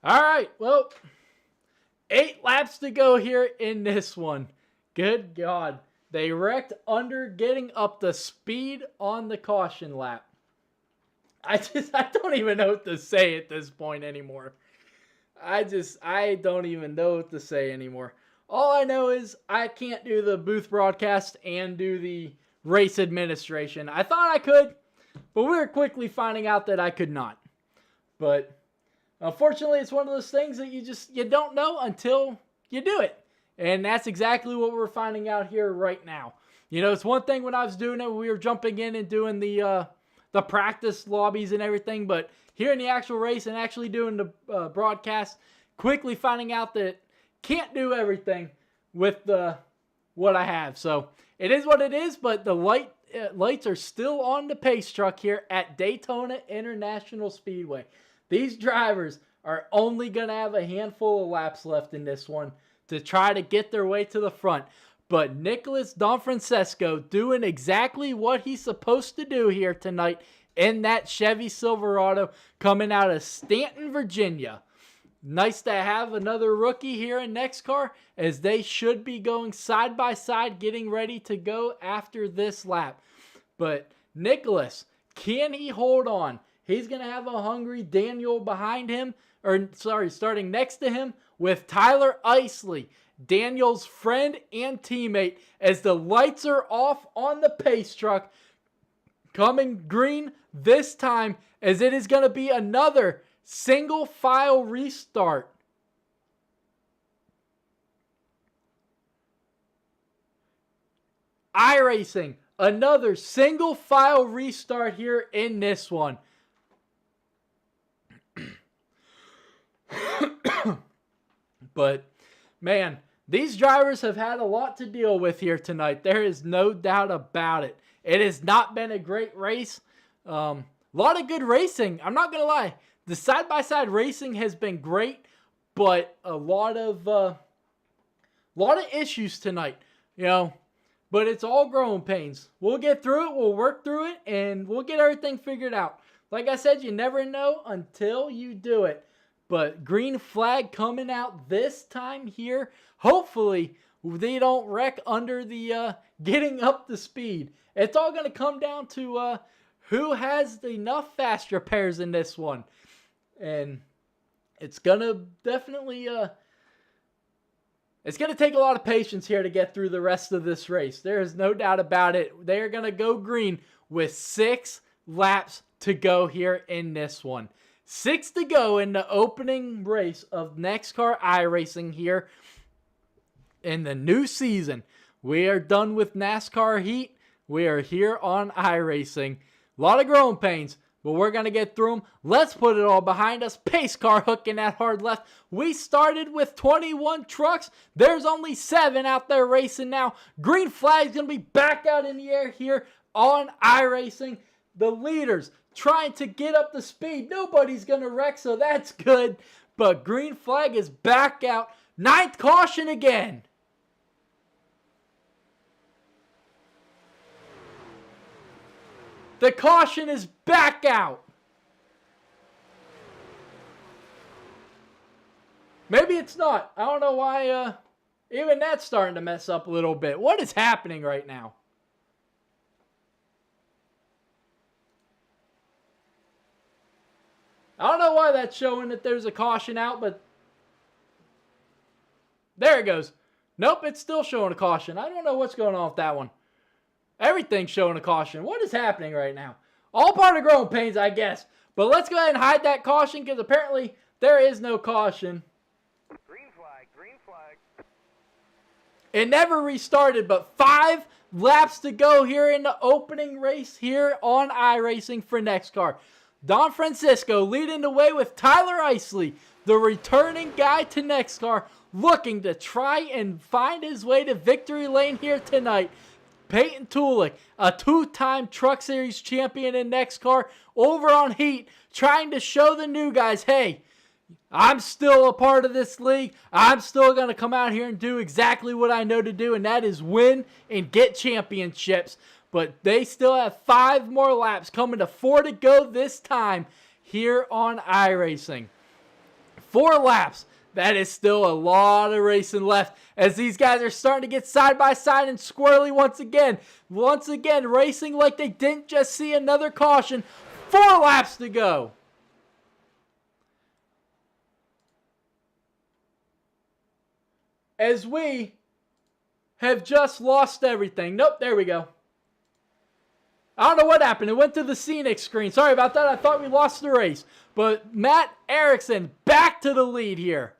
All right, well, 8 laps to go here in this one. Good God. They wrecked under getting up the speed on the caution lap. I don't even know what to say at this point anymore. I don't even know what to say anymore. All I know is I can't do the booth broadcast and do the race administration. I thought I could, but we were quickly finding out that I could not. But unfortunately, it's one of those things that you don't know until you do it. And that's exactly what we're finding out here right now. You know, it's one thing when I was doing it, we were jumping in and doing the practice lobbies and everything, but here in the actual race and actually doing the broadcast, quickly finding out that can't do everything with what I have. So it is what it is, but the lights are still on the pace truck here at Daytona International Speedway. These drivers are only going to have a handful of laps left in this one to try to get their way to the front. But Nicholas Donfrancesco doing exactly what he's supposed to do here tonight in that Chevy Silverado coming out of Stanton, Virginia. Nice to have another rookie here in NEXXTCAR, as they should be going side by side getting ready to go after this lap. But Nicholas, can he hold on? He's going to have a hungry Daniel behind him, starting next to him with Tyler Isley, Daniel's friend and teammate, as the lights are off on the pace truck, coming green this time, as it is going to be another single file restart. iRacing, another single file restart here in this one. But, man, these drivers have had a lot to deal with here tonight. There is no doubt about it. It has not been a great race. A lot of good racing. I'm not going to lie. The side-by-side racing has been great, but a lot of issues tonight, you know. But it's all growing pains. We'll get through it. We'll work through it, and we'll get everything figured out. Like I said, you never know until you do it. But green flag coming out this time here. Hopefully, they don't wreck under the getting up the speed. It's all going to come down to who has enough fast repairs in this one. And it's going to definitely... it's going to take a lot of patience here to get through the rest of this race. There is no doubt about it. They are going to go green with 6 laps to go here in this one. 6 to go in the opening race of NEXXTCAR iRacing here in the new season. We are done with NASCAR heat. We are here on iRacing. A lot of growing pains, but we're going to get through them. Let's put it all behind us. Pace car hooking that hard left. We started with 21 trucks. There's only 7 out there racing now. Green flag's going to be back out in the air here on iRacing. The leaders trying to get up the speed. Nobody's going to wreck, so that's good. But green flag is back out. 9th caution again. The caution is back out. Maybe it's not. I don't know why even that's starting to mess up a little bit. What is happening right now? I don't know why that's showing that there's a caution out, but there it goes. Nope, it's still showing a caution. I don't know what's going on with that one. Everything's showing a caution. What is happening right now? All part of growing pains, I guess. But let's go ahead and hide that caution because apparently there is no caution. Green flag, green flag. It never restarted, but 5 laps to go here in the opening race here on iRacing for NEXXTCAR. Don Francisco leading the way with Tyler Isley, the returning guy to NEXXTCAR, looking to try and find his way to victory lane here tonight. Peyton Tulik, a 2-time Truck Series champion in NEXXTCAR, over on Heat, trying to show the new guys, hey, I'm still a part of this league. I'm still going to come out here and do exactly what I know to do, and that is win and get championships. But they still have 5 more laps, coming to 4 to go this time here on iRacing. 4 laps. That is still a lot of racing left as these guys are starting to get side by side and squirrely once again. Once again, racing like they didn't just see another caution. 4 laps to go. As we have just lost everything. Nope, there we go. I don't know what happened. It went to the scenic screen. Sorry about that. I thought we lost the race. But Matt Erickson back to the lead here.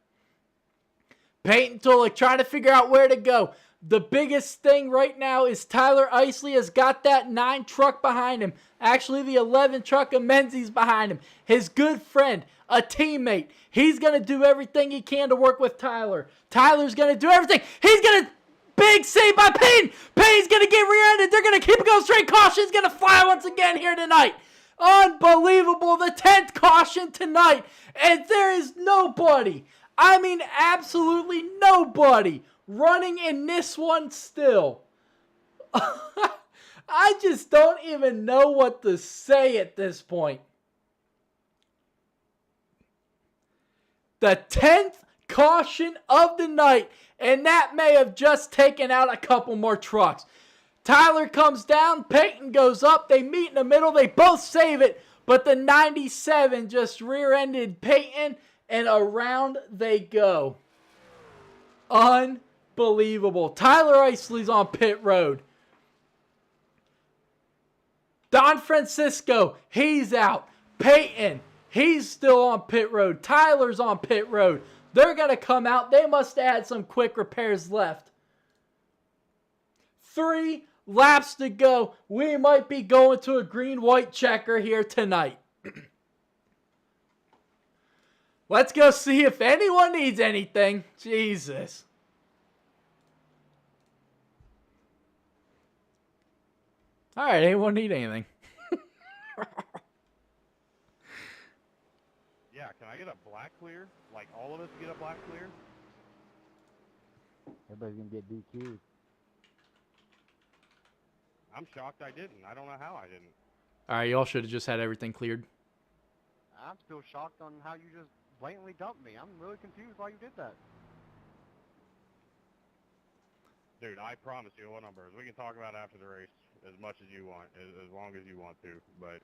Peyton Tulik trying to figure out where to go. The biggest thing right now is Tyler Isley has got that 9 truck behind him. Actually, the 11 truck of Menzies behind him. His good friend, a teammate. He's going to do everything he can to work with Tyler. Tyler's going to do everything. He's going to... Big save by Payne. Payne's going to get rear-ended. They're going to keep it going straight. Caution's going to fly once again here tonight. Unbelievable. The 10th caution tonight. And there is nobody, I mean absolutely nobody, running in this one still. I just don't even know what to say at this point. The 10th caution of the night. And that may have just taken out a couple more trucks. Tyler comes down. Peyton goes up. They meet in the middle. They both save it. But the 97 just rear-ended Peyton. And around they go. Unbelievable. Tyler Isley's on pit road. Don Francisco, he's out. Peyton, he's still on pit road. Tyler's on pit road. They're going to come out. They must have had some quick repairs left. 3 laps to go. We might be going to a green-white checker here tonight. Let's go see if anyone needs anything. Jesus. All right, anyone need anything? Yeah, can I get a black clear? Like all of us get a black clear? Everybody's gonna get DQ'd. I'm shocked I didn't. I don't know how I didn't. All right, y'all should have just had everything cleared. I'm still shocked on how you just blatantly dumped me. I'm really confused why you did that. Dude, I promise you what numbers. We can talk about it after the race as much as you want, as long as you want to, but...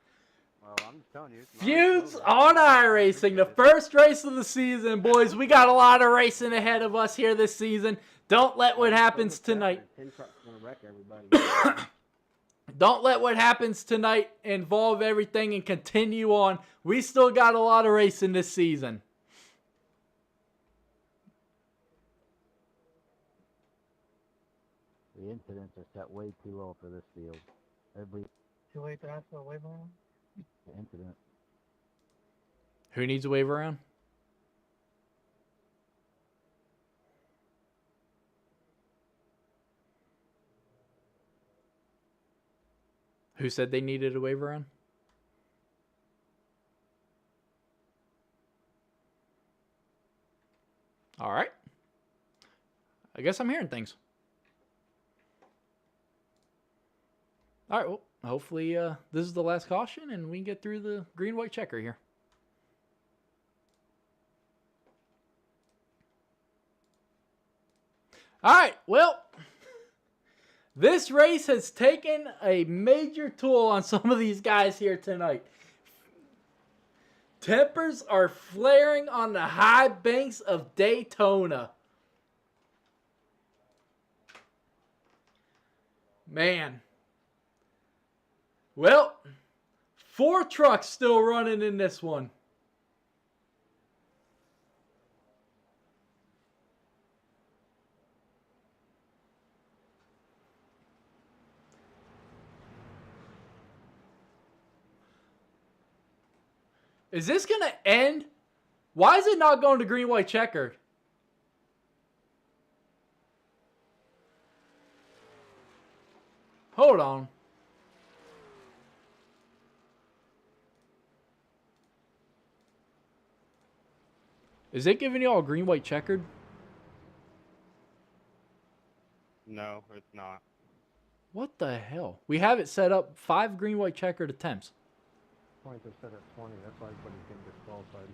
Well, I'm just telling you. Feuds on iRacing, the first race of the season, boys. We got a lot of racing ahead of us here this season. Don't let what happens tonight. Don't let what happens tonight involve everything and continue on. We still got a lot of racing this season. The incidents are set way too low for this field. Everybody. Too late to ask for a waiver on? The incident. Who needs a wave around? Who said they needed a wave around? All right. I guess I'm hearing things. All right, well, hopefully this is the last caution and we can get through the green-white checker here. All right, well, this race has taken a major toll on some of these guys here tonight. Tempers are flaring on the high banks of Daytona. Man. Well, 4 trucks still running in this one. Is this going to end? Why is it not going to green-white checkered? Hold on. Is it giving you all green-white checkered? No, it's not. What the hell? We have it set up 5 green-white checkered attempts. Points are set at 20. That's why everybody's getting disqualified.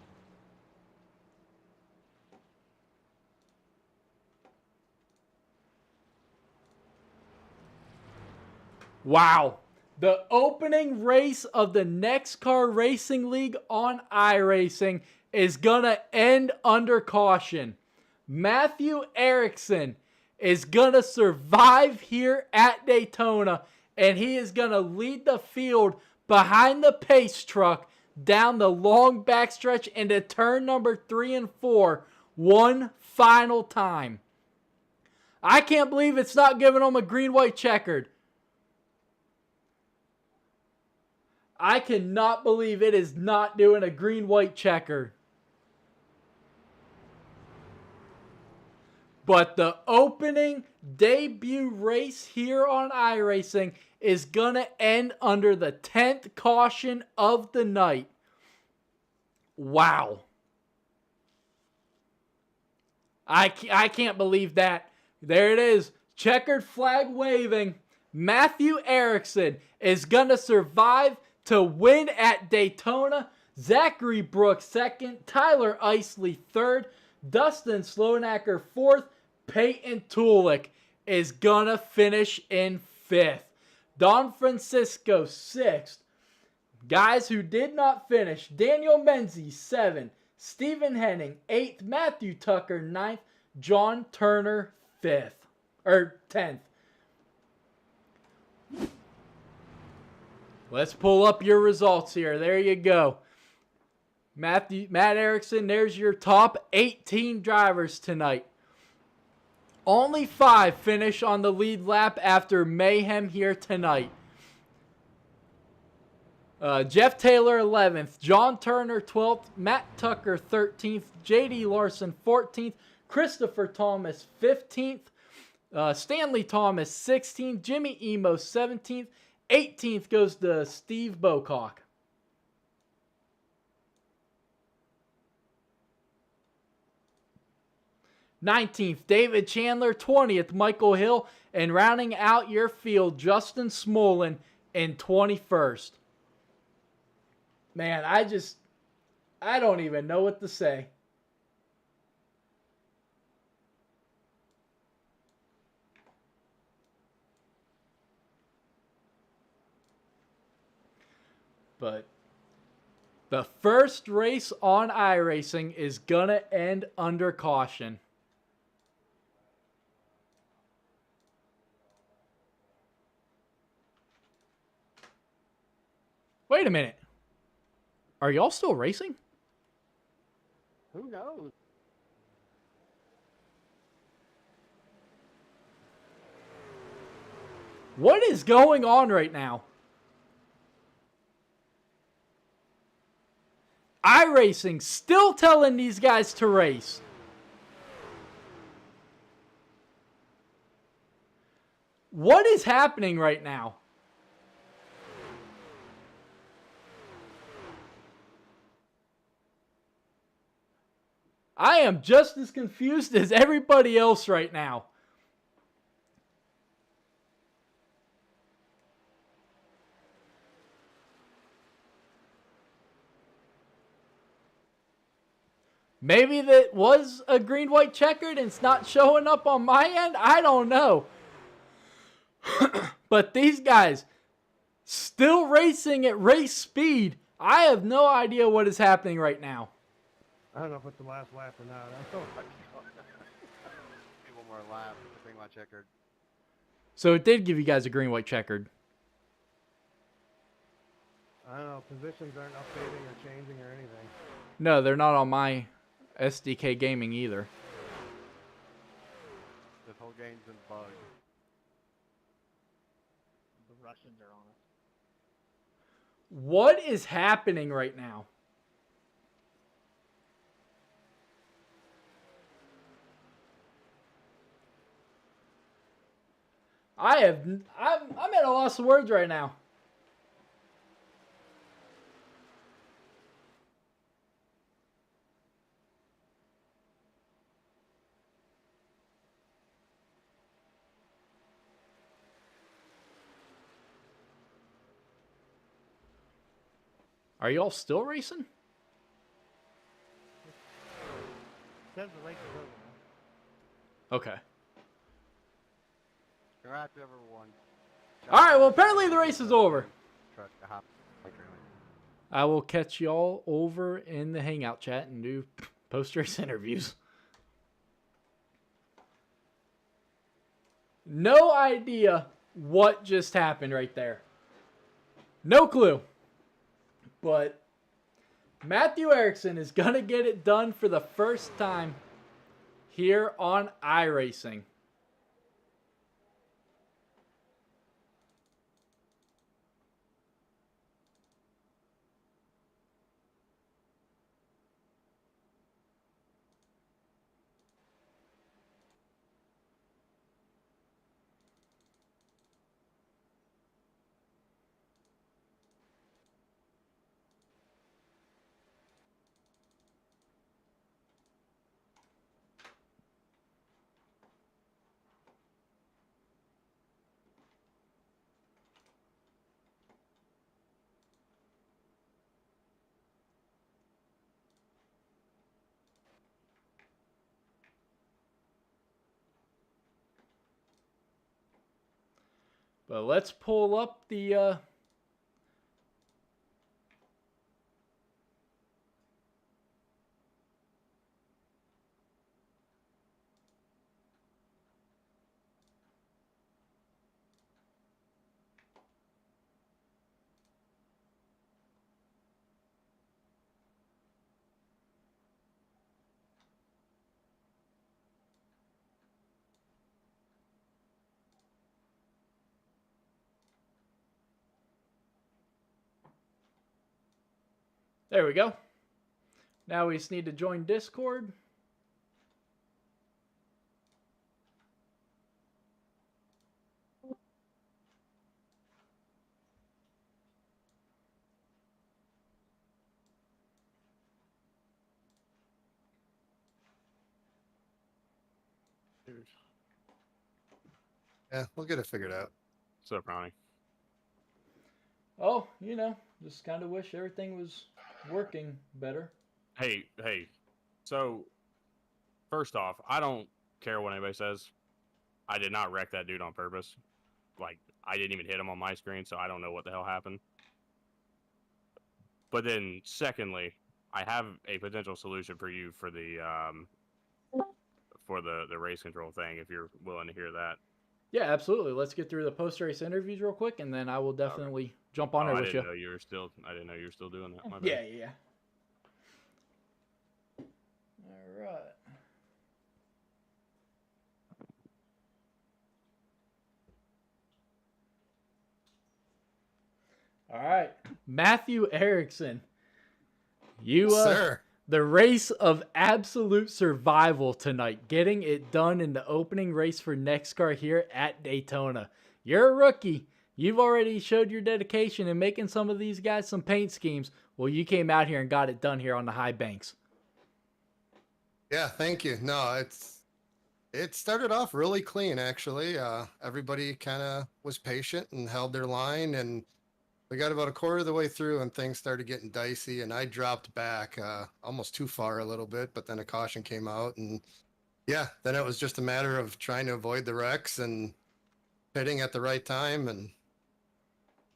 Wow. The opening race of the NEXXTCAR Racing League on iRacing is going to end under caution. Matthew Erickson is going to survive here at Daytona, and he is going to lead the field behind the pace truck down the long backstretch into turn number 3 and 4 one final time. I can't believe it's not giving him a green-white checkered. I cannot believe it is not doing a green-white checker. But the opening debut race here on iRacing is going to end under the 10th caution of the night. Wow. I can't believe that. There it is. Checkered flag waving. Matthew Erickson is going to survive to win at Daytona. Zachary Brooks second. Tyler Isley third. Dustin Slonacker fourth. Peyton Tulik is going to finish in 5th. Don Francisco 6th. Guys who did not finish: Daniel Menzies 7th. Stephen Henning 8th. Matthew Tucker 9th. John Turner 5th. Or 10th. Let's pull up your results here. There you go. Matt Erickson, there's your top 18 drivers tonight. Only 5 finish on the lead lap after mayhem here tonight. Jeff Taylor 11th, John Turner 12th, Matt Tucker 13th, JD Larson 14th, Christopher Thomas 15th, Stanley Thomas 16th, Jimmy Emo 17th, 18th goes to Steve Bocock. '19th, David Chandler. 20th, Michael Hill. And rounding out your field, Justin Smolin in 21st. Man, I don't even know what to say. But the first race on iRacing is going to end under caution. Wait a minute. Are y'all still racing? Who knows? What is going on right now? iRacing still telling these guys to race. What is happening right now? I am just as confused as everybody else right now. Maybe that was a green, white checkered and it's not showing up on my end. I don't know. But these guys still racing at race speed. I have no idea what is happening right now. I don't know if it's the last lap or not. I don't know. One more lap. Green, white, checkered. So it did give you guys a green, white checkered. I don't know. Positions aren't updating or changing or anything. No, they're not on my SDK Gaming either. This whole game's been bugged. The Russians are on us. What is happening right now? I'm at a loss of words right now. Are y'all still racing? Says the race is over, man. Okay. Congrats to everyone. All right, well, apparently the race is over. Truck to hop. I will catch y'all over in the Hangout chat and do post-race interviews. No idea what just happened right there. No clue. But Matthew Erickson is going to get it done for the first time here on iRacing. But let's pull up the there we go. Now we just need to join Discord. Yeah, we'll get it figured out. What's up, Ronnie? Oh, you know, just kind of wish everything was working better. Hey. So, first off, I don't care what anybody says. I did not wreck that dude on purpose. Like, I didn't even hit him on my screen, so I don't know what the hell happened. But then, secondly, I have a potential solution for you for the race control thing, if you're willing to hear that. Yeah, absolutely. Let's get through the post-race interviews real quick, and then I will definitely jump on it with you. I didn't know you were still doing that. My bad. Yeah. All right. All right, Matthew Erickson. You, Sir. The race of absolute survival tonight, getting it done in the opening race for NEXXTCAR here at Daytona. You're a rookie. You've already showed your dedication in making some of these guys some paint schemes. Well, you came out here and got it done here on the high banks. Yeah, thank you. No, it started off really clean, actually. Everybody kind of was patient and held their line, and we got about a quarter of the way through and things started getting dicey, and I dropped back almost too far a little bit, but then a caution came out, and yeah, then it was just a matter of trying to avoid the wrecks and pitting at the right time. And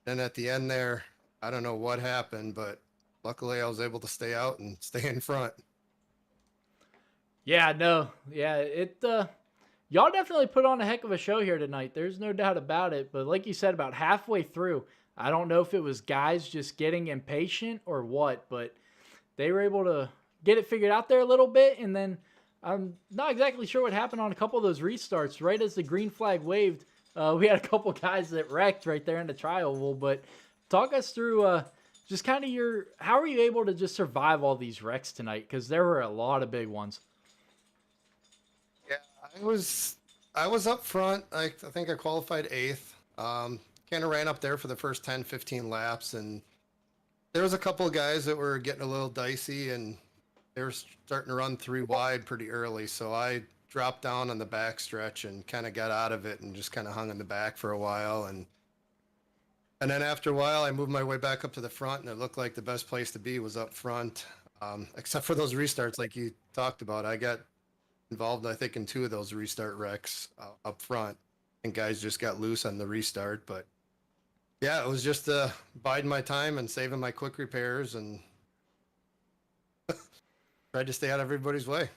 then at the end there, I don't know what happened, but luckily I was able to stay out and stay in front. Yeah, no, yeah, y'all definitely put on a heck of a show here tonight. There's no doubt about it. But like you said, about halfway through, I don't know if it was guys just getting impatient or what, but they were able to get it figured out there a little bit. And then I'm not exactly sure what happened on a couple of those restarts. Right as the green flag waved, we had a couple guys that wrecked right there in the tri-oval. But talk us through just kind of how are you able to just survive all these wrecks tonight? Because there were a lot of big ones. Yeah, I was up front. I think I qualified 8th. Kind of ran up there for the first 10, 15 laps, and there was a couple of guys that were getting a little dicey, and they were starting to run 3 wide pretty early. So I dropped down on the back stretch and kind of got out of it and just kind of hung in the back for a while. And then after a while, I moved my way back up to the front, and it looked like the best place to be was up front, except for those restarts like you talked about. I got involved, I think, in 2 of those restart wrecks up front, and guys just got loose on the restart. But yeah, it was just biding my time and saving my quick repairs and tried to stay out of everybody's way.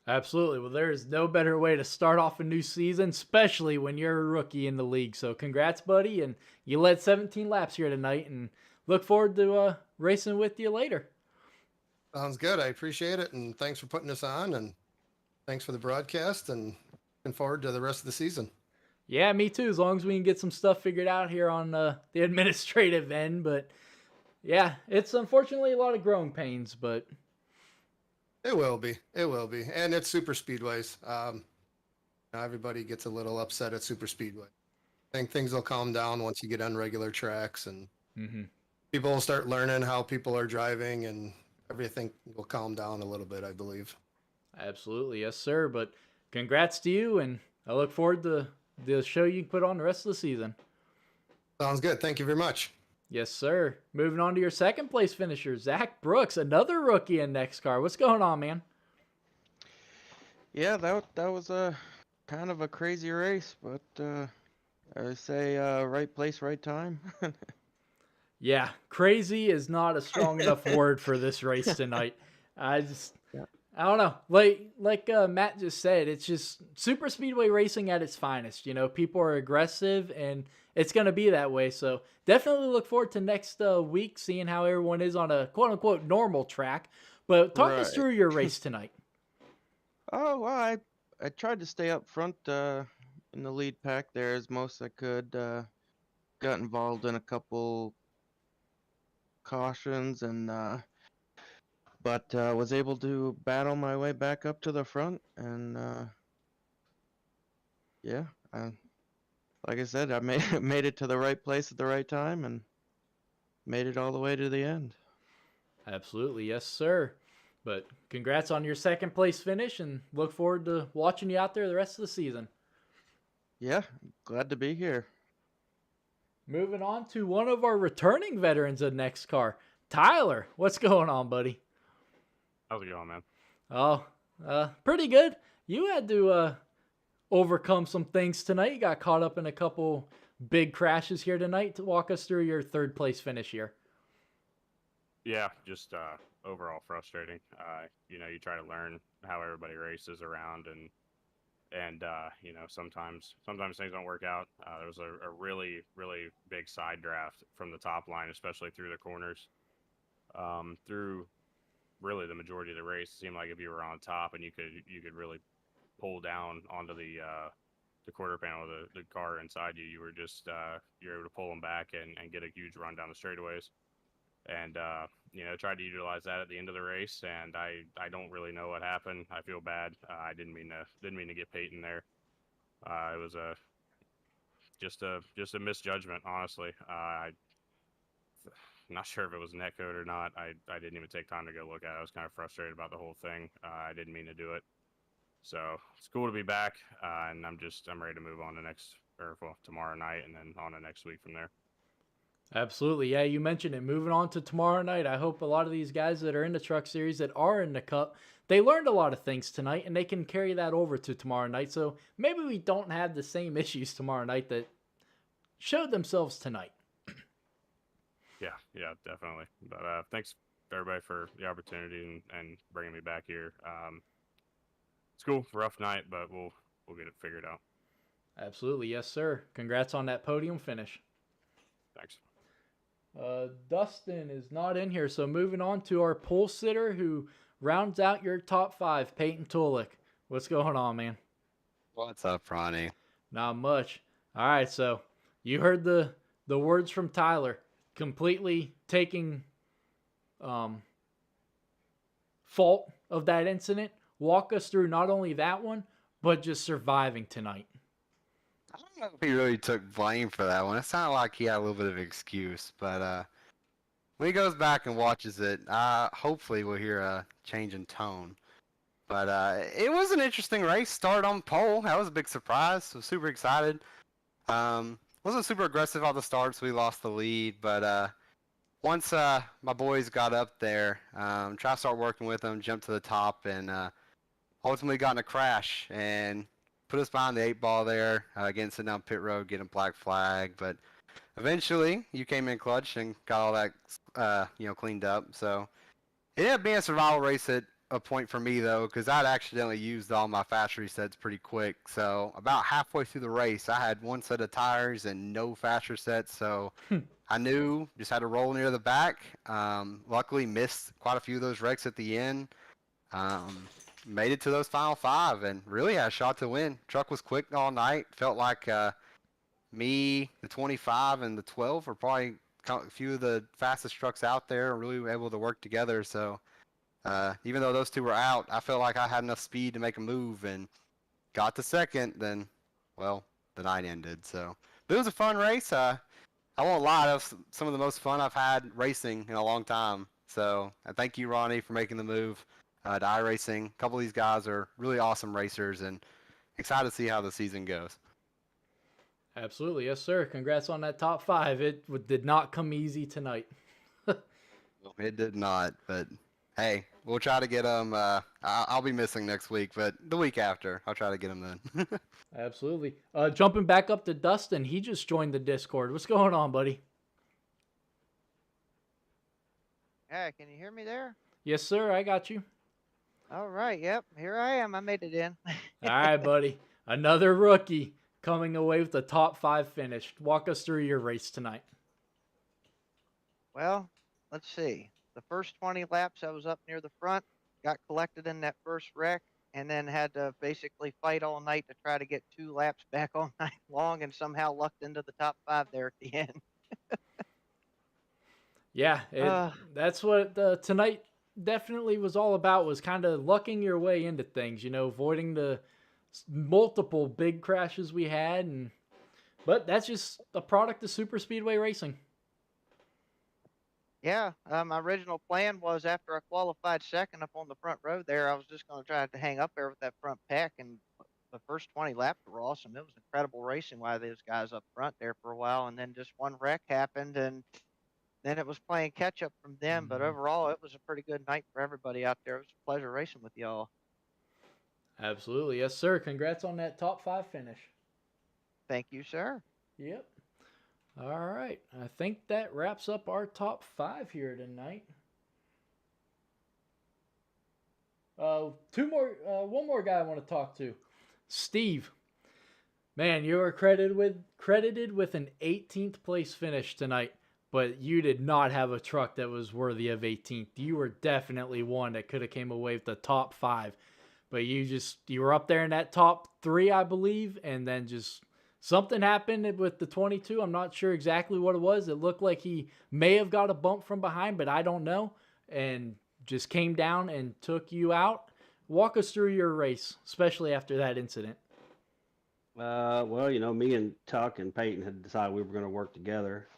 Absolutely. Well, there is no better way to start off a new season, especially when you're a rookie in the league. So congrats, buddy. And you led 17 laps here tonight, and look forward to racing with you later. Sounds good. I appreciate it. And thanks for putting us on, and thanks for the broadcast, and looking forward to the rest of the season. Yeah, me too, as long as we can get some stuff figured out here on the administrative end. But yeah, it's unfortunately a lot of growing pains, but it will be. It will be. And it's super speedways. Everybody gets a little upset at super speedway. I think things will calm down once you get on regular tracks, and people will start learning how people are driving, and everything will calm down a little bit, I believe. Absolutely. Yes, sir. But congrats to you, and I look forward to the show you can put on the rest of the season. Sounds good. Thank you very much. Yes, sir. Moving on to your second place finisher, Zach Brooks, another rookie in NEXXTCAR. What's going on, man? Yeah, that was a kind of a crazy race, but I say right place, right time. Yeah, crazy is not a strong enough word for this race tonight. I don't know. Like Matt just said, it's just super speedway racing at its finest. You know, people are aggressive, and it's going to be that way. So definitely look forward to next week, seeing how everyone is on a quote unquote normal track. But talk us through your race tonight. Oh, well, I tried to stay up front in the lead pack there as most I could. Got involved in a couple cautions, and but was able to battle my way back up to the front, and yeah, like I said, I made it to the right place at the right time, and made it all the way to the end. Absolutely, yes, sir. But congrats on your second place finish, and look forward to watching you out there the rest of the season. Yeah, glad to be here. Moving on to one of our returning veterans of NEXXTCAR, Tyler. What's going on, buddy? How's it going, man? Oh, pretty good. You had to overcome some things tonight. You got caught up in a couple big crashes here tonight. To walk us through your third place finish here. Yeah, just overall frustrating. You know, you try to learn how everybody races around, and you know, sometimes things don't work out. There was a really big side draft from the top line, especially through the corners. Through really the majority of the race, it seemed like if you were on top and you could really pull down onto the quarter panel of the car inside you, you were just you're able to pull them back and get a huge run down the straightaways. And you know, tried to utilize that at the end of the race, and I don't really know what happened. I feel bad. I didn't mean to get Peyton there. It was just a misjudgment, honestly. I'm not sure if it was net code or not. I didn't even take time to go look at it. I was kind of frustrated about the whole thing. I didn't mean to do it. So it's cool to be back, and I'm ready to move on to tomorrow night, and then on to next week from there. Absolutely. Yeah, you mentioned it. Moving on to tomorrow night, I hope a lot of these guys that are in the truck series that are in the cup, they learned a lot of things tonight and they can carry that over to tomorrow night. So maybe we don't have the same issues tomorrow night that showed themselves tonight. Yeah, definitely. But thanks everybody for the opportunity and bringing me back here. It's cool, rough night, but we'll get it figured out. Absolutely. Yes, sir. Congrats on that podium finish. Thanks. Dustin is not in here, so moving on to our pole sitter who rounds out your top 5, Peyton Tulik. What's going on, man? What's up, Ronnie? Not much. All right, so you heard the words from Tyler, completely taking fault of that incident. Walk us through not only that one, but just surviving tonight. I don't know if he really took blame for that one. It sounded like he had a little bit of an excuse, but when he goes back and watches it, hopefully we'll hear a change in tone. But it was an interesting race. Start on pole. That was a big surprise. So super excited. Wasn't super aggressive on the start, so we lost the lead. But once my boys got up there, tried to start working with them, jumped to the top, and ultimately got in a crash and put us behind the 8-ball there, getting sitting down pit road, getting black flag. But eventually, you came in clutch and got all that cleaned up. So it ended up being a survival race at a point for me, though, because I'd accidentally used all my fast resets pretty quick. So about halfway through the race, I had one set of tires and no fast resets. So I knew, just had to roll near the back. Luckily, missed quite a few of those wrecks at the end. Made it to those final 5 and really had a shot to win. Truck was quick all night. Felt like me, the 25, and the 12 were probably a few of the fastest trucks out there, really were able to work together. So even though those two were out, I felt like I had enough speed to make a move and got to second. Then, well, the night ended. So but it was a fun race. I won't lie, that was some of the most fun I've had racing in a long time. So thank you, Ronnie, for making the move to iRacing. A couple of these guys are really awesome racers and excited to see how the season goes. Absolutely. Yes, sir. Congrats on that top 5. It did not come easy tonight. It did not, but hey, we'll try to get them. I'll be missing next week, but the week after, I'll try to get them then. Absolutely. Jumping back up to Dustin, he just joined the Discord. What's going on, buddy? Yeah, can you hear me there? Yes, sir. I got you. All right, yep, here I am. I made it in. All right, buddy. Another rookie coming away with the top 5 finish. Walk us through your race tonight. Well, let's see. The first 20 laps, I was up near the front, got collected in that first wreck, and then had to basically fight all night to try to get 2 laps back all night long, and somehow lucked into the top 5 there at the end. Yeah, that's what tonight definitely was all about, was kind of lucking your way into things, avoiding the multiple big crashes we had. But that's just a product of super speedway racing. Yeah, my original plan was after I qualified second up on the front row there, I was just going to try to hang up there with that front pack, and the first 20 laps were awesome. It was incredible racing by those guys up front there for a while, and then just one wreck happened, and then it was playing catch up from them. But overall, it was a pretty good night for everybody out there. It was a pleasure racing with y'all. Absolutely. Yes, sir. Congrats on that top 5 finish. Thank you, sir. Yep. All right. I think that wraps up our top 5 here tonight. One more guy I want to talk to. Steve. Man, you were credited with an 18th place finish tonight, but you did not have a truck that was worthy of 18th. You were definitely one that could have came away with the top 5. But you were up there in that top 3, I believe, and then just something happened with the 22. I'm not sure exactly what it was. It looked like he may have got a bump from behind, but I don't know, and just came down and took you out. Walk us through your race, especially after that incident. Well, me and Tuck and Peyton had decided we were going to work together.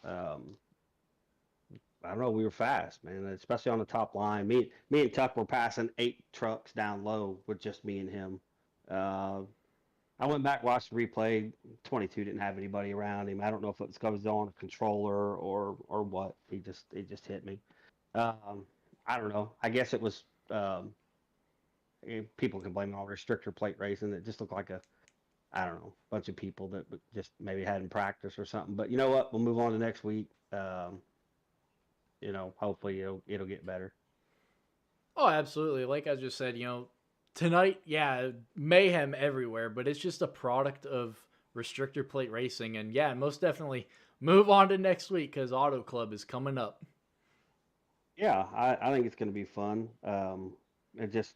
I don't know, we were fast, man, especially on the top line. Me and Tuck were passing 8 trucks down low with just me and him. I I went back, watched the replay. 22 didn't have anybody around him. I don't know if it was because he was on a controller or what. It just hit me. I don't know. I guess it was. People can blame it on restrictor plate racing. It just looked like I don't know, bunch of people that just maybe hadn't practiced or something. But you know what? We'll move on to next week. Hopefully it'll get better. Oh, absolutely. Like I just said, tonight, yeah, mayhem everywhere, but it's just a product of restrictor plate racing. And yeah, most definitely move on to next week because Auto Club is coming up. Yeah, I think it's going to be fun. It just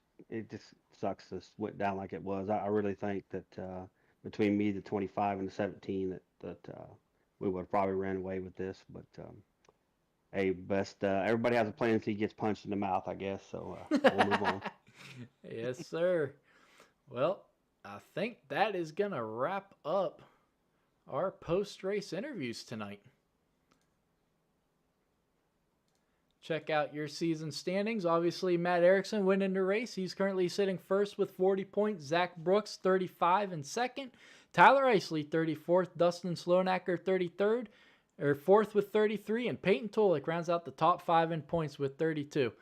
sucks this went down like it was. I really think that between me, the 25 and the 17, that we would have probably ran away with this. But hey, everybody has a plan until he gets punched in the mouth, I guess. So we'll move on. Yes, sir. Well, I think that is going to wrap up our post-race interviews tonight. Check out your season standings. Obviously, Matt Erickson winning the race. He's currently sitting first with 40 points. Zach Brooks, 35 in second. Tyler Isley, 34th. Dustin Sloanacker, 33rd. Or 4th with 33. And Peyton Tolik rounds out the top 5 in points with 32.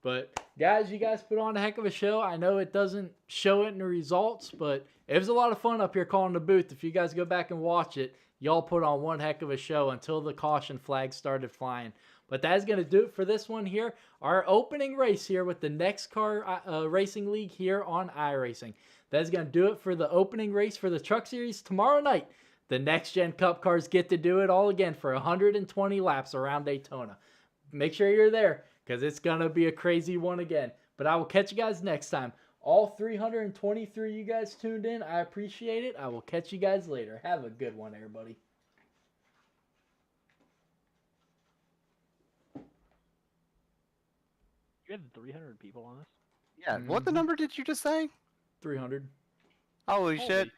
But, guys, you guys put on a heck of a show. I know it doesn't show it in the results, but it was a lot of fun up here calling the booth. If you guys go back and watch it, y'all put on one heck of a show until the caution flag started flying. But that's going to do it for this one here. Our opening race here with the NEXXTCAR Racing League here on iRacing. That's going to do it for the opening race for the Truck Series tomorrow night. The Next Gen Cup cars get to do it all again for 120 laps around Daytona. Make sure you're there because it's going to be a crazy one again. But I will catch you guys next time. All 323 of you guys tuned in. I appreciate it. I will catch you guys later. Have a good one, everybody. You had 300 people on this? Yeah. What the number did you just say? 300. Holy shit.